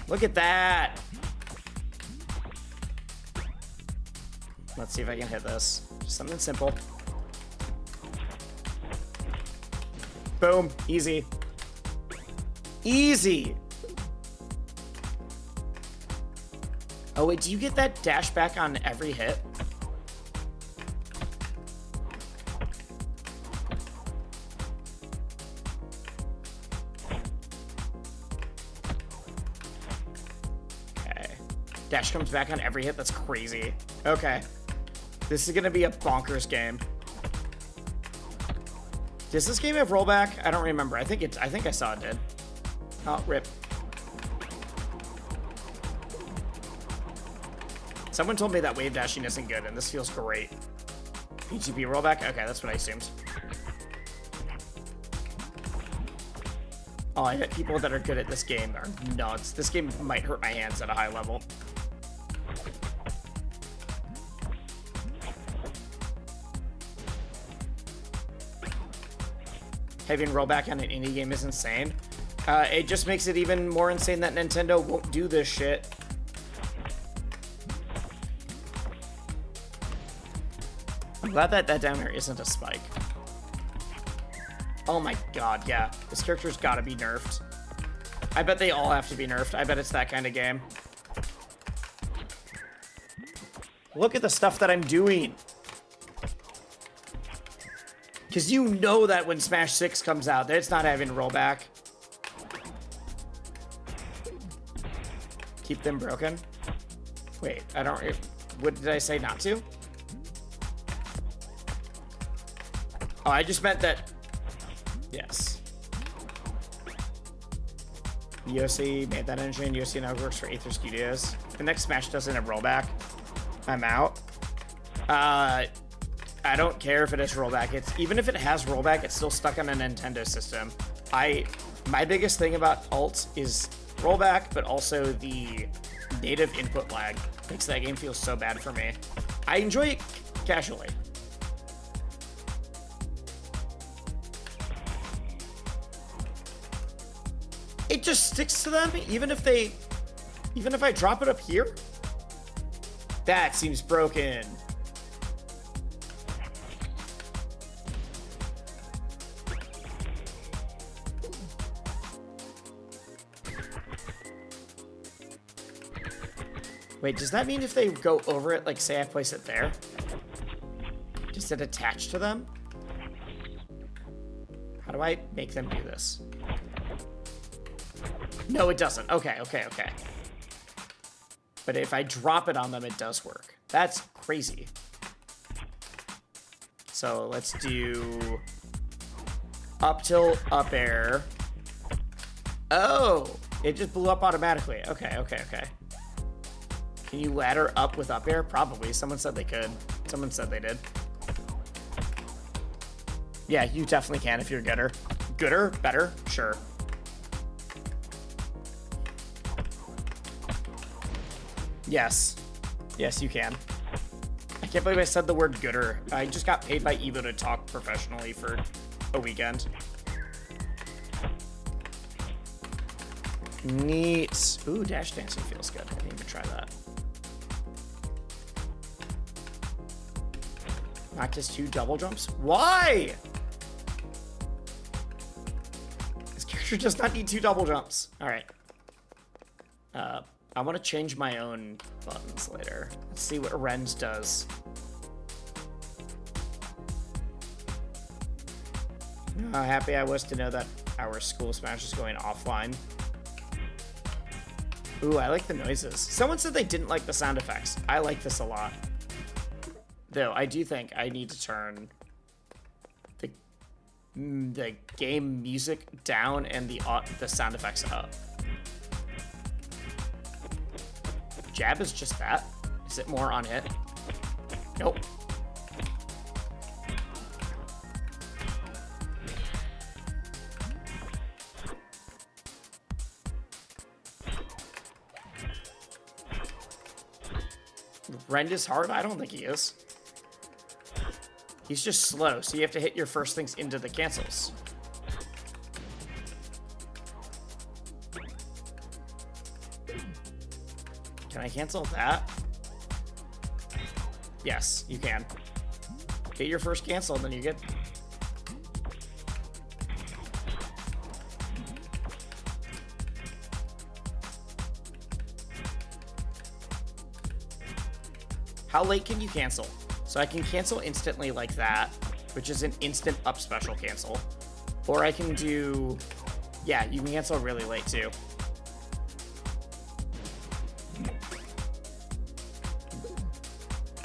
Look at that. Let's see if I can hit this. Just something simple. Boom, easy. Easy. Oh wait, do you get that dash back on every hit? Okay. Dash comes back on every hit, that's crazy. Okay. This is gonna be a bonkers game. Does this game have rollback? I don't remember. I think I saw it did. Oh, rip. Someone told me that wave dashing isn't good, and this feels great. PGP rollback? Okay, that's what I assumed. Oh, I bet people that are good at this game are nuts. This game might hurt my hands at a high level. Having rollback on an indie game is insane. It just makes it even more insane that Nintendo won't do this shit. I'm glad that down here isn't a spike. Oh my god, yeah. This character's gotta be nerfed. I bet they all have to be nerfed. I bet it's that kind of game. Look at the stuff that I'm doing. Because you know that when Smash 6 comes out, that it's not having rollback. Keep them broken? Wait, I don't... What did I say not to? Oh, I just meant that... Yes. Yossi made that engine. Yossi now works for Aether Studios. If the next Smash doesn't have rollback, I'm out. I don't care if it has rollback. Even if it has rollback, it's still stuck on a Nintendo system. My biggest thing about alt is rollback, but also the native input lag. Makes that game feel so bad for me. I enjoy it casually. It just sticks to them, even if I drop it up here? That seems broken. Wait, does that mean if they go over it, like say I place it there, does it attach to them? How do I make them do this? No, it doesn't. Okay. But if I drop it on them, it does work. That's crazy. So let's do up tilt, up air. Oh, it just blew up automatically. Okay. Can you ladder up with up air? Probably. Someone said they could. Someone said they did. Yeah, you definitely can if you're gooder. Gooder? Better? Sure. Yes. Yes, you can. I can't believe I said the word gooder. I just got paid by EVO to talk professionally for a weekend. Neat. Ooh, dash dancing feels good. I need to try that. Practice 2 double jumps? Why? This character does not need 2 double jumps. All right. I want to change my own buttons later. Let's see what Ren's does. How happy I was to know that our school smash is going offline. Ooh, I like the noises. Someone said they didn't like the sound effects. I like this a lot. Though, I do think I need to turn the game music down and the sound effects up. Jab is just that. Is it more on hit? Nope. Rend is hard? I don't think he is. He's just slow, so you have to hit your first things into the cancels. Can I cancel that? Yes, you can. Get your first cancel, and then you're good. How late can you cancel? So I can cancel instantly like that, which is an instant up special cancel. Or I can do, yeah, you can cancel really late too.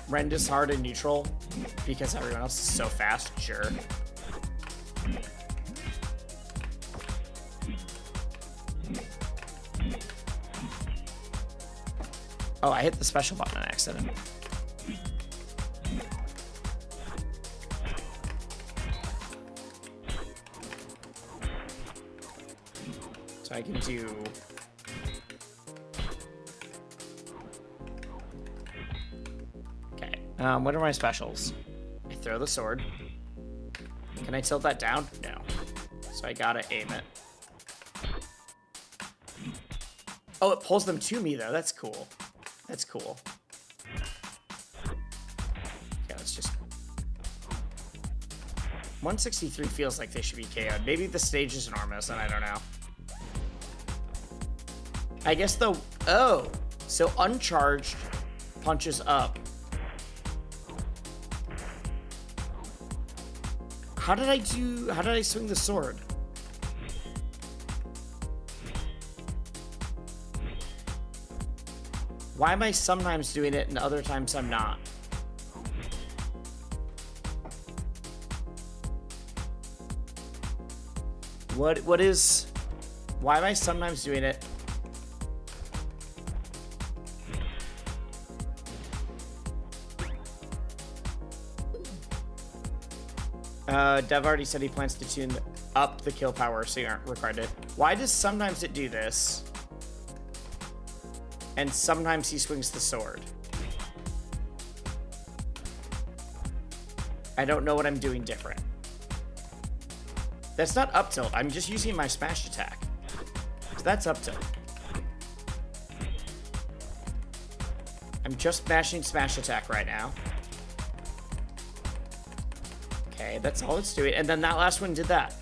Rend is hard and neutral because everyone else is so fast, sure. Oh, I hit the special button on accident. So I can do... Okay, what are my specials? I throw the sword. Can I tilt that down? No. So I gotta aim it. Oh, it pulls them to me though, that's cool. That's cool. Okay, let's just... 163 feels like they should be KO'd. Maybe the stage is enormous and I don't know. I guess the... Oh! So uncharged punches up. How did I swing the sword? Why am I sometimes doing it and other times I'm not? What is... Why am I sometimes doing it? Dev already said he plans to tune up the kill power so you aren't required to... Why does sometimes it do this? And sometimes he swings the sword. I don't know what I'm doing different. That's not up tilt. I'm just using my smash attack. So that's up tilt. I'm just mashing smash attack right now. Okay, that's all it's doing. And then that last one did that.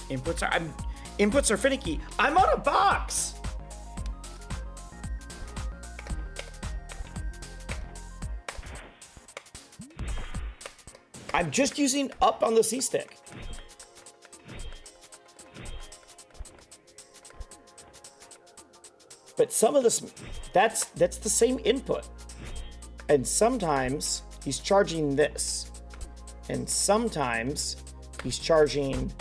Inputs are finicky. I'm on a box! I'm just using up on the C-stick. But some of this, that's the same input. And sometimes he's charging this. And sometimes he's charging...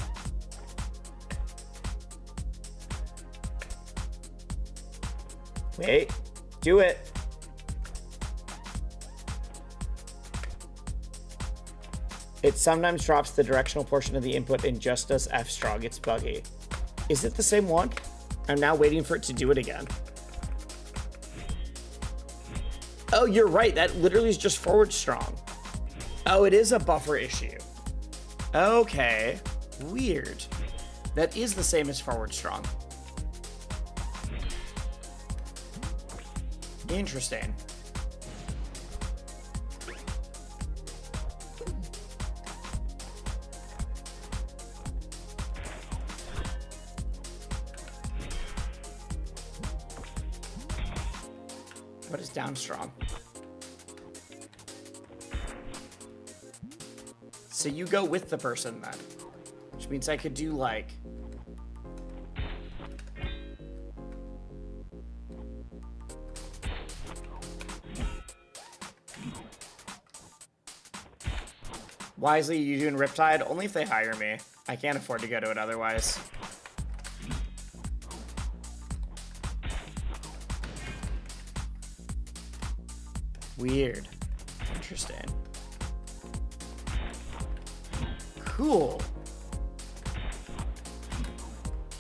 Wait, do it. It sometimes drops the directional portion of the input and just does F strong. It's buggy. Is it the same one? I'm now waiting for it to do it again. Oh, you're right. That literally is just forward strong. Oh, it is a buffer issue. Okay. Weird. That is the same as forward strong. Interesting. What is down strong? So you go with the person then. Which means I could do like... Wisely, you doing Riptide? Only if they hire me. I can't afford to go to it otherwise. Weird. Interesting. Cool.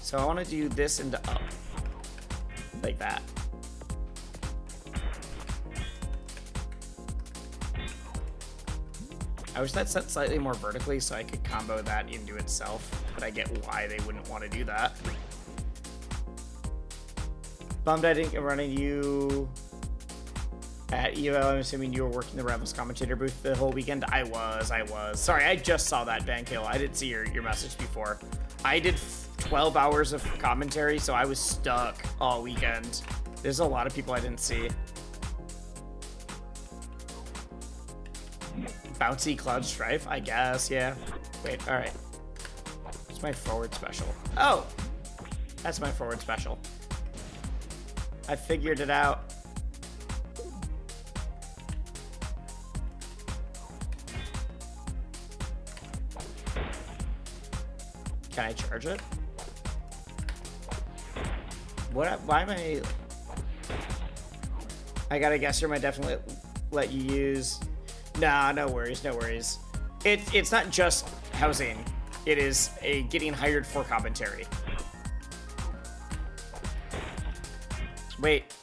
So I want to do this into up. Like that. I wish that set slightly more vertically so I could combo that into itself, but I get why they wouldn't want to do that. Bummed I didn't run into you at EVO. I'm assuming you were working the Rebels commentator booth the whole weekend. I was. Sorry, I just saw that, Bankill. I didn't see your message before. I did 12 hours of commentary, so I was stuck all weekend. There's a lot of people I didn't see. Bouncy Cloud Strife, I guess, yeah. Wait, alright. What's my forward special? Oh! That's my forward special. I figured it out. Can I charge it? What? Why am I gotta guess here, might definitely let you use... Nah, no worries, no worries. It's not just housing. It is a getting hired for commentary. Wait,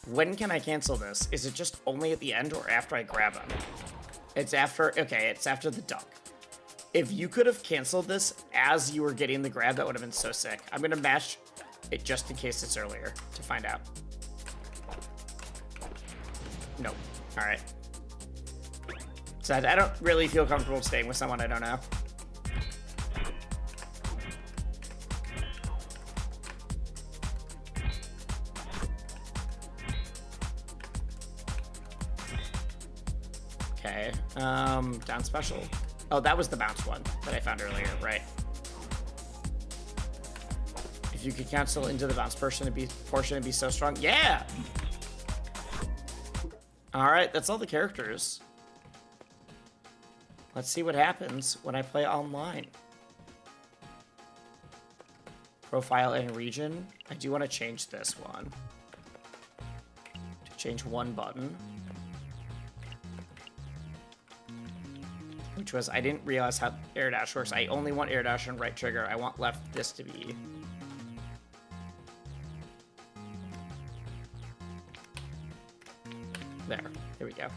when can I cancel this? Is it just only at the end or after I grab him? It's after, okay, it's after the dunk. If you could have canceled this as you were getting the grab, that would have been so sick. I'm gonna match it just in case it's earlier to find out. Nope, all right. So I don't really feel comfortable staying with someone I don't know. Okay, down special. Oh, that was the bounce one that I found earlier, right. If you could cancel into the bounce portion and be so strong. Yeah! All right, that's all the characters. Let's see what happens when I play online. Profile and region. I do want to change this one. To change one button. Which was, I didn't realize how air dash works. I only want air dash on right trigger. I want left this to be. There we go.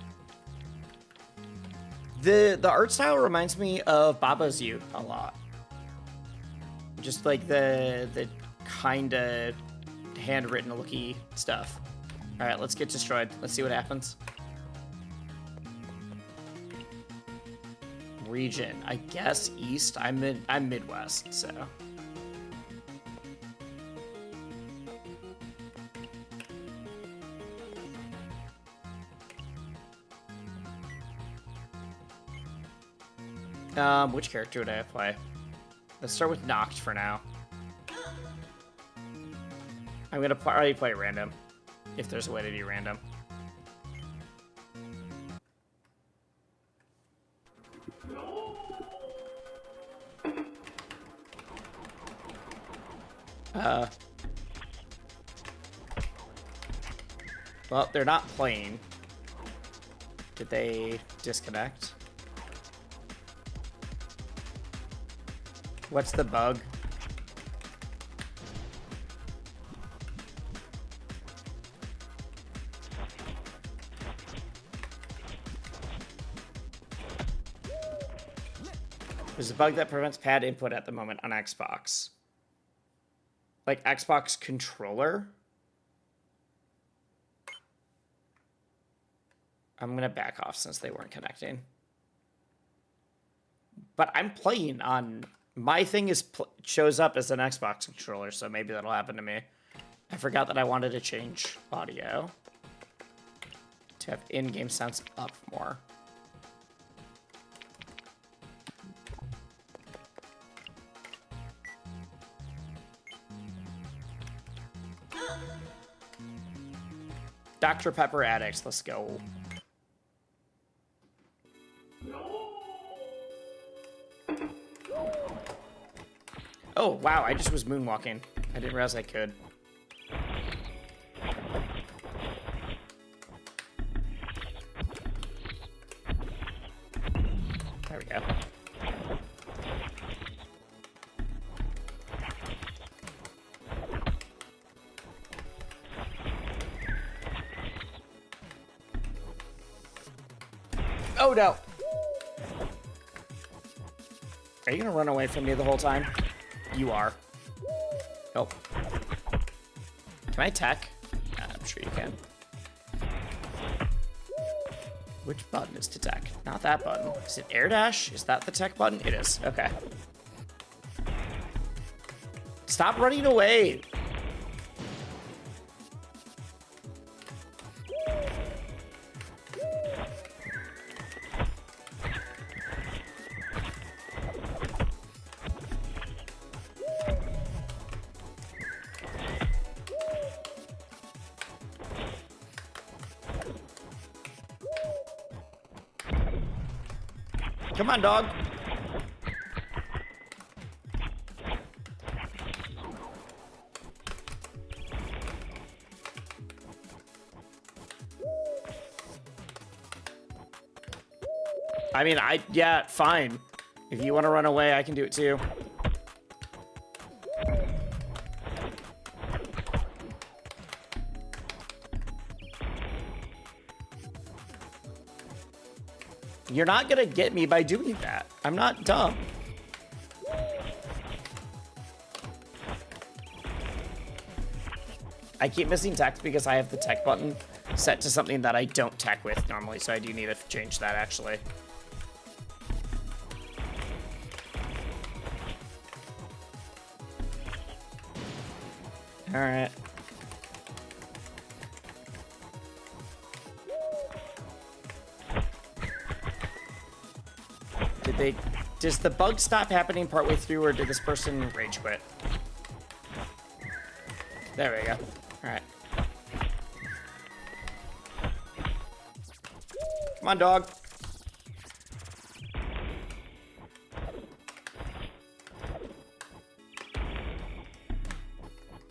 The art style reminds me of Baba's Youth a lot. Just like the kind of handwritten looky stuff. All right, let's get destroyed. Let's see what happens. Region, I guess east. I'm Midwest, so. Which character would I play? Let's start with Noct for now. I'm gonna probably play random, if there's a way to do random. Well, they're not playing. Did they disconnect? What's the bug? There's a bug that prevents pad input at the moment on Xbox. Like Xbox controller? I'm gonna back off since they weren't connecting. But I'm playing on... My thing is shows up as an Xbox controller, so maybe that'll happen to me. I forgot that I wanted to change audio to have in-game sounds up more. Dr. Pepper addicts, let's go. Oh, wow, I just was moonwalking. I didn't realize I could. There we go. Oh no! Are you gonna run away from me the whole time? You are. Oh. Can I attack? I'm sure you can. Which button is to attack? Not that button. Is it air dash? Is that the tech button? It is. Okay. Stop running away! Come on, dog. I mean, yeah, fine. If you want to run away, I can do it too. You're not gonna get me by doing that. I'm not dumb. I keep missing tech because I have the tech button set to something that I don't tech with normally, so I do need to change that actually. All right. Does the bug stop happening partway through, or did this person rage quit? There we go. All right. Come on, dog.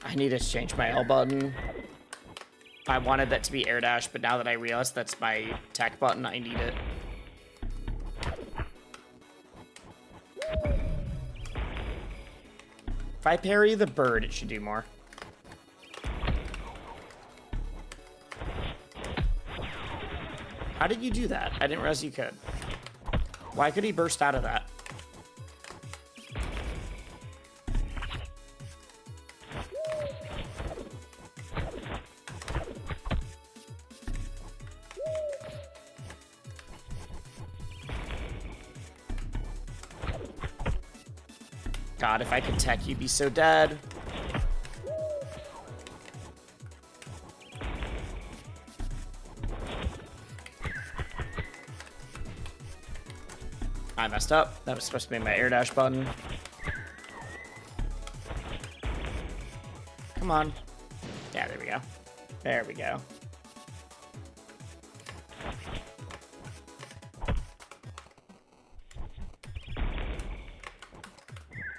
I need to change my L button. I wanted that to be air dash, but now that I realize that's my tech button, I need it. If I parry the bird, it should do more. How did you do that? I didn't realize you could. Why could he burst out of that? God, if I could tech, you'd be so dead. I messed up. That was supposed to be my air dash button. Come on. Yeah, there we go. There we go.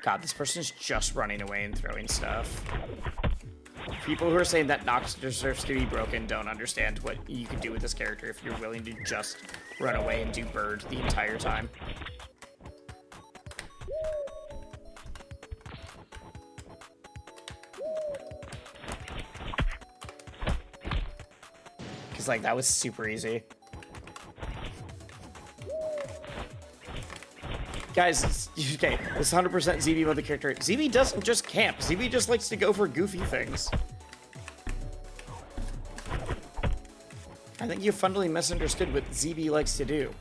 God, this person's just running away and throwing stuff. People who are saying that Nox deserves to be broken don't understand what you can do with this character if you're willing to just run away and do bird the entire time. Because, like, that was super easy. Guys, okay, this 100% ZB mode the character. ZB doesn't just camp. ZB just likes to go for goofy things. I think you fundamentally misunderstood what ZB likes to do.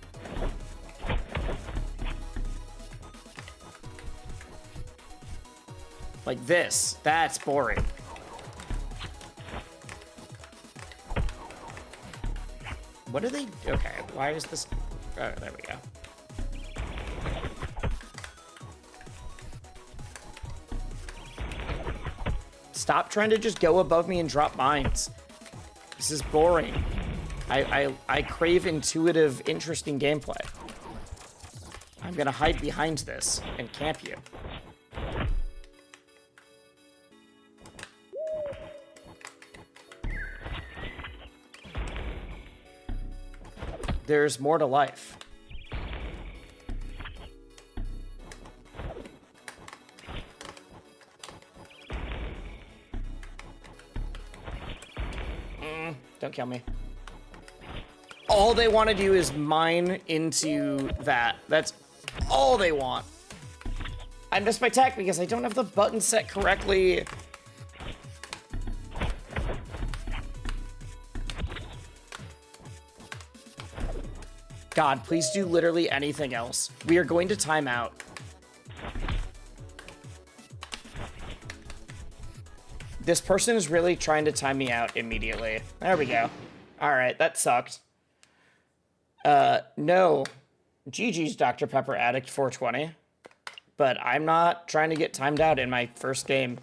Like this. That's boring. What are they? Okay, why is this? Oh, there we go. Stop trying to just go above me and drop mines. This is boring. I crave intuitive, interesting gameplay. I'm gonna hide behind this and camp you. There's more to life. Don't kill me. All they want to do is mine into that. That's all they want. I missed my tech because I don't have the button set correctly. God, please do literally anything else. We are going to time out. This person is really trying to time me out immediately. There we go. All right, that sucked. No. GG's Dr. Pepper Addict 420. But I'm not trying to get timed out in my first game.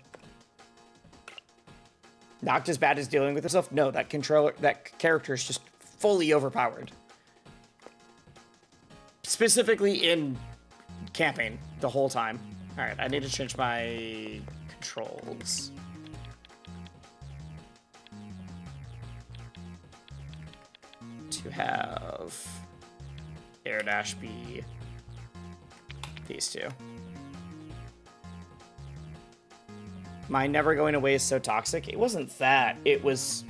Not as bad as dealing with yourself. No, that character is just fully overpowered. Specifically in camping the whole time. All right, I need to change my controls. To have air dash be these two. My never going away is so toxic. It wasn't that. It was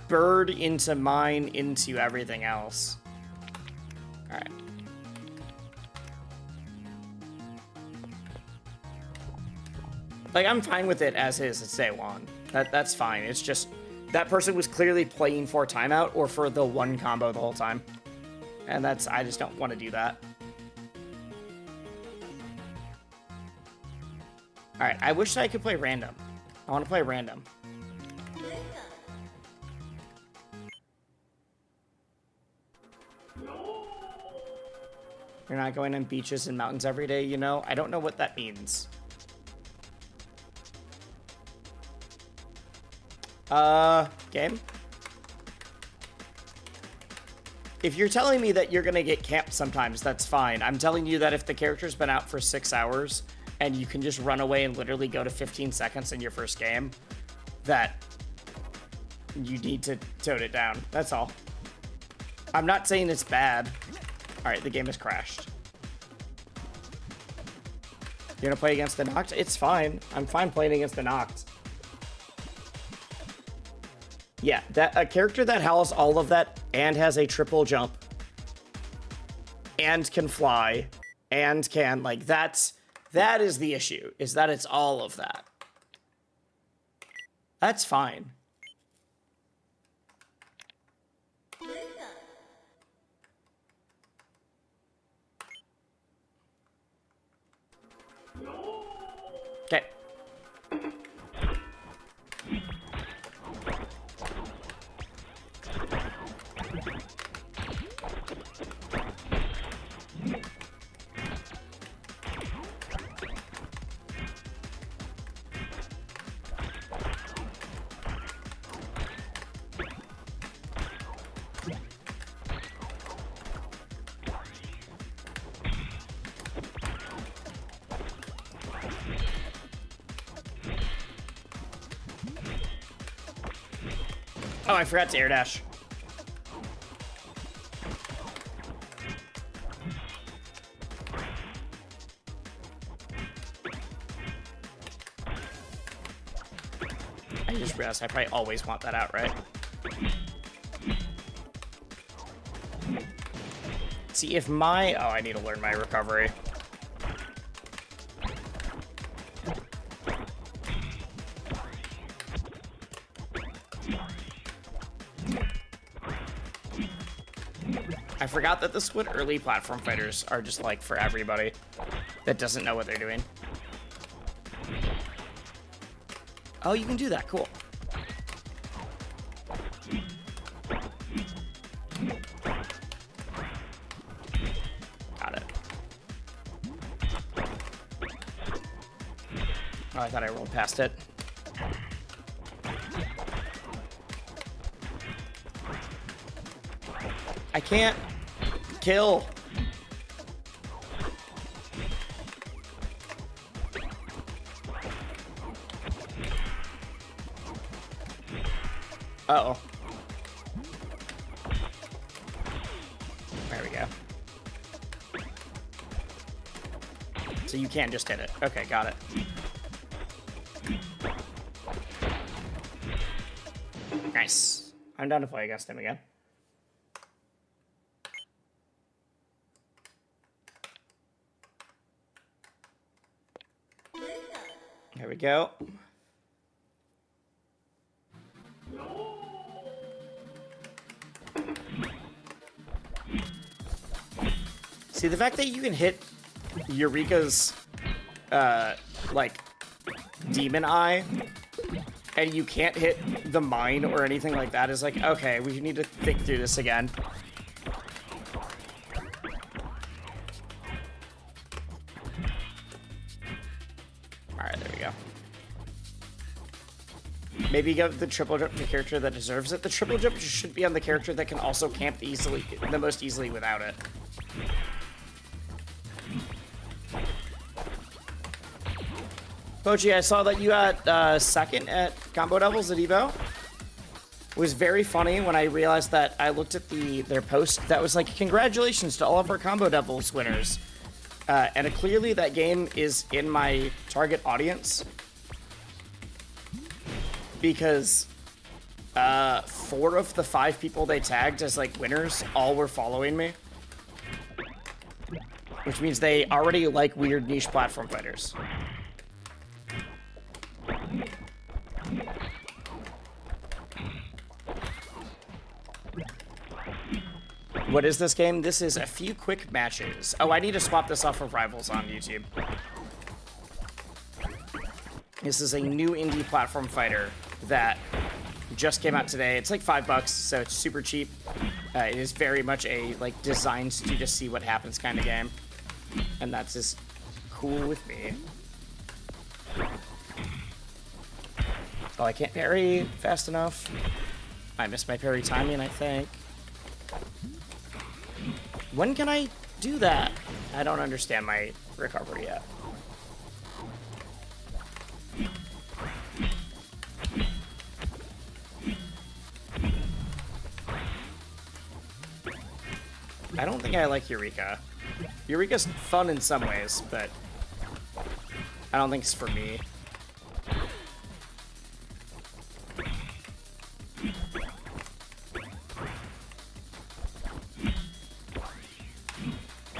bird into mine into everything else. All right. Like, I'm fine with it as is. It's day one. That's fine. It's just that person was clearly playing for timeout or for the one combo the whole time. And I just don't want to do that. All right, I wish I could play random. I want to play random. You're not going on beaches and mountains every day, you know? I don't know what that means. Game? If you're telling me that you're gonna get camped sometimes, that's fine. I'm telling you that if the character's been out for 6 hours and you can just run away and literally go to 15 seconds in your first game, that you need to tone it down. That's all. I'm not saying it's bad. All right, the game has crashed. You're gonna play against the Noct? It's fine. I'm fine playing against the Noct. Yeah, a character that has all of that and has a triple jump and can fly and can, like, that is the issue, is that it's all of that. That's fine. Okay. Oh, I forgot to air dash. I just realized I probably always want that out, right? See if my... Oh, I need to learn my recovery. I forgot that the split early platform fighters are just like for everybody that doesn't know what they're doing. Oh, you can do that. Cool. Got it. Oh, I thought I rolled past it. I can't kill. Uh-oh. There we go. So you can't just hit it. Okay, got it. Nice. I'm down to play against him again. There we go. See, the fact that you can hit Eureka's, like, demon eye, and you can't hit the mine or anything like that is like, okay, we need to think through this again. Alright, there we go. Maybe give the triple jump to the character that deserves it. The triple jump should be on the character that can also camp the most easily without it. Pochi, I saw that you got second at Combo Devils at EVO. It was very funny when I realized that I looked at their post that was like, congratulations to all of our Combo Devils winners. And clearly that game is in my target audience. Because 4 of the 5 people they tagged as like winners all were following me. Which means they already like weird niche platform fighters. What is this game? This is a few quick matches. Oh, I need to swap this off of Rivals on YouTube. This is a new indie platform fighter that just came out today. It's like $5, so it's super cheap. It is very much a like designed to just see what happens kind of game, and that's just cool with me. Oh, I can't parry fast enough. I missed my parry timing, I think. When can I do that? I don't understand my recovery yet. I don't think I like Eureka. Eureka's fun in some ways, but I don't think it's for me.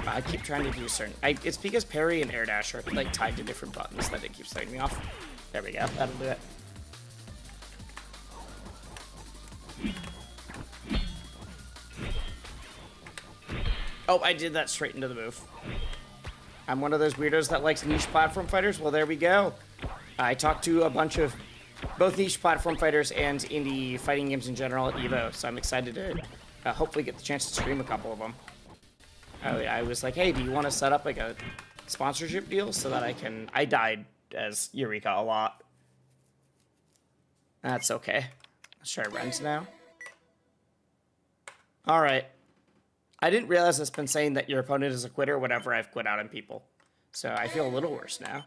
I keep trying to do certain... it's because parry and air dash are like tied to different buttons that it keeps throwing me off. There we go. That'll do it. Oh, I did that straight into the move. I'm one of those weirdos that likes niche platform fighters. Well, there we go. I talked to a bunch of both niche platform fighters and indie fighting games in general at EVO, so I'm excited to hopefully get the chance to stream a couple of them. I was like, hey, do you want to set up like a sponsorship deal so that I can... I died as Eureka a lot. That's okay. Let's try Rens now. Alright. I didn't realize it's been saying that your opponent is a quitter whenever I've quit out on people. So I feel a little worse now.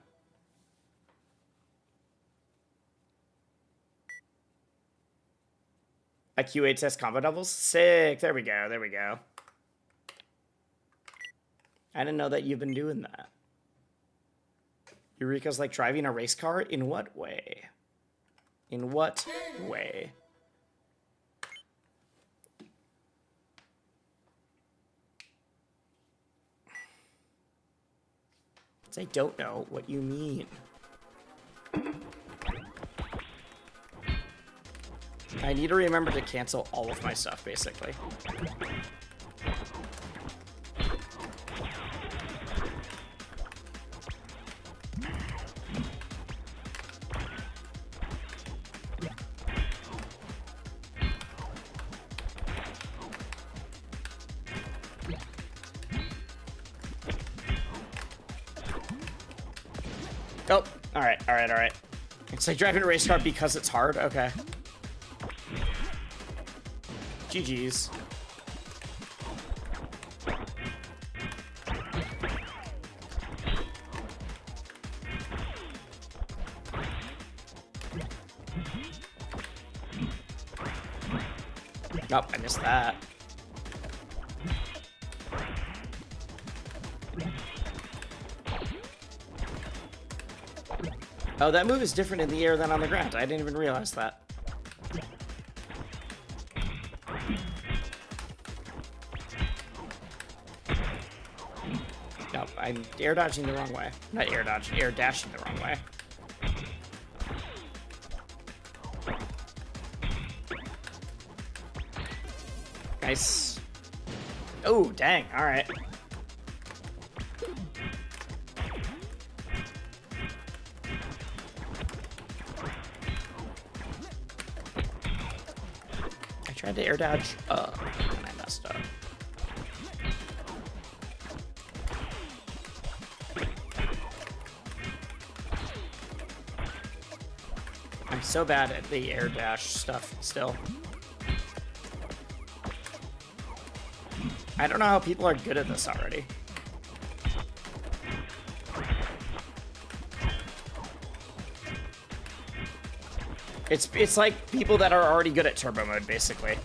A QA test combo doubles? Sick. There we go. There we go. I didn't know that you've been doing that. Eureka's like driving a race car? In what way? In what way? I don't know what you mean. I need to remember to cancel all of my stuff, basically. Oh, alright, alright, alright. It's like driving a race car because it's hard? Okay. GG's. Nope, I missed that. Oh, that move is different in the air than on the ground. I didn't even realize that. No, I'm air dodging the wrong way. Not air dodging, air dashing the wrong way. Nice. Oh, dang. All right. I tried to air dodge and I messed up. I'm so bad at the air dash stuff still. I don't know how people are good at this already. It's like people that are already good at turbo mode, basically.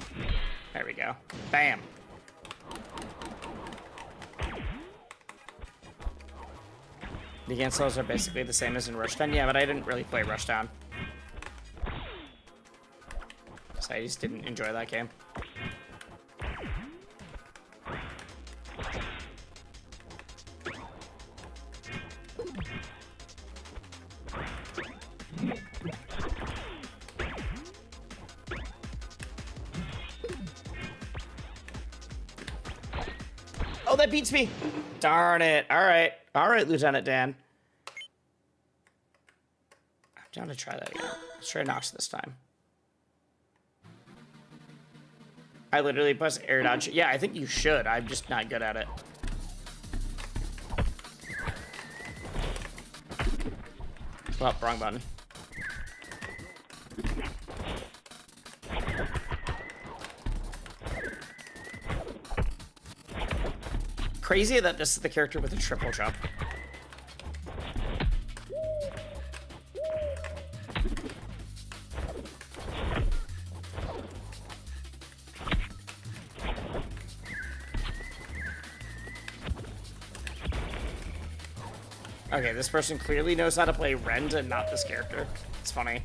There we go. Bam. The cancels are basically the same as in Rushdown. Yeah, but I didn't really play Rushdown. So I just didn't enjoy that game. Oh, that beats me. Darn it. All right. All right, Lieutenant Dan. I'm down to try that again. Let's try Nox this time. I literally press air dodge. Yeah, I think you should. I'm just not good at it. Well, wrong button. Crazy that this is the character with a triple jump. Okay, this person clearly knows how to play Rend and not this character. It's funny.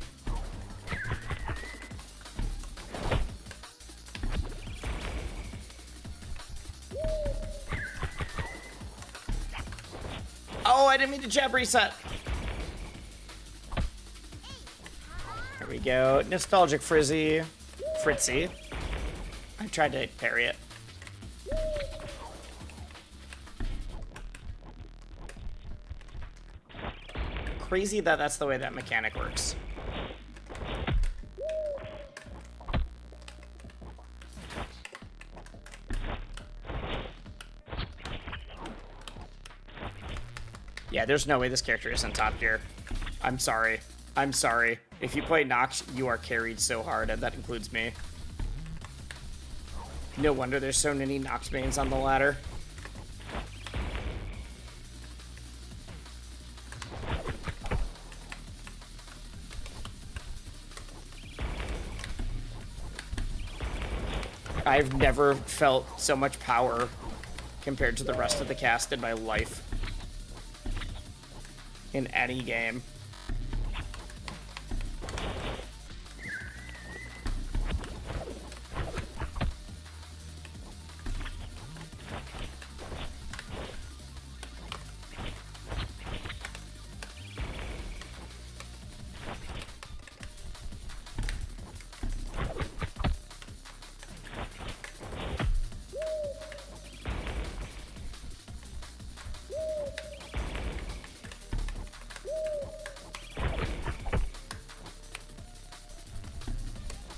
Oh, I didn't mean to jab reset. There we go. Nostalgic Frizzy. Fritzy. I tried to parry it. Crazy that that's the way that mechanic works. Yeah, there's no way this character isn't top tier. I'm sorry. I'm sorry. If you play Nox, you are carried so hard, and that includes me. No wonder there's so many Nox mains on the ladder. I've never felt so much power compared to the rest of the cast in my life. In any game.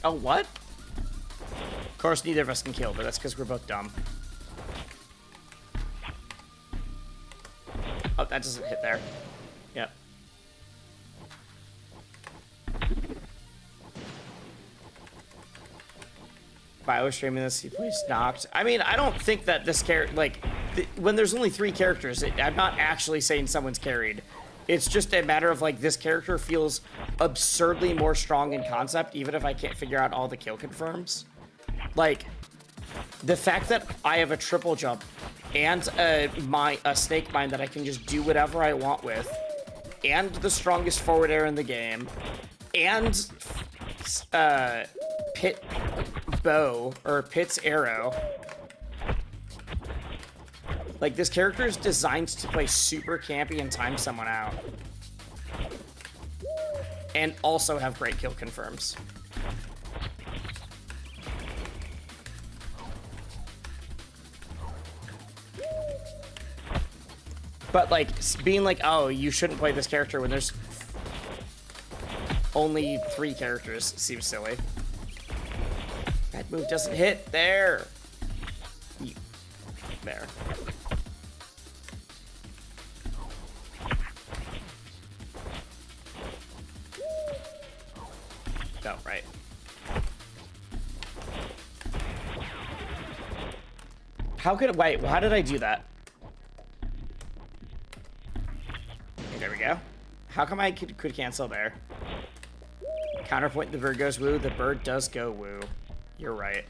Oh, what? Of course, neither of us can kill, but that's because we're both dumb. Oh, that doesn't hit there. Yep. If I was streaming this, he plays Knocked. I mean, I don't think that this character, like, when there's only 3 characters, I'm not actually saying someone's carried. It's just a matter of, like, this character feels absurdly more strong in concept, even if I can't figure out all the kill confirms. Like, the fact that I have a triple jump and a snake mine that I can just do whatever I want with, and the strongest forward air in the game, and Pit bow, or Pit's arrow. Like, this character is designed to play super campy and time someone out. And also have great kill confirms. But, like, being like, oh, you shouldn't play this character when there's only 3 characters seems silly. That move doesn't hit. There. There. Oh, right. Wait, how did I do that? Okay, there we go. How come I could cancel there? Counterpoint, the bird goes woo. The bird does go woo. You're right.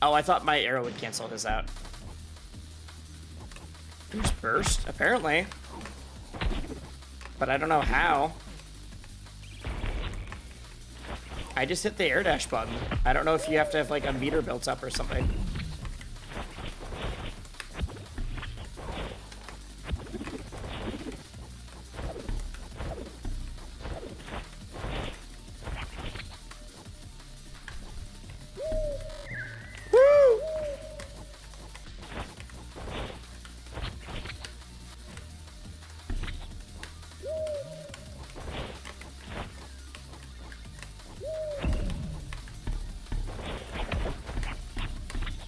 Oh, I thought my arrow would cancel his out. There's burst, apparently. But I don't know how. I just hit the air dash button. I don't know if you have to have like a meter built up or something.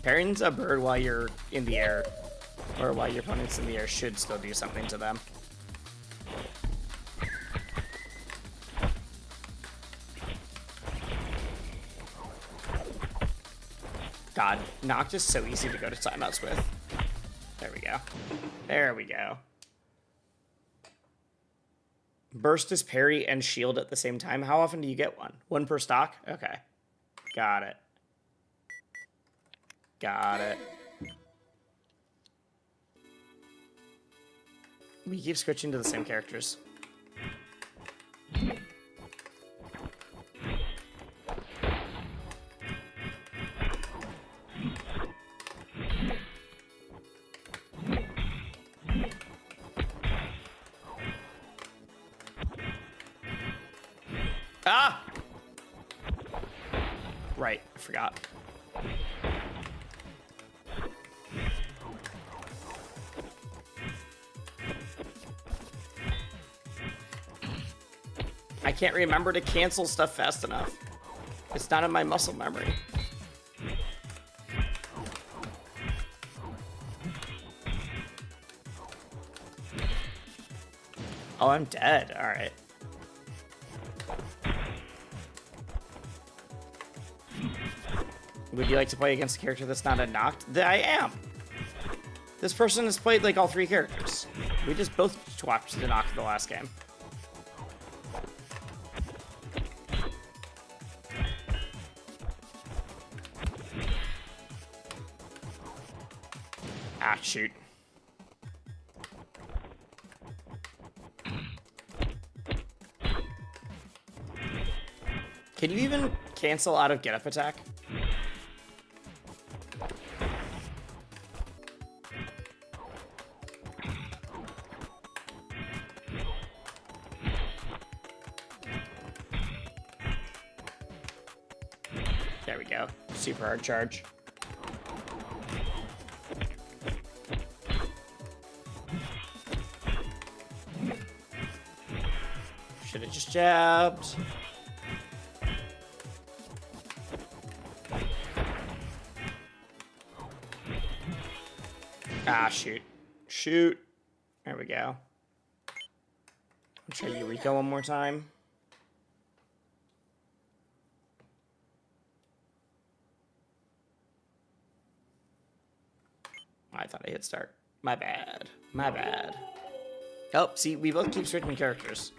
Parrying a bird while you're in the air, or while your opponent's in the air, should still do something to them. God, Noct is so easy to go to timeouts with. There we go. There we go. Burst is parry and shield at the same time. How often do you get one? One per stock? Okay. Got it. Got it. We keep switching to the same characters. Ah! Right, I forgot. I can't remember to cancel stuff fast enough. It's not in my muscle memory. Oh, I'm dead. All right. Would you like to play against a character that's not a Noct? I am. This person has played like all 3 characters. We just both swapped to Noct the last game. Ah, shoot. Can you even cancel out of get up attack? There we go. Super hard charge. Should have just jabbed. Ah, shoot. Shoot. There we go. I'll try Eureka one more time. I thought I hit start. My bad. My bad. Oh, see, we both keep switching characters.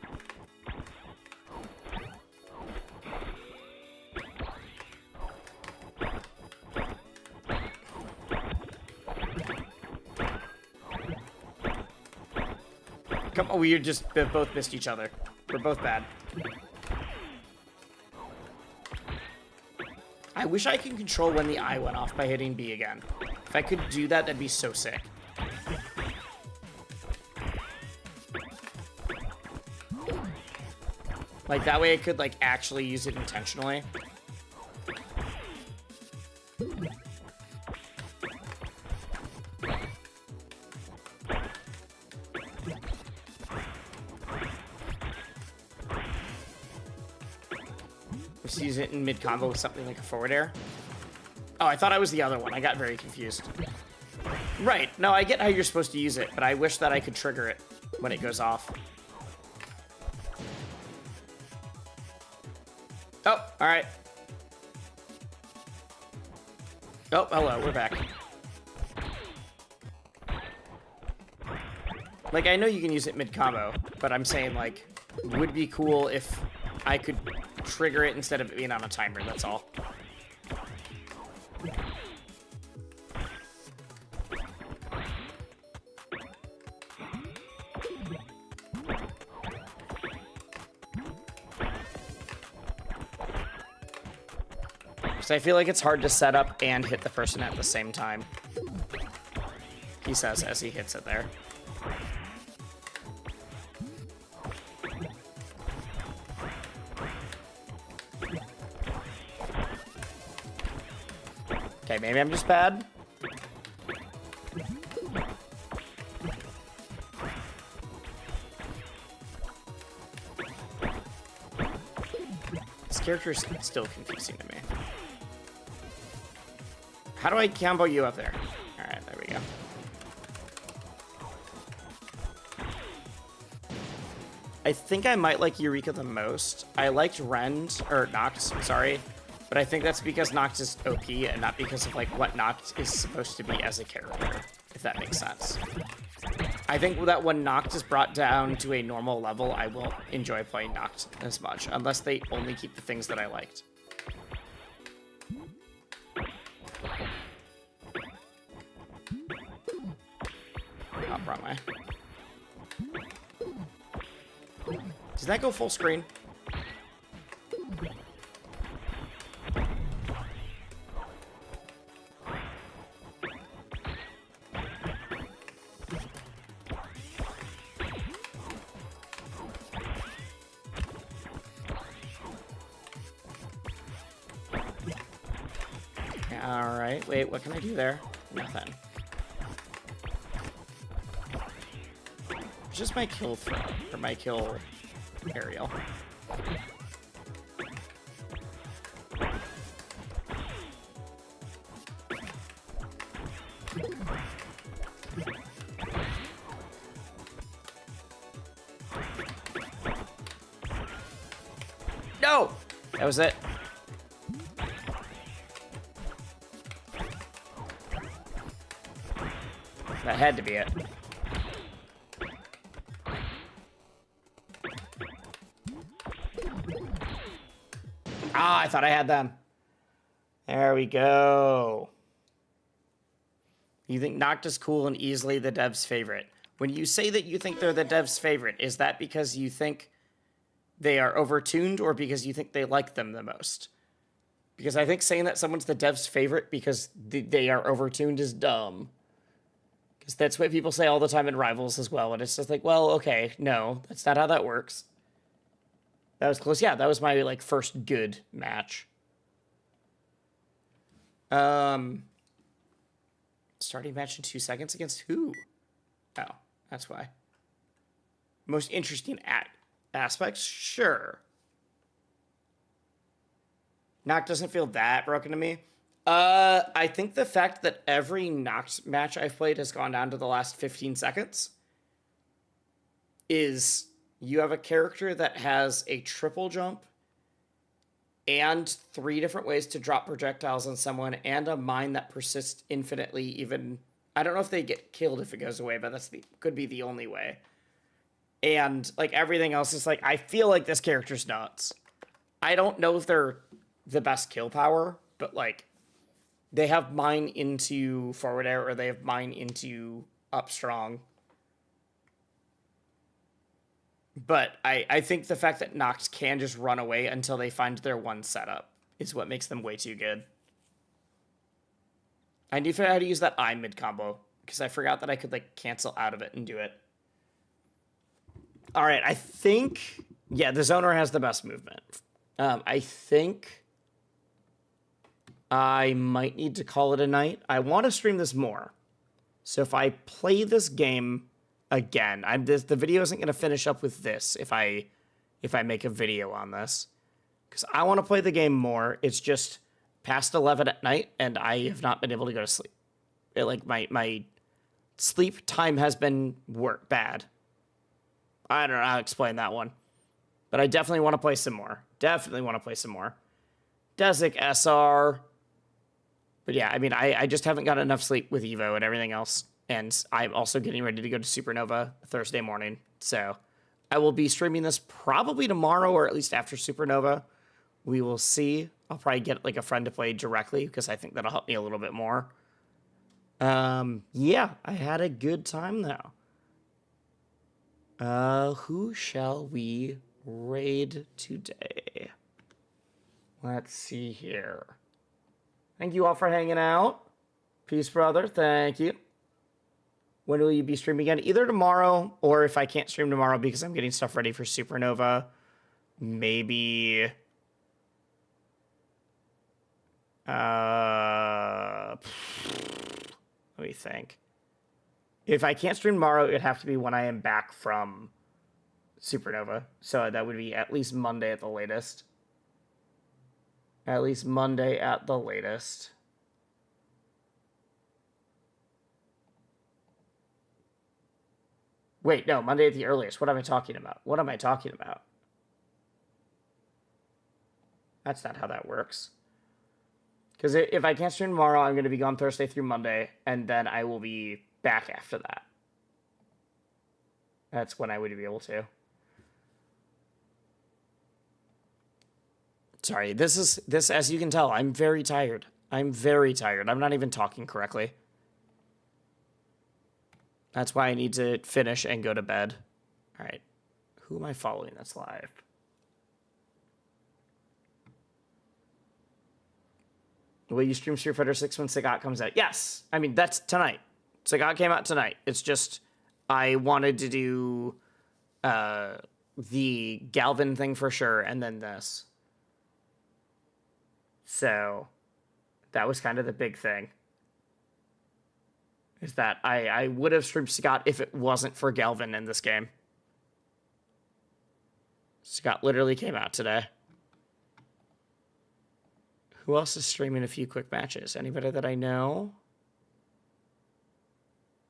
Oh, we just both missed each other. We're both bad. I wish I could control when the eye went off by hitting B again. If I could do that, that'd be so sick. Like, that way I could, like, actually use it intentionally. Just use it in mid-combo with something like a forward air. Oh, I thought I was the other one. I got very confused. Right. No, I get how you're supposed to use it, but I wish that I could trigger it when it goes off. Oh, all right. Oh, hello. We're back. Like, I know you can use it mid-combo, but I'm saying, like, would be cool if I could trigger it instead of it being on a timer, that's all. Because I feel like it's hard to set up and hit the person at the same time. He says as he hits it there. Okay, maybe I'm just bad. This character is still confusing to me. How do I combo you up there? Alright, there we go. I think I might like Eureka the most. I liked Rend, or Noct, sorry. But I think that's because Noct is OP and not because of like what Noct is supposed to be as a character, if that makes sense. I think that when Noct is brought down to a normal level, I won't enjoy playing Noct as much, unless they only keep the things that I liked. Oh, wrong way. Does that go full screen? Alright, wait, what can I do there? Nothing. It's just my kill throw, or my kill aerial. No! That was it. That had to be it. Ah, I thought I had them. There we go. You think Noct is cool and easily the dev's favorite. When you say that you think they're the dev's favorite, is that because you think they are overtuned or because you think they like them the most? Because I think saying that someone's the dev's favorite because they are overtuned is dumb. Because that's what people say all the time in Rivals as well. And it's just like, well, okay, no, that's not how that works. That was close. Yeah, that was my, like, first good match. Starting match in 2 seconds against who? Oh, that's why. Most interesting aspects? Sure. Noct doesn't feel that broken to me. I think the fact that every Noct match I've played has gone down to the last 15 seconds is you have a character that has a triple jump and 3 different ways to drop projectiles on someone and a mine that persists infinitely even... I don't know if they get killed if it goes away, but could be the only way. And, like, everything else is like, I feel like this character's nuts. I don't know if they're the best kill power, but, like, they have mine into forward air or they have mine into up strong. But I think the fact that Noct can just run away until they find their one setup is what makes them way too good. I need to figure out how to use that I mid combo, because I forgot that I could, like, cancel out of it and do it. All right, I think... Yeah, the Zoner has the best movement. I think I might need to call it a night. I want to stream this more. So if I play this game again, the video isn't going to finish up with this if I make a video on this. Because I want to play the game more. It's just past 11 at night, and I have not been able to go to sleep. My sleep time has been bad. I don't know how to explain that one. But I definitely want to play some more. Desic SR. But yeah, I mean, I just haven't got enough sleep with EVO and everything else. And I'm also getting ready to go to Supernova Thursday morning. So I will be streaming this probably tomorrow, or at least after Supernova. We will see. I'll probably get like a friend to play directly, because I think that'll help me a little bit more. Yeah, I had a good time though. Who shall we raid today? Let's see here. Thank you all for hanging out. Peace, brother. Thank you. When will you be streaming again? Either tomorrow, or if I can't stream tomorrow because I'm getting stuff ready for Supernova, maybe... let me think. If I can't stream tomorrow, it'd have to be when I am back from Supernova. So that would be at least Monday at the latest. Wait, no, Monday at the earliest. What am I talking about? That's not how that works. Because if I can't stream tomorrow, I'm going to be gone Thursday through Monday, and then I will be back after that. That's when I would be able to. Sorry, this, as you can tell, I'm very tired. I'm not even talking correctly. That's why I need to finish and go to bed. All right. Who am I following that's live? Will you stream Street Fighter 6 when Sagat comes out? Yes. I mean, that's tonight. Sagat came out tonight. It's just I wanted to do the Galvan thing for sure, and then this. So that was kind of the big thing. Is that I would have streamed Sagat if it wasn't for Galvan in this game. Sagat literally came out today. Who else is streaming a few quick matches? Anybody that I know?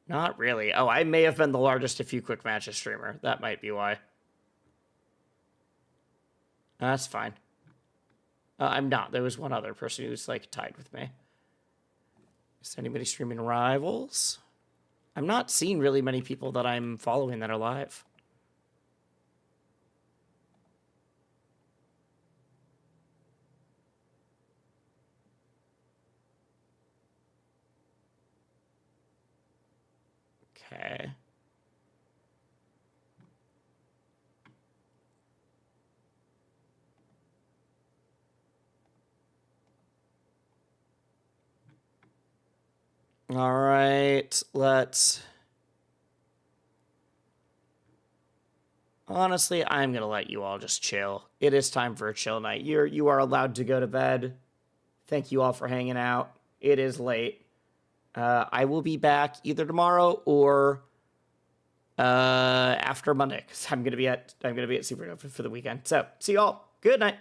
Not really. Oh, I may have been the largest a few quick matches streamer. That might be why. That's fine. I'm not. There was one other person who's like tied with me. Is anybody streaming Rivals? I'm not seeing really many people that I'm following that are live. Okay. All right, let's... Honestly, I'm going to let you all just chill. It is time for a chill night. You are allowed to go to bed. Thank you all for hanging out. It is late. I will be back either tomorrow or after Monday, because I'm gonna be at Supernova for the weekend. So see you all. Good night.